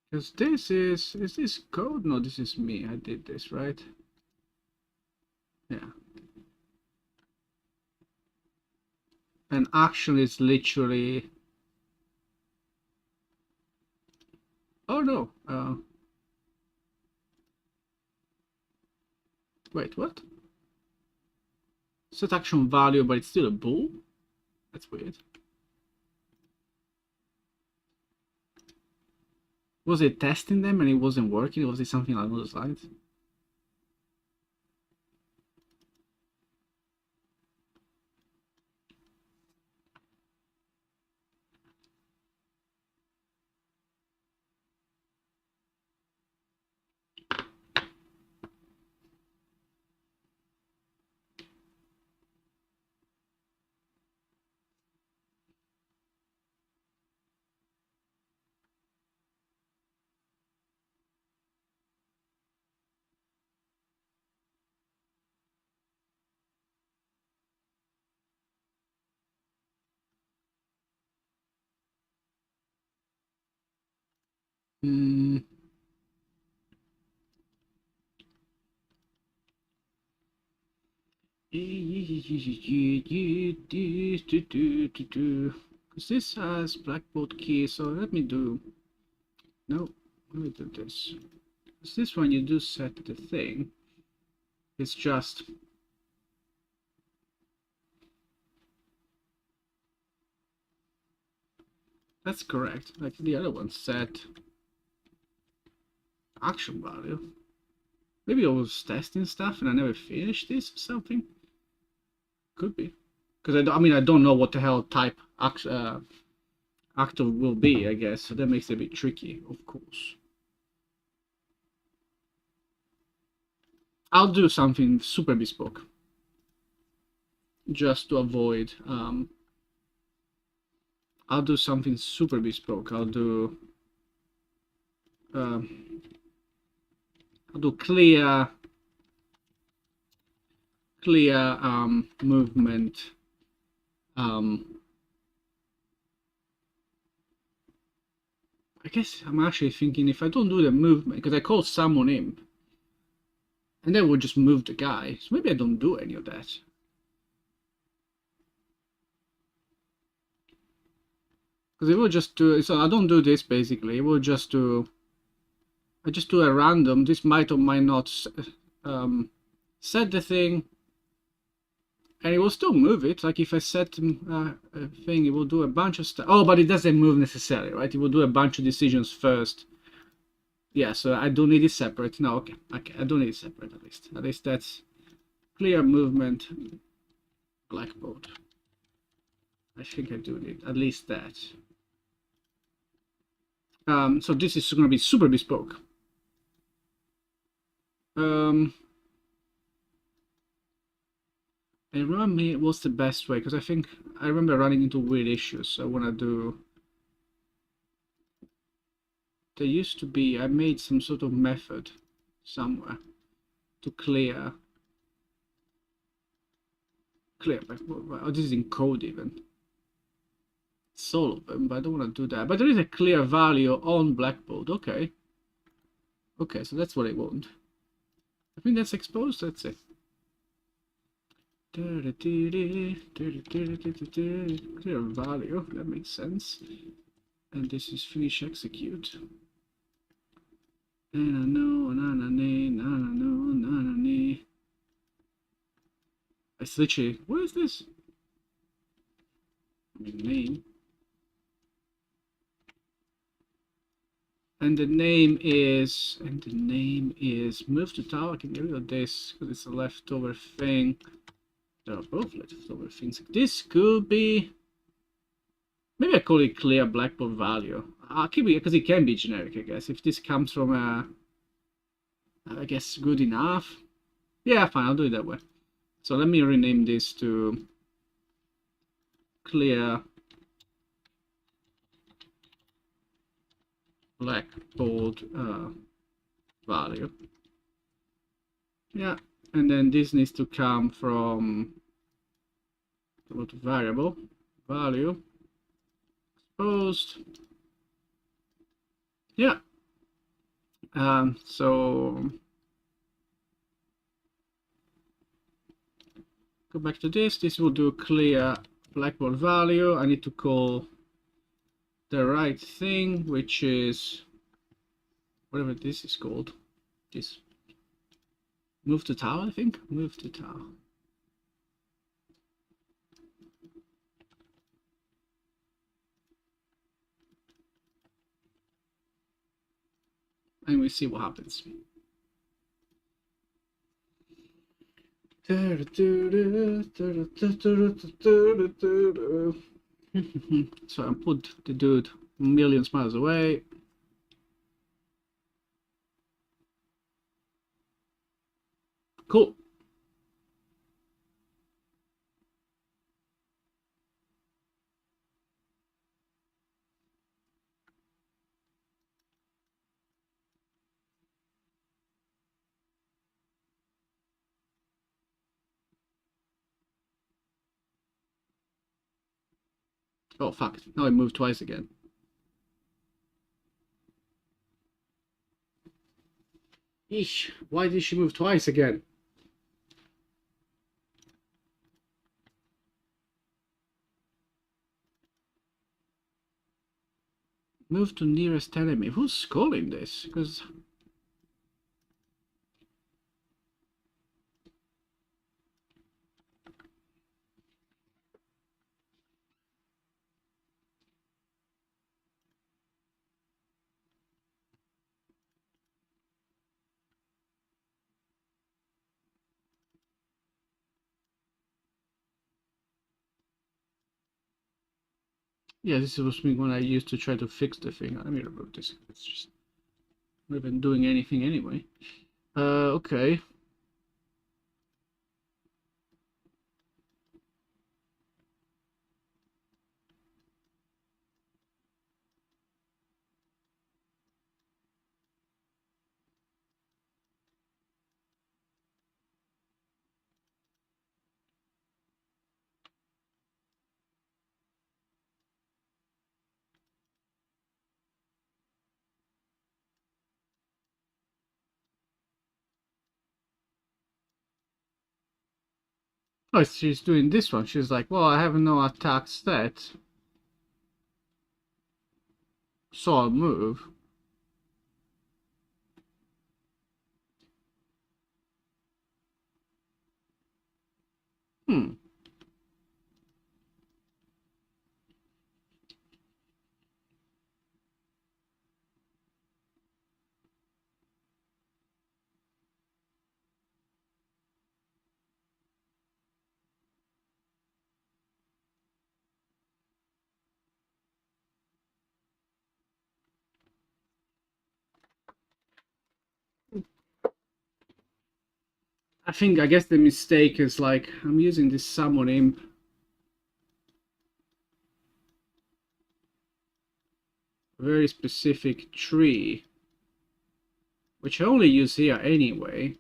Speaker 1: Because this is this code? No, this is me. I did this, right? Yeah. And action is literally. Oh no. Wait, what? Set action value, but it's still a bool? That's weird. Was it testing them and it wasn't working? Was it something along those lines? Hmm. Because this has blackboard key, so let me do. No, let me do this. Because this one you do set the thing. It's just. That's correct. Like the other one set action value. Maybe I was testing stuff and I never finished this or something. Could be. Because I mean, I don't know what the hell type actor will be, I guess. So that makes it a bit tricky, of course. I'll do something super bespoke just to avoid. I'll do something super bespoke. I'll do clear movement. I guess I'm actually thinking if I don't do the movement, because I call someone in, and then we'll just move the guy. So maybe I don't do any of that. Because it will just do, so I don't do this basically. It will just do, I just do a random. This might or might not set the thing, and it will still move it. Like if I set a thing, it will do a bunch of stuff. Oh, but it doesn't move necessarily, right? It will do a bunch of decisions first. Yeah, so I don't need it separate. No, okay, I don't need it separate at least. At least that's clear movement, blackboard. I think I do need at least that. So this is going to be super bespoke. And remind me what's the best way, because I think I remember running into weird issues. I want to do. There used to be, I made some sort of method somewhere to clear. Oh, this is in code even. Solve them, but I don't want to do that. But there is a clear value on blackboard. Okay. Okay, so that's what I want. I think that's exposed. That's it. Clear value. That makes sense. And this is finish execute. It's literally, what is this? I mean, name. And the name is move to tower. I can get rid of this because it's a leftover thing. There are both leftover things. This could be, maybe I call it clear blackboard value. I'll keep it because it can be generic, I guess. If this comes from a, I guess good enough. Yeah, fine, I'll do it that way. So let me rename this to clear blackboard value. Yeah, and then this needs to come from what variable value exposed. Yeah. So go back to this. This will do clear blackboard value. I need to call the right thing, which is whatever this is called. This move to tower, I think. Move to tower. And we see what happens. So I put the dude millions miles away. Cool. Oh fuck, now I moved twice again. Eesh, why did she move twice again? Move to nearest enemy. Who's calling this? Because yeah, this was me when I used to try to fix the thing. Let me remove this. It's just not even doing anything anyway. Okay. Oh, she's doing this one. She's like, well, I have no attack stat, so I'll move. Hmm. I guess the mistake is like, I'm using this summon imp. Very specific tree, which I only use here anyway.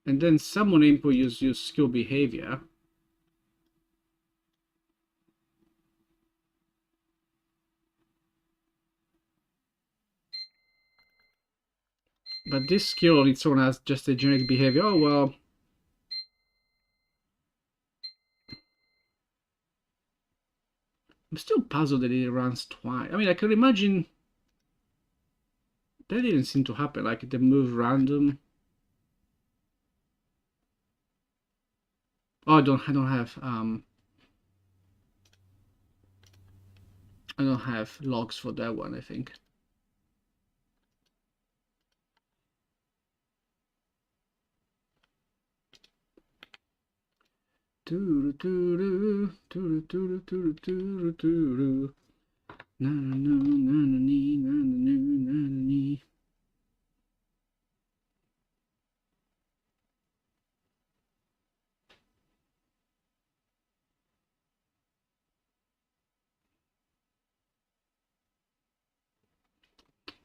Speaker 1: And then summon imp will use skill behavior. But this skill on its own has just a generic behavior. Oh well. I'm still puzzled that it runs twice. I mean, I can imagine that didn't seem to happen. Like the move random. Oh, I don't have logs for that one, I think.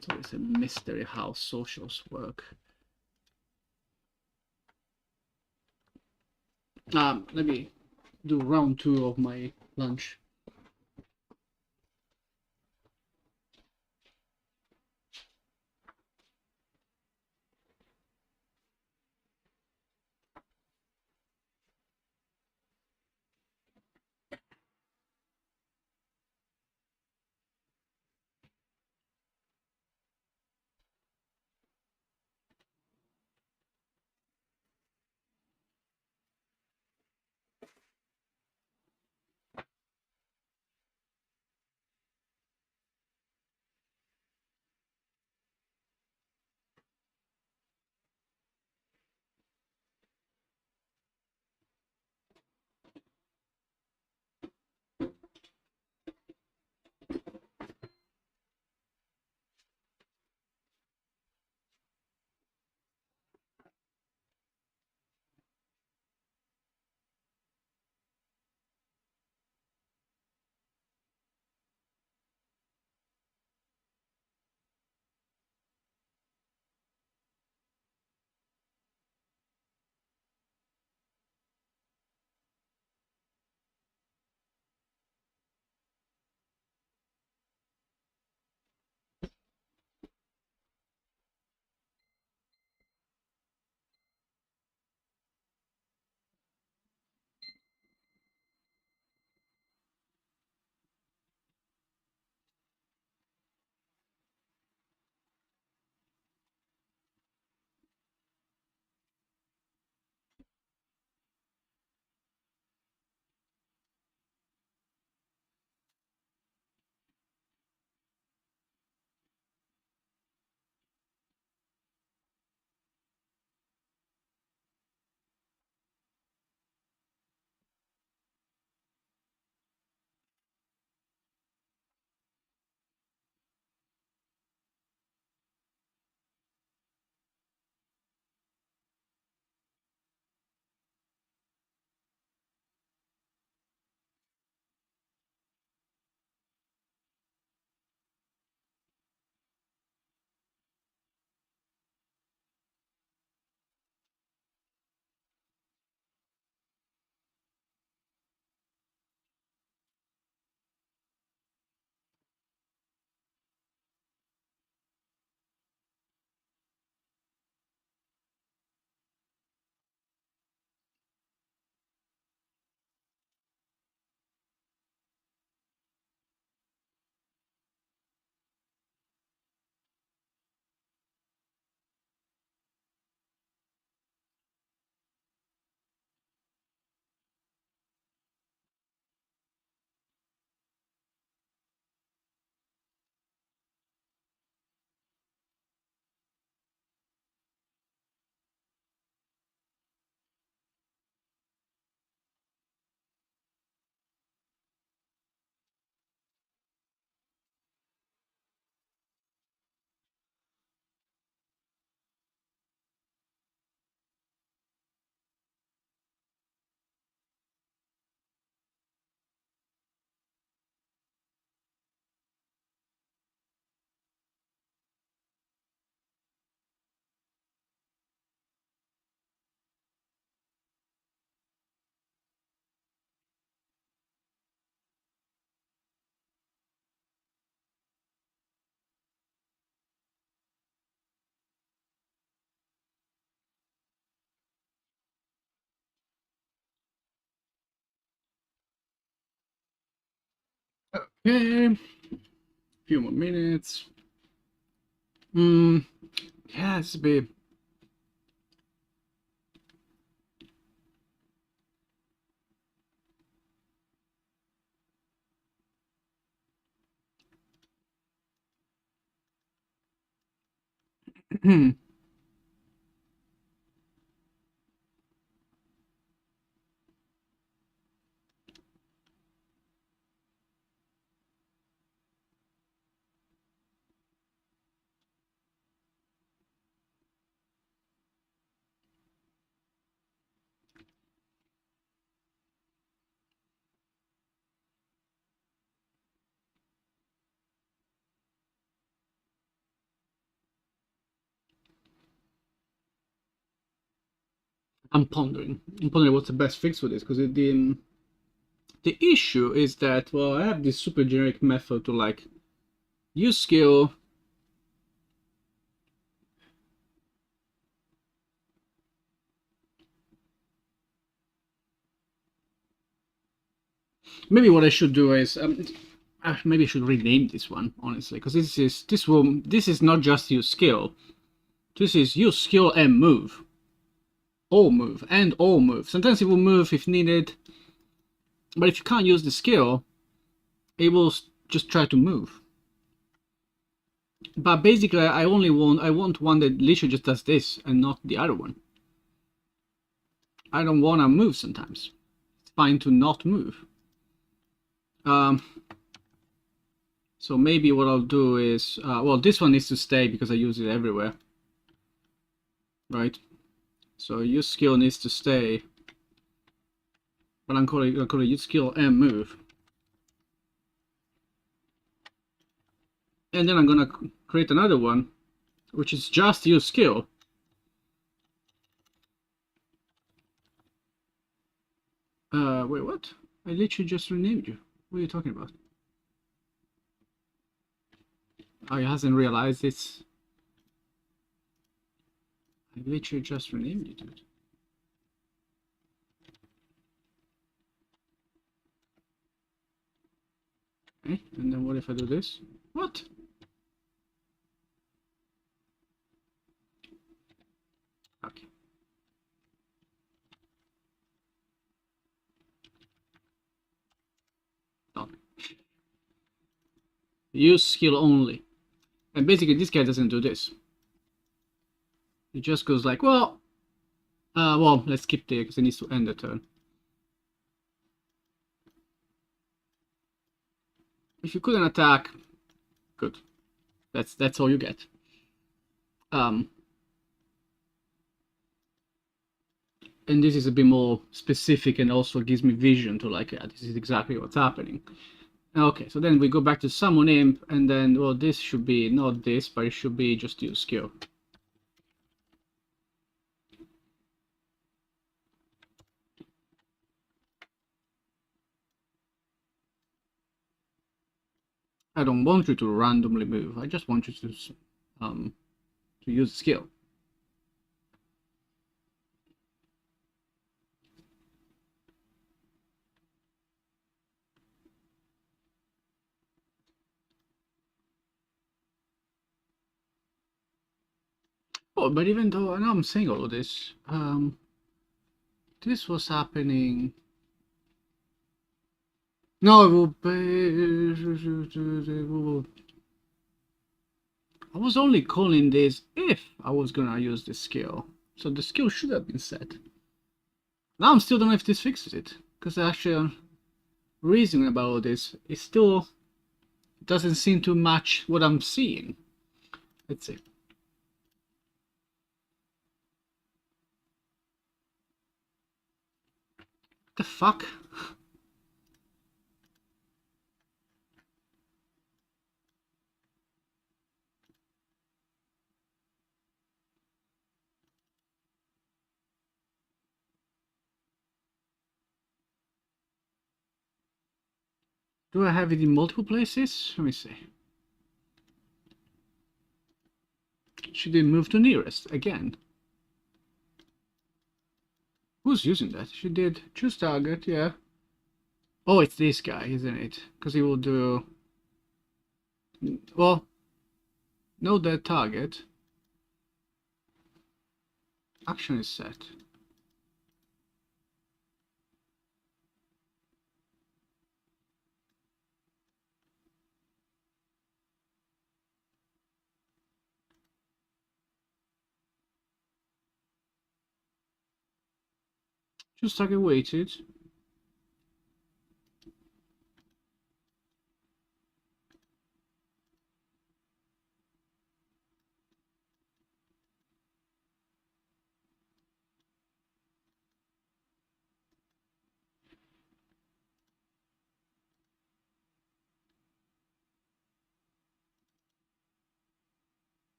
Speaker 1: So it's a mystery how socials work. Let me do round 2 of my lunch. Okay, few more minutes. Yeah, it's a bit. I'm pondering. What's the best fix for this, because the issue is that, well, I have this super generic method to like use skill. Maybe what I should do is maybe I should rename this one, honestly, because this is not just use skill. This is use skill and move. All move. Sometimes it will move if needed, but if you can't use the skill, it will just try to move. But basically, I want one that literally just does this and not the other one. I don't want to move sometimes. It's fine to not move. So maybe what I'll do is, well, this one needs to stay because I use it everywhere, right? So use skill needs to stay, but I'm calling it use skill and move. And then I'm gonna create another one, which is just use skill. Wait, what? I literally just renamed you. What are you talking about? Oh, he hasn't realized it's... I literally just renamed you, dude. Okay, and then what if I do this? What? Okay. Done. Use skill only. And basically this guy doesn't do this. He just goes like, well, let's skip there because it needs to end the turn. If you couldn't attack, good. That's all you get. And this is a bit more specific and also gives me vision to like, yeah, this is exactly what's happening. Okay, so then we go back to summon imp, and then, well, this should be not this, but it should be just use skill. I don't want you to randomly move. I just want you to use skill. Oh, but even though I know I'm saying all of this, this was happening. No, it will be... I was only calling this if I was gonna use the skill. So the skill should have been set. Now I'm still don't know if this fixes it, because actually reasoning about this, it still doesn't seem to match what I'm seeing. Let's see. The fuck? Do I have it in multiple places? Let me see. She did move to nearest again. Who's using that? She did choose target, yeah. Oh, it's this guy, isn't it? Because he will do Well, know their target. Action is set. Choose target weighted.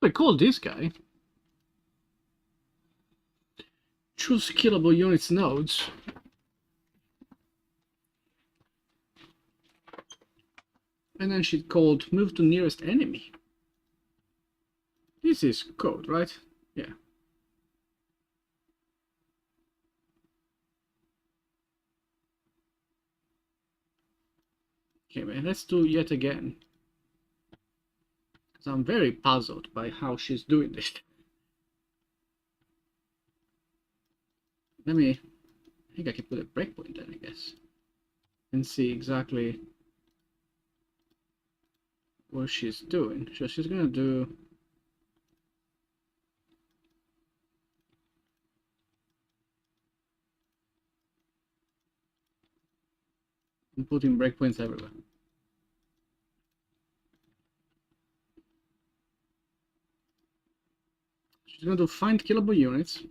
Speaker 1: I call this guy. Choose killable units nodes. And then she called move to nearest enemy. This is code, right? Yeah. Okay, man, let's do yet again. Because I'm very puzzled by how she's doing this. I think I can put a breakpoint then, I guess. And see exactly what she's doing. So she's gonna do... I'm putting breakpoints everywhere. She's gonna do find killable units.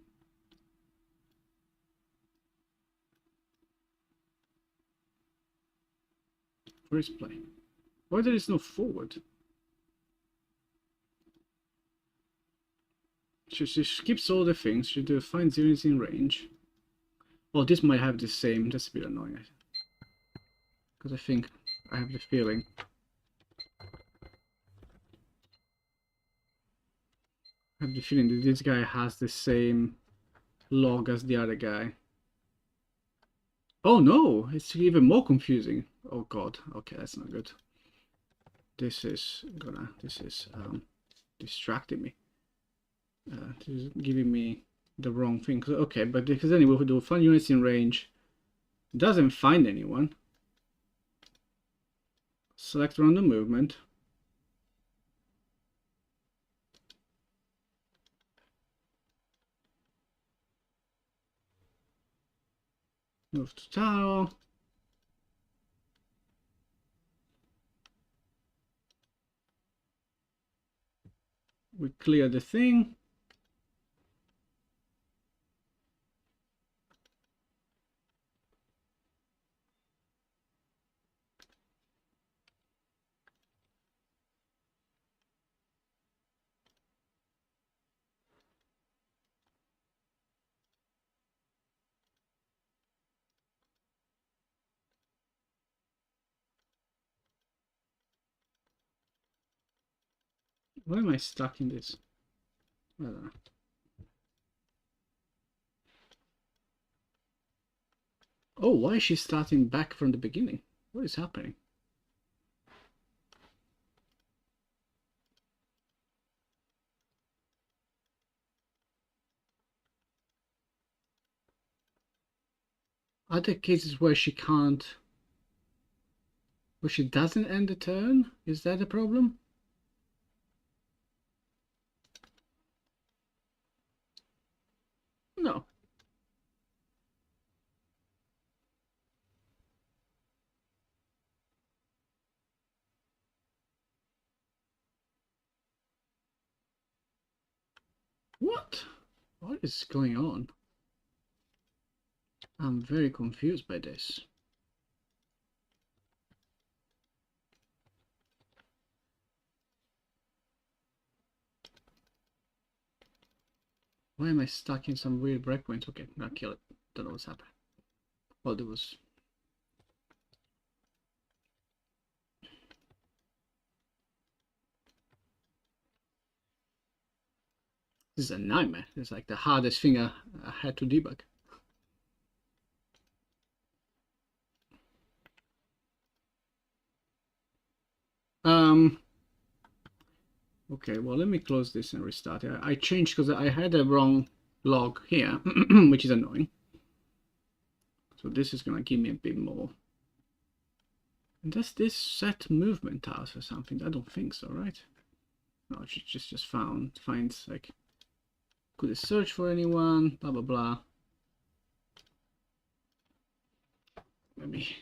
Speaker 1: First play. Why there is no forward? She skips all the things. She do find units in range. Well, this might have the same. That's a bit annoying. Because I think I have the feeling. I have the feeling that this guy has the same log as the other guy. Oh no, it's even more confusing. Oh god, okay, that's not good. This is distracting me. This is giving me the wrong thing. Okay, but because anyway, we do find units in range. Doesn't find anyone. Select random movement. Move to tower. We clear the thing. Why am I stuck in this? I don't know. Oh, why is she starting back from the beginning? What is happening? Are there cases where she can't... where she doesn't end the turn? Is that a problem? No. What? What is going on? I'm very confused by this. Why am I stuck in some weird breakpoint? Okay, I'll kill it. Don't know what's happening. Well, there was... This is a nightmare. It's like the hardest thing I had to debug. Okay, well, let me close this and restart it. I changed because I had a wrong log here, which is annoying. So this is gonna give me a bit more. And does this set movement task or something? I don't think so, right? No, it just finds like, could it search for anyone? Blah blah blah. Maybe.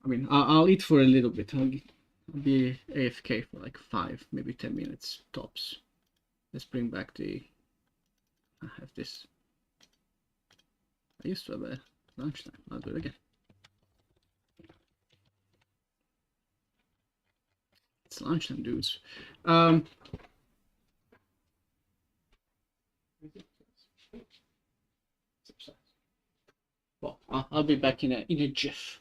Speaker 1: I mean, I'll eat for a little bit. I'll be AFK for like 5, maybe 10 minutes tops. Let's bring back the. I have this. I used to have a lunchtime. I'll do it again. It's lunchtime, dudes. Well, I'll be back in a jiff.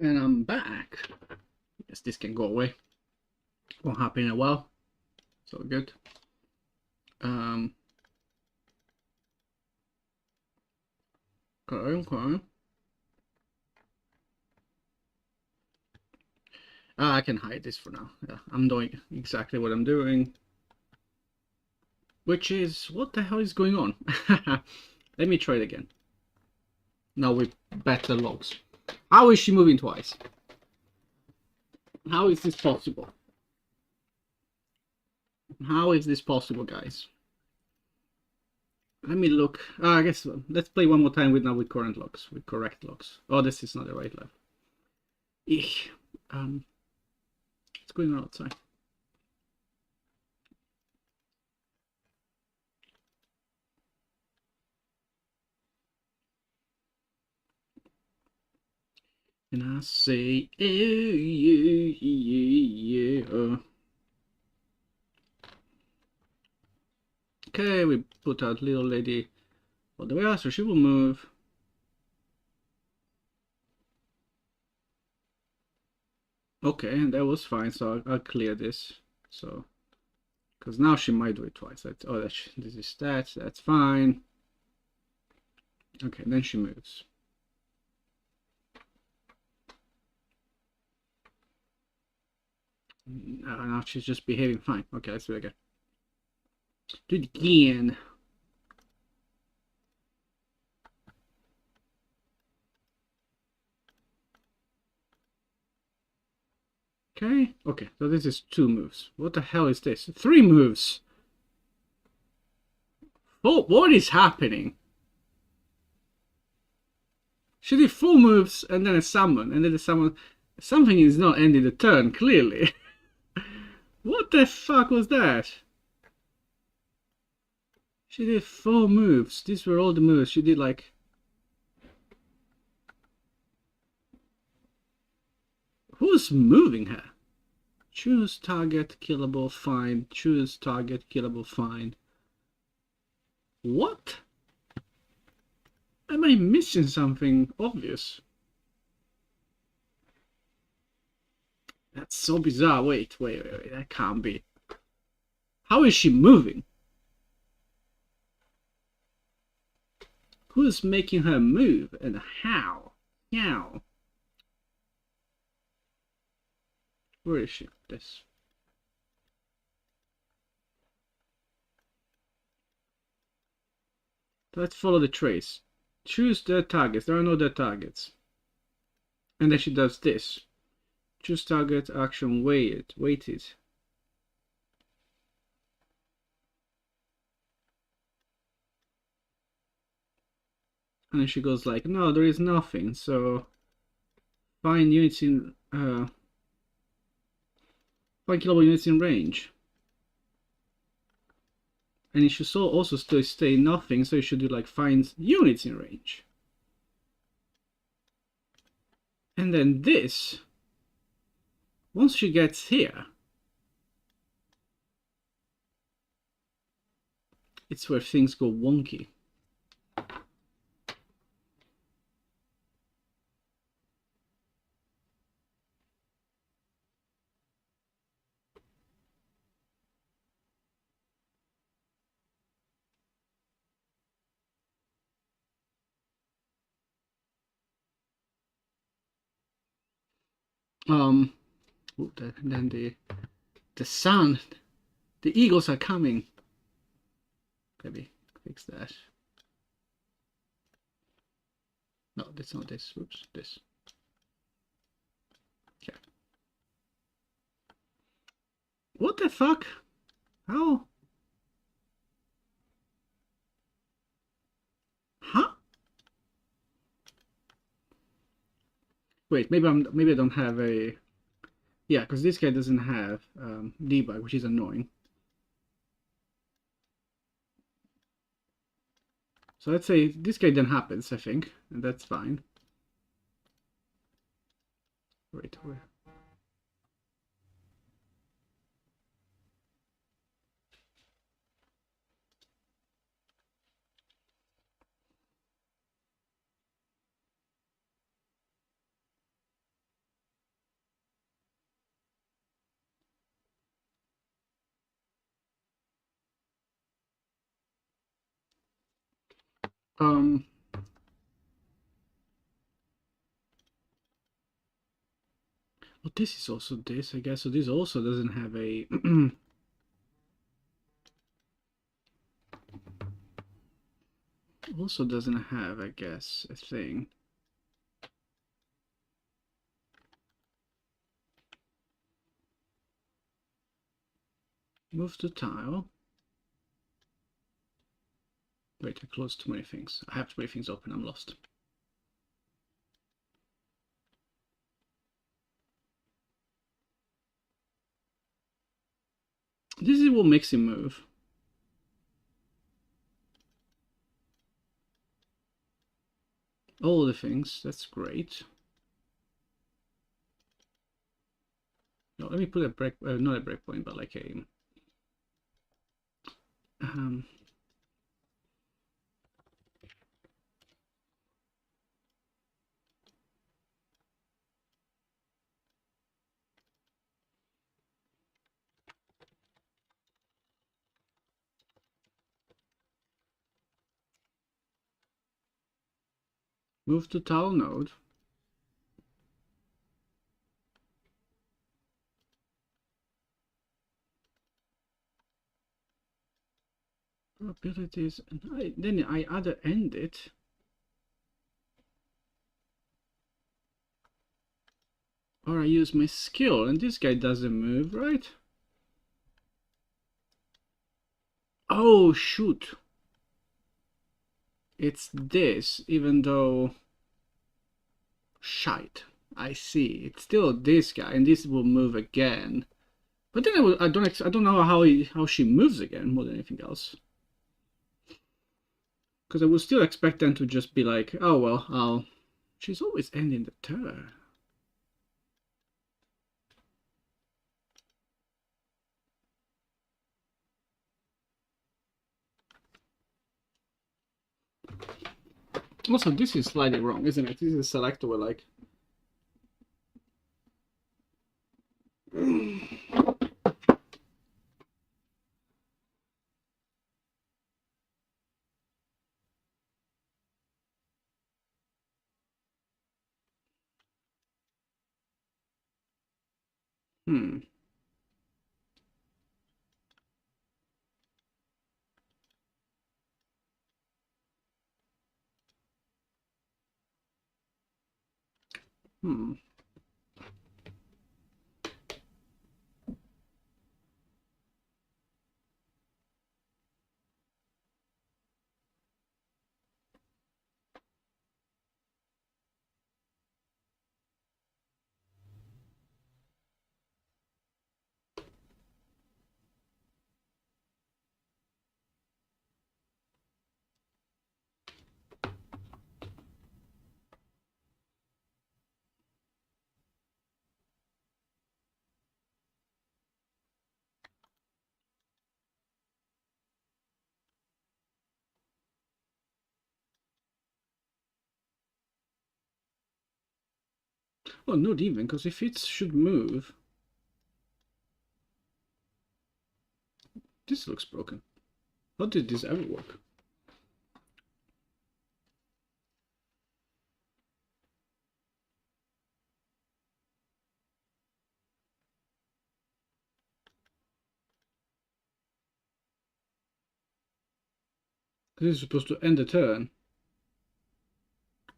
Speaker 1: And I'm back. Guess this can go away. Won't happen in a while. So good. Okay. I can hide this for now. Yeah, I'm doing exactly what I'm doing. Which is, what the hell is going on? Let me try it again. Now with better logs. How is she moving twice? How is this possible? How is this possible, guys? Let me look. I guess let's play one more time with current logs, with correct logs. Oh, this is not the right level. Eek. What's going on outside? And I say, yeah. Okay, we put out little lady all the way out, so she will move. Okay, that was fine, so I'll clear this. So, because now she might do it twice. This is that's fine. Okay, then she moves. Now she's just behaving fine. Okay, let's do it again. Do it again. Okay, so this is 2 moves. What the hell is this? 3 moves! Oh, what is happening? She did 4 moves and then a summon, and then the summon... Something is not ending the turn, clearly. What the fuck was that? She did 4 moves. These were all the moves. She did like... Who's moving her? Choose target, killable, fine. Choose target, killable, fine. What? Am I missing something obvious? That's so bizarre. Wait. That can't be. How is she moving? Who's making her move and how? How? Where is she? This. Let's follow the trace. Choose dead targets. There are no dead targets. And then she does this. Choose target, action, weighted. And then she goes like, no, there is nothing. So find units in find killable units in range. And it should also still stay nothing, so you should do like find units in range. And then this, once she gets here, it's where things go wonky. Then the sun, the eagles are coming. Maybe fix that. No, that's not this. Oops, this. Okay. What the fuck? How? Huh? Wait, maybe I don't have a. Yeah, because this guy doesn't have debug, which is annoying. So let's say this guy then happens, I think, and that's fine. Wait. Um, well, this is also this, I guess. So this also doesn't have a also doesn't have, I guess, a thing. Move to tile. Wait, I closed too many things. I have too many things open, I'm lost. This is what makes him move. All the things, that's great. No, let me put a break, not a breakpoint, but like a move to tile node. Probabilities, and then I either end it or I use my skill, and this guy doesn't move, right? Oh shoot! It's this, even though shite. I see. It's still this guy, and this will move again. But then I don't know how she moves again more than anything else. Because I would still expect them to just be like, oh well, she's always ending the turn. Also, this is slightly wrong, isn't it? This is a selector where like. Hmm. Hmm. Well, not even, because if it should move, this looks broken. How did this ever work? This is supposed to end the turn.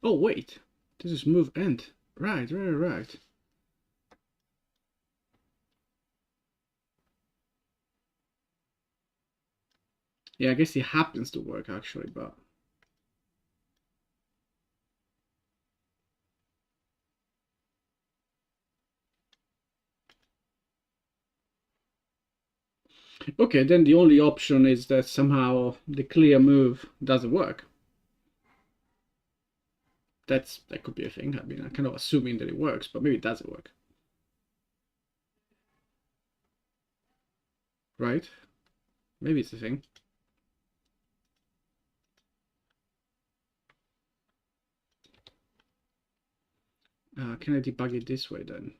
Speaker 1: Oh wait, this is move end. Right. Yeah, I guess it happens to work actually, but okay, then the only option is that somehow the clear move doesn't work. That could be a thing. I mean, I'm kind of assuming that it works, but maybe it doesn't work. Right? Maybe it's a thing. Can I debug it this way then?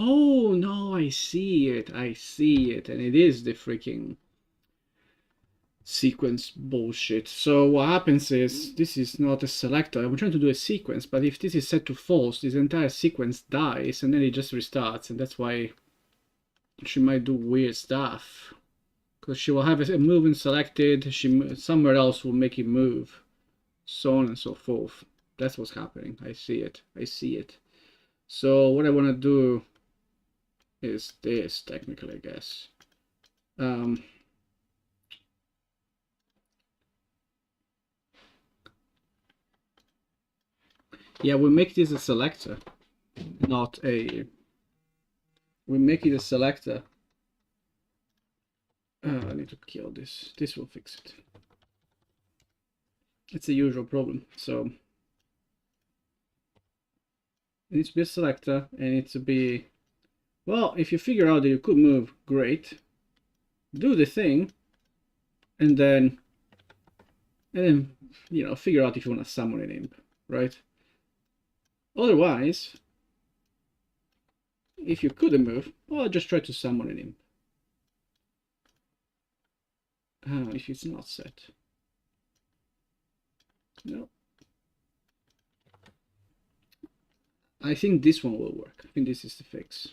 Speaker 1: Oh no, I see it. I see it. And it is the freaking sequence bullshit. So what happens is this is not a selector. I'm trying to do a sequence, but if this is set to false, this entire sequence dies and then it just restarts, and that's why she might do weird stuff. Because she will have a movement selected, somewhere else will make it move, so on and so forth. That's what's happening. I see it. I see it. So what I want to do is this, technically, I guess. Yeah, we make this a selector, not a... We make it a selector. I need to kill this. This will fix it. It's a usual problem. So it needs to be a selector, and it needs to be... Well, if you figure out that you could move, great. Do the thing, and then you know, figure out if you want to summon an imp, right? Otherwise, if you couldn't move, well, just try to summon an imp. If it's not set. No. I think this one will work. I think this is the fix.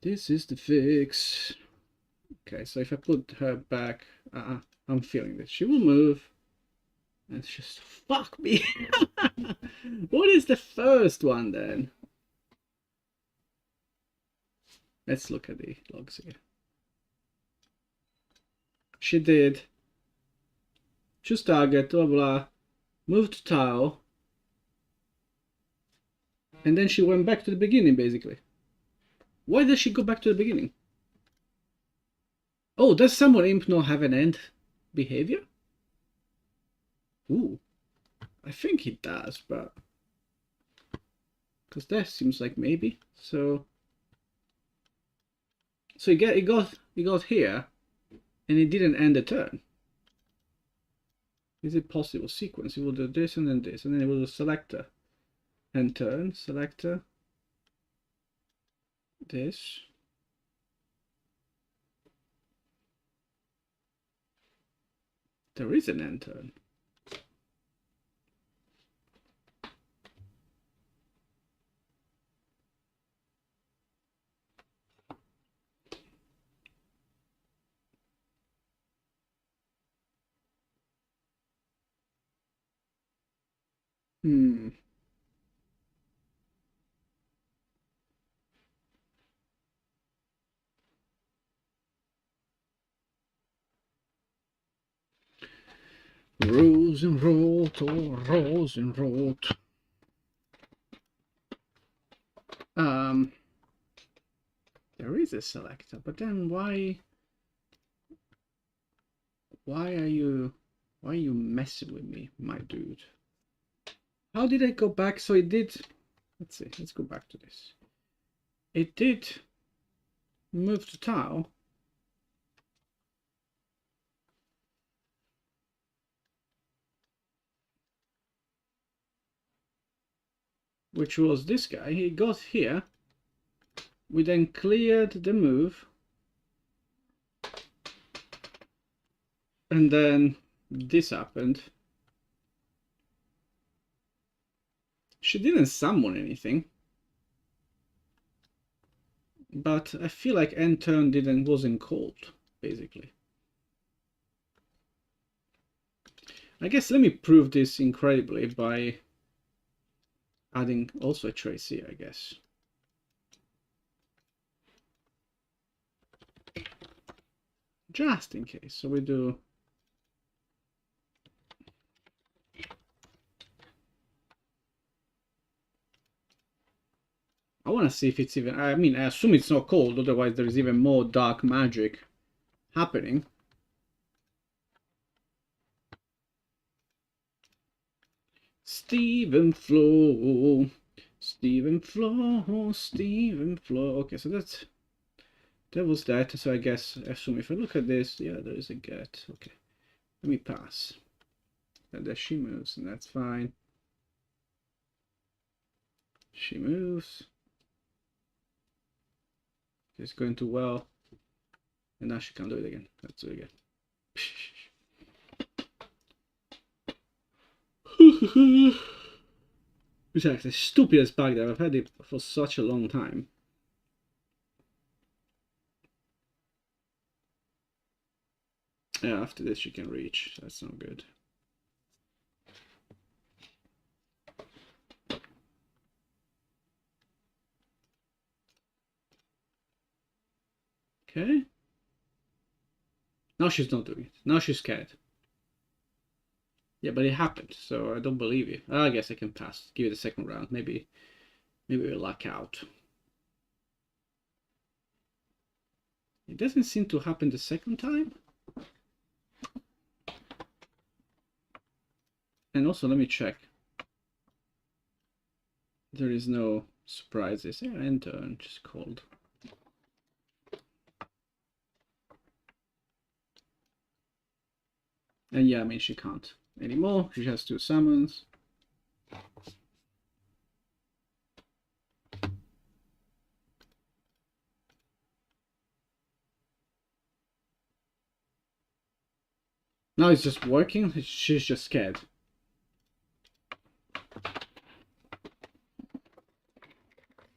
Speaker 1: This is the fix. Okay, so if I put her back, I'm feeling this. She will move. It's just, fuck me. What is the first one then? Let's look at the logs here. She did choose target, blah blah, move to tile, and then she went back to the beginning basically. Why does she go back to the beginning? Oh, does summon imp not have an end behavior? Ooh, I think it does, but because that seems like maybe. So it got here, and it didn't end the turn. Is it possible sequence? It will do this and then this, and then it will do selector, end turn, selector, this. There is an end turn. Rosenrot or Rosenrot. There is a selector, but then why are you messing with me, my dude? How did I go back? So it did, let's see, let's go back to this. It did move to tile. Which was this guy. He got here. We then cleared the move. And then this happened. She didn't summon anything. But I feel like end turn wasn't called, basically. I guess let me prove this incredibly by adding also a trace here, I guess. Just in case. So we do I want to see if it's even, I mean, I assume it's not cold, otherwise there is even more dark magic happening. Stephen Flow, Stephen Flow, Stephen Flow. Okay, so that was that. So I guess, assume if I look at this, yeah, there is a get. Okay, let me pass. And there she moves, and that's fine. She moves. It's going too well. And now she can't do it again. Let's do it again. It's actually the stupidest bug that I've had it for such a long time. Yeah, after this you can reach. That's not good. Okay. Now she's not doing it. Now she's scared. Yeah, but it happened, so I don't believe you. I guess I can pass. Give it a second round. Maybe we'll luck out. It doesn't seem to happen the second time. And also, let me check. There is no surprises. Yeah, enter, just called. And yeah, I mean, she can't anymore. She has 2 summons. Now it's just working. She's just scared.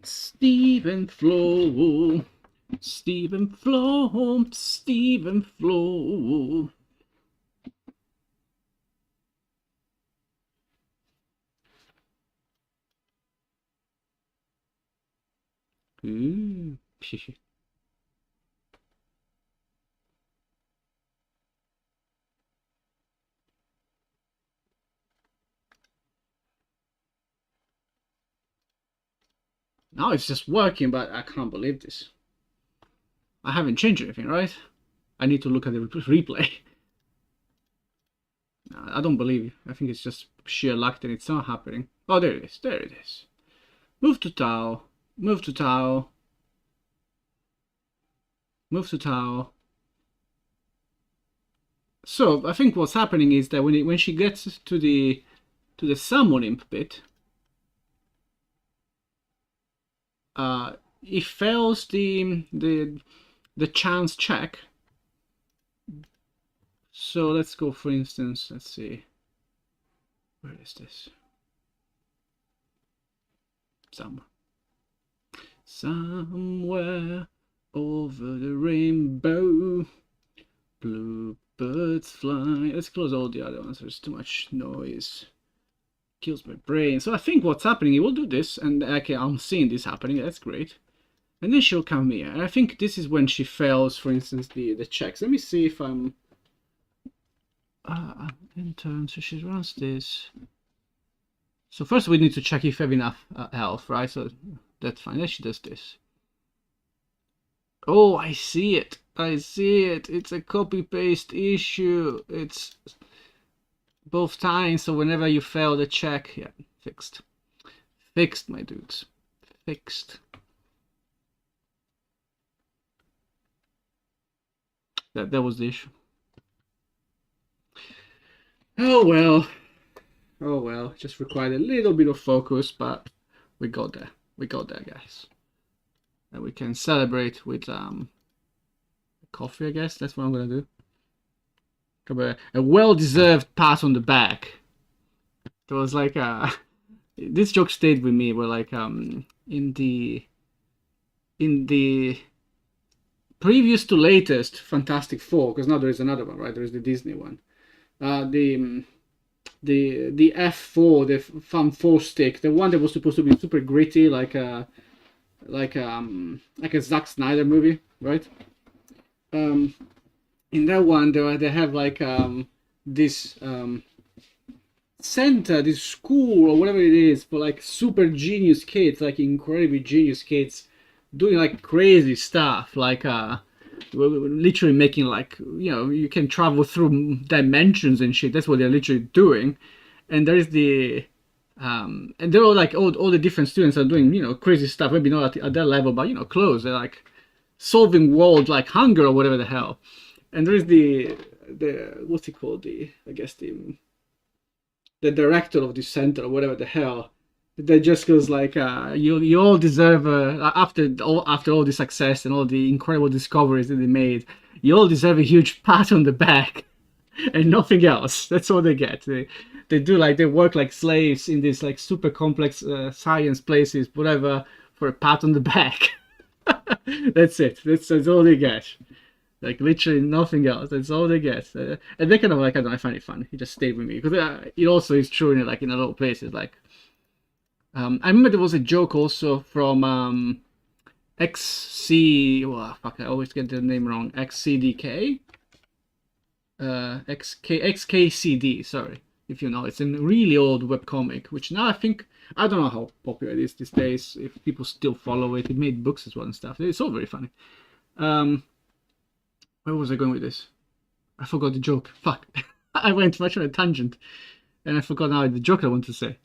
Speaker 1: Stephen Flow, Stephen Flow, Stephen Flow. Ooh. Now it's just working, but I can't believe this. I haven't changed anything, right? I need to look at the replay. I don't believe you. I think it's just sheer luck that it's not happening. Oh, there it is. There it is. Move to Tau. Move to Tau. Move to Tau. So I think what's happening is that when she gets to the summoning bit, it fails the chance check. So let's go, for instance, let's see. Where is this? Somewhere over the rainbow, blue birds fly. Let's close all the other ones. There's too much noise. Kills my brain. So I think what's happening, it will do this, and okay, I'm seeing this happening. That's great. And then she'll come here. And I think this is when she fails, for instance, the checks. Let me see if I'm in turn. So she runs this. So first we need to check if I have enough health, right? So that's fine. Then she does this. Oh, I see it. I see it. It's a copy-paste issue. It's both times. So whenever you fail the check, yeah, fixed. Fixed, my dudes. Fixed. That was the issue. Oh well. Oh well. Just required a little bit of focus, but we got there. We got there, guys. And we can celebrate with coffee, I guess. That's what I'm gonna do. A well-deserved pat on the back. It was like this joke stayed with me. We're like in the previous to latest Fantastic Four, because now there is another one, right? There is the Disney one. The F4, the Fun 4 stick, the one that was supposed to be super gritty, like a Zack Snyder movie, right? In that one, they have like this center, this school or whatever it is for like super genius kids, like incredibly genius kids, doing like crazy stuff, like literally making like, you know, you can travel through dimensions and shit. That's what they're literally doing. And there is the and they're all like all the different students are doing, you know, crazy stuff, maybe not at that level, but you know, close. They're like solving world like hunger or whatever the hell. And there is the what's it called, I guess the the director of the center or whatever the hell, that just goes like, you all deserve after all the success and all the incredible discoveries that they made, you all deserve a huge pat on the back and nothing else. That's all they get. They do like they work like slaves in these like super complex science places, whatever, for a pat on the back. That's it. That's all they get. Like literally nothing else. That's all they get. And they kind of like, I don't know, I find it fun. He just stayed with me because it also is true in like in a lot of places. Like I remember there was a joke also from XC. Well, fuck, I always get the name wrong. XCDK. XKCD. Sorry, if you know, it's a really old webcomic, which now I don't know how popular it is these days. If people still follow it, it made books as well and stuff. It's all very funny. Where was I going with this? I forgot the joke. Fuck. I went much on a tangent and I forgot now the joke I want to say.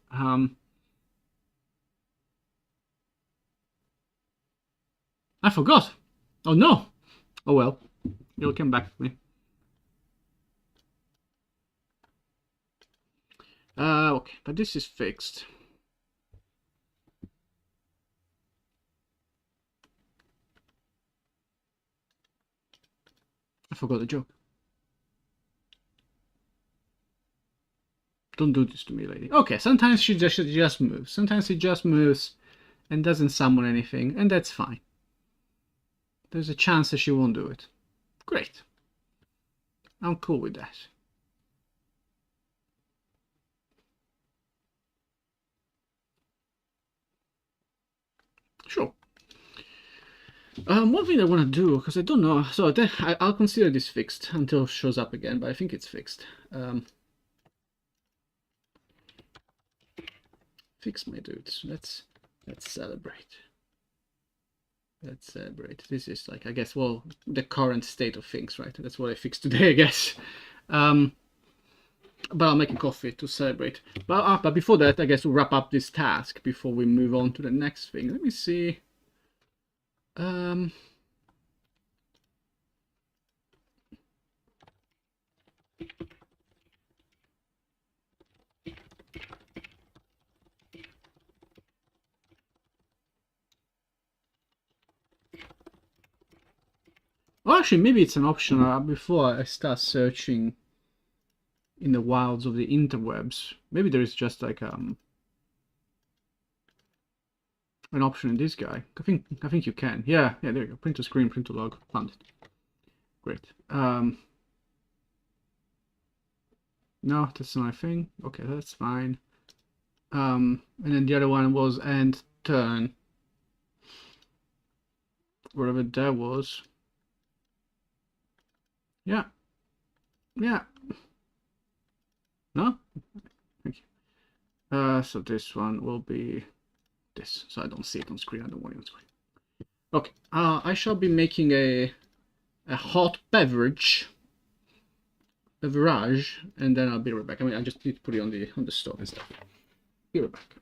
Speaker 1: I forgot. Oh no. Oh well. It'll come back to me. Okay, but this is fixed. I forgot the joke. Don't do this to me, lady. Okay, sometimes she just moves. Sometimes she just moves and doesn't summon anything, and that's fine. There's a chance that she won't do it. Great. I'm cool with that. Sure. One thing I want to do, because I don't know, so I'll consider this fixed until it shows up again, but I think it's fixed. Fix my dudes. Let's celebrate. Let's celebrate. This is like, I guess, well, the current state of things, right? That's what I fixed today, I guess. But I'll make a coffee to celebrate. But before that, I guess we'll wrap up this task before we move on to the next thing. Let me see. Oh, actually, maybe it's an option before I start searching in the wilds of the interwebs. Maybe there is just like an option in this guy. I think you can. Yeah, there you go. Print to screen, print to log. Found it. Great. No, that's not a thing. Okay, that's fine. And then the other one was end turn. Wherever that was. Yeah. Yeah. No? Thank you. So this one will be this. So I don't see it on screen. I don't want it on screen. Okay. I shall be making a hot beverage, and then I'll be right back. I mean, I just need to put it on the stove and stuff. Be right back.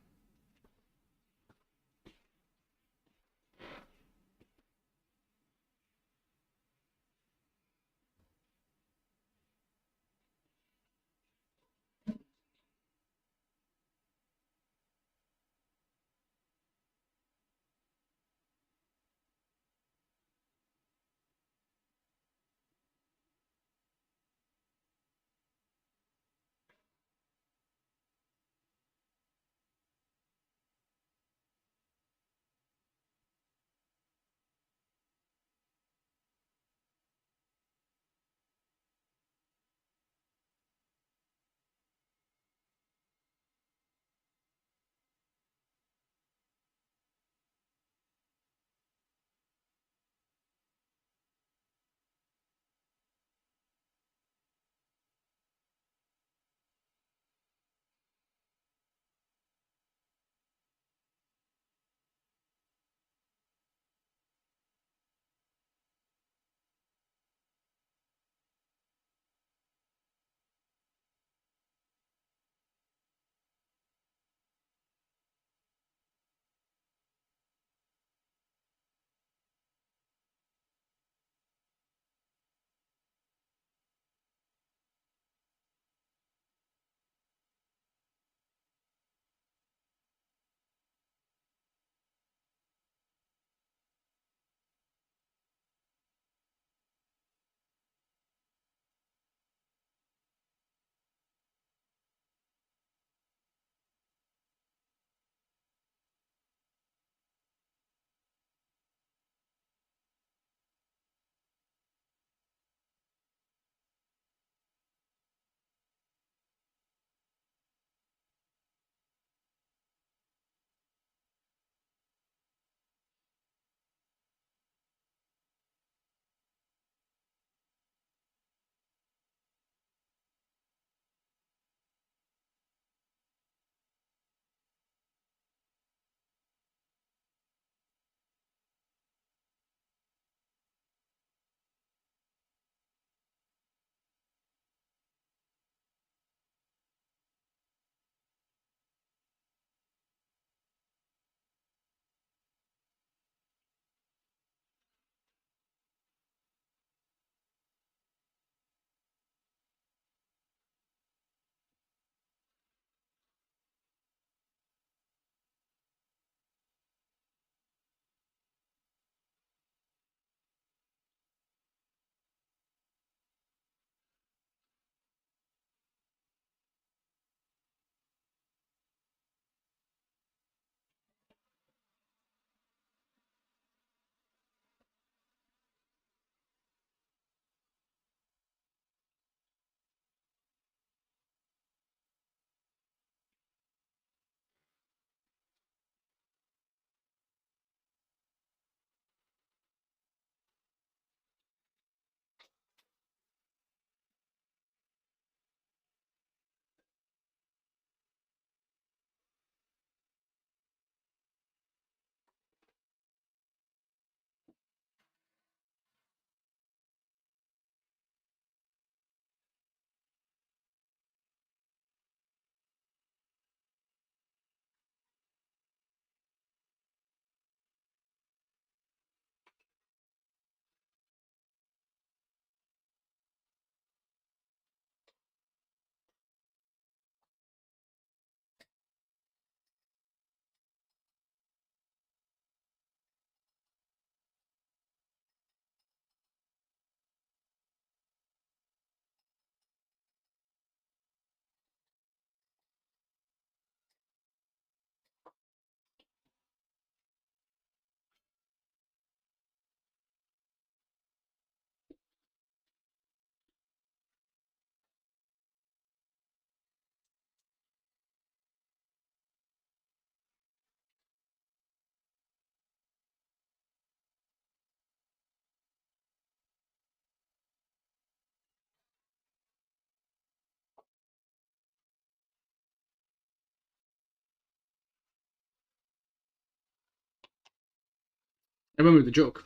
Speaker 1: I remember the joke.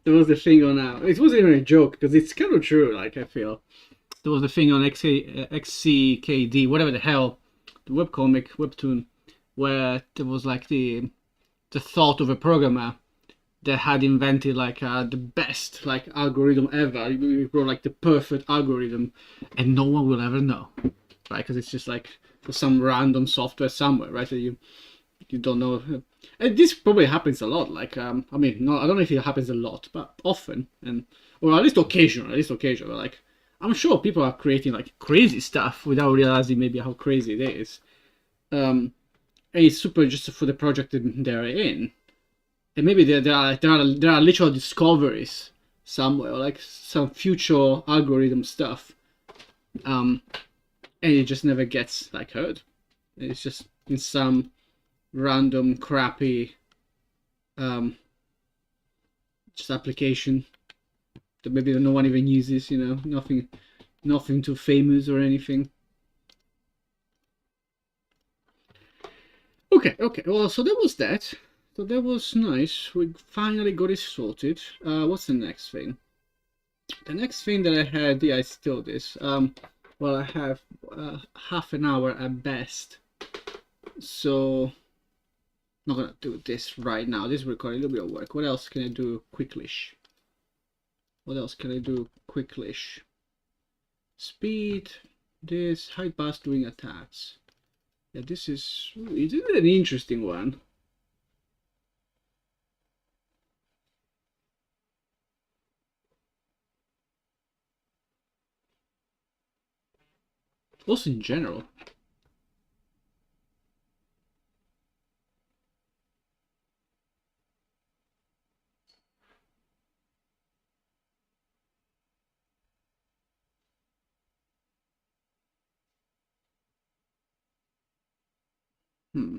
Speaker 1: There was the thing on it wasn't even a joke because it's kind of true. Like I feel there was the thing on XCKD, whatever the hell, the webcomic webtoon, where there was like the thought of a programmer that had invented like the best like algorithm ever. He wrote like the perfect algorithm, and no one will ever know, right? Because it's just like for some random software somewhere, right? So you don't know. And this probably happens a lot. Like I mean, no, I don't know if it happens a lot, but often, and or at least occasionally. At least occasionally, like I'm sure people are creating like crazy stuff without realizing maybe how crazy it is. And it's super just for the project that they're in. And maybe there are literal discoveries somewhere, like some future algorithm stuff, and it just never gets like heard. It's just in some random crappy just application that maybe no one even uses. Nothing too famous or anything. Okay. Well, so that was that. So that was nice. We finally got it sorted. What's the next thing? The next thing that I had, yeah, I still this. Well, I have half an hour at best, so I'm not gonna do this right now. This is recording a little bit of work. What else can I do quicklish? What else can I do quicklish? Speed. This high pass doing attacks. Yeah, this is an interesting one. Also in general. Hmm.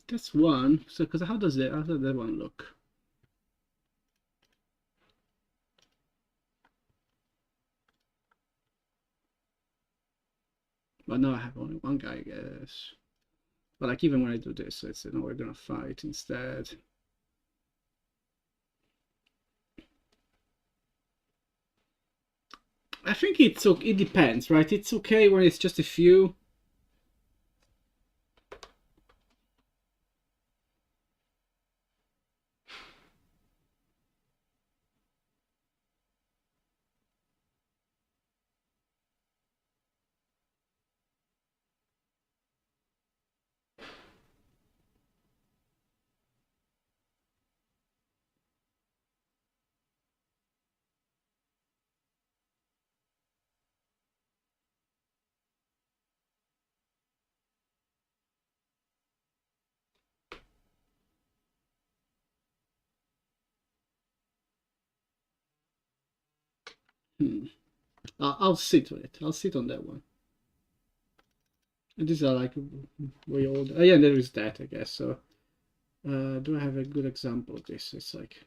Speaker 1: That's one. So, because how does that one look? Well, no, I have only one guy, I guess. But like even when I do this, let's say, no, we're gonna fight instead. I think it depends, right? It's okay when it's just a few. Hmm. I'll sit on it. I'll sit on that one. And these are like way old. Oh, yeah, there is that, I guess. So, do I have a good example of this? It's like,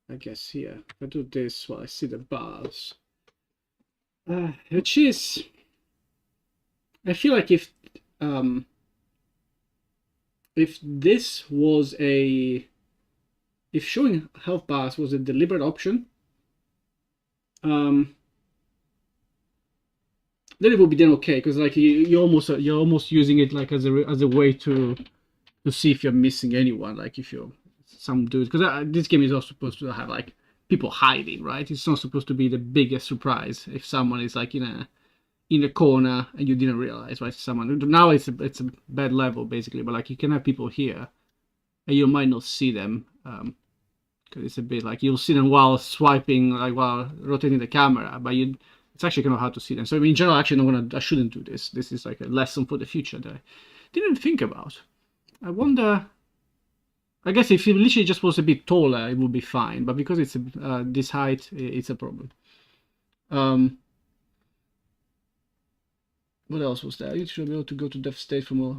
Speaker 1: I guess here. If I do this, well, I see the bars. Which is, I feel like if this was if showing health bars was a deliberate option, then it would be then okay, because like you're almost using it like as a way to see if you're missing anyone, like if you're some dudes, because this game is also supposed to have like people hiding, right? It's not supposed to be the biggest surprise if someone is like in a corner and you didn't realize, right? Someone now it's a bad level basically, but like you can have people here and you might not see them because it's a bit like you'll see them while swiping, like while rotating the camera, but it's actually kind of hard to see them. So in general, actually, I shouldn't do this. This is like a lesson for the future that I didn't think about. I wonder. I guess if it literally just was a bit taller, it would be fine. But because it's this height, it's a problem. What else was there? You should be able to go to depth state for more.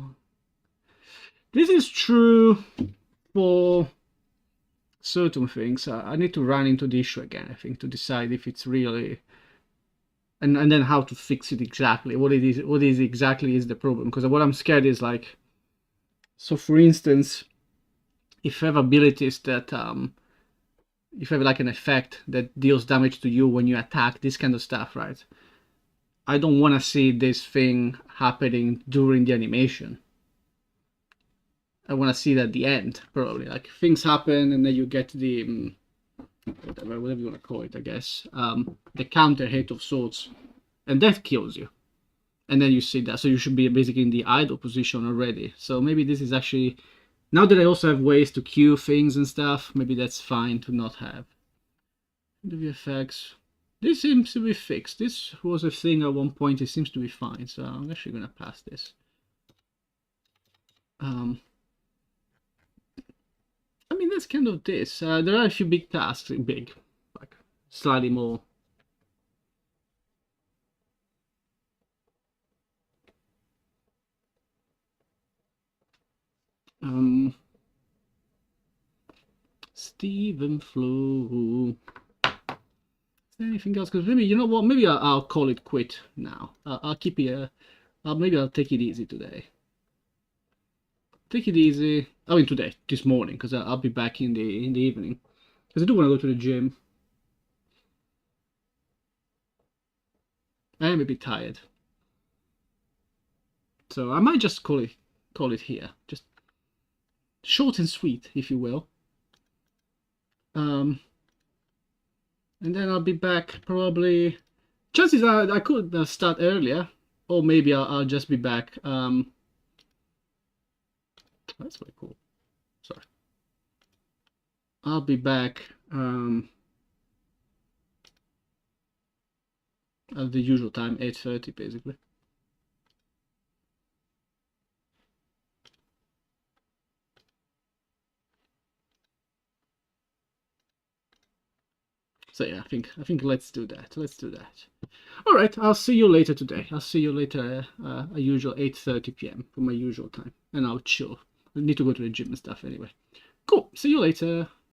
Speaker 1: This is true for certain things. I need to run into the issue again, I think, to decide if it's really... And then how to fix it exactly. What is exactly is the problem. Because what I'm scared is like... So for instance... If you have abilities that, if you have like an effect that deals damage to you when you attack, this kind of stuff, right? I don't want to see this thing happening during the animation. I want to see it at the end, probably. Like things happen and then you get the, whatever you want to call it, I guess, the counter hit of sorts, and that kills you. And then you see that, so you should be basically in the idle position already. So maybe this is actually... Now that I also have ways to queue things and stuff, maybe that's fine to not have. The VFX. This seems to be fixed. This was a thing at one point. It seems to be fine, so I'm actually going to pass this. I mean, that's kind of this. There are a few big tasks, like slightly more. Stephen Flo. Anything else? Because maybe, you know what? Maybe I'll call it quit now. I'll keep it. Maybe I'll take it easy today. Take it easy. I mean today, this morning, because I'll be back in the evening. Because I do want to go to the gym. I am a bit tired, so I might just call it here. Just short and sweet, if you will. And then I'll be back probably. Chances are I could start earlier, or maybe I'll just be back. That's very cool. Sorry. I'll be back at the usual time, 8:30 basically. So yeah, I think let's do that. Let's do that. All right, I'll see you later today. I'll see you later, a usual 8:30 p.m. for my usual time, and I'll chill. I need to go to the gym and stuff anyway. Cool. See you later.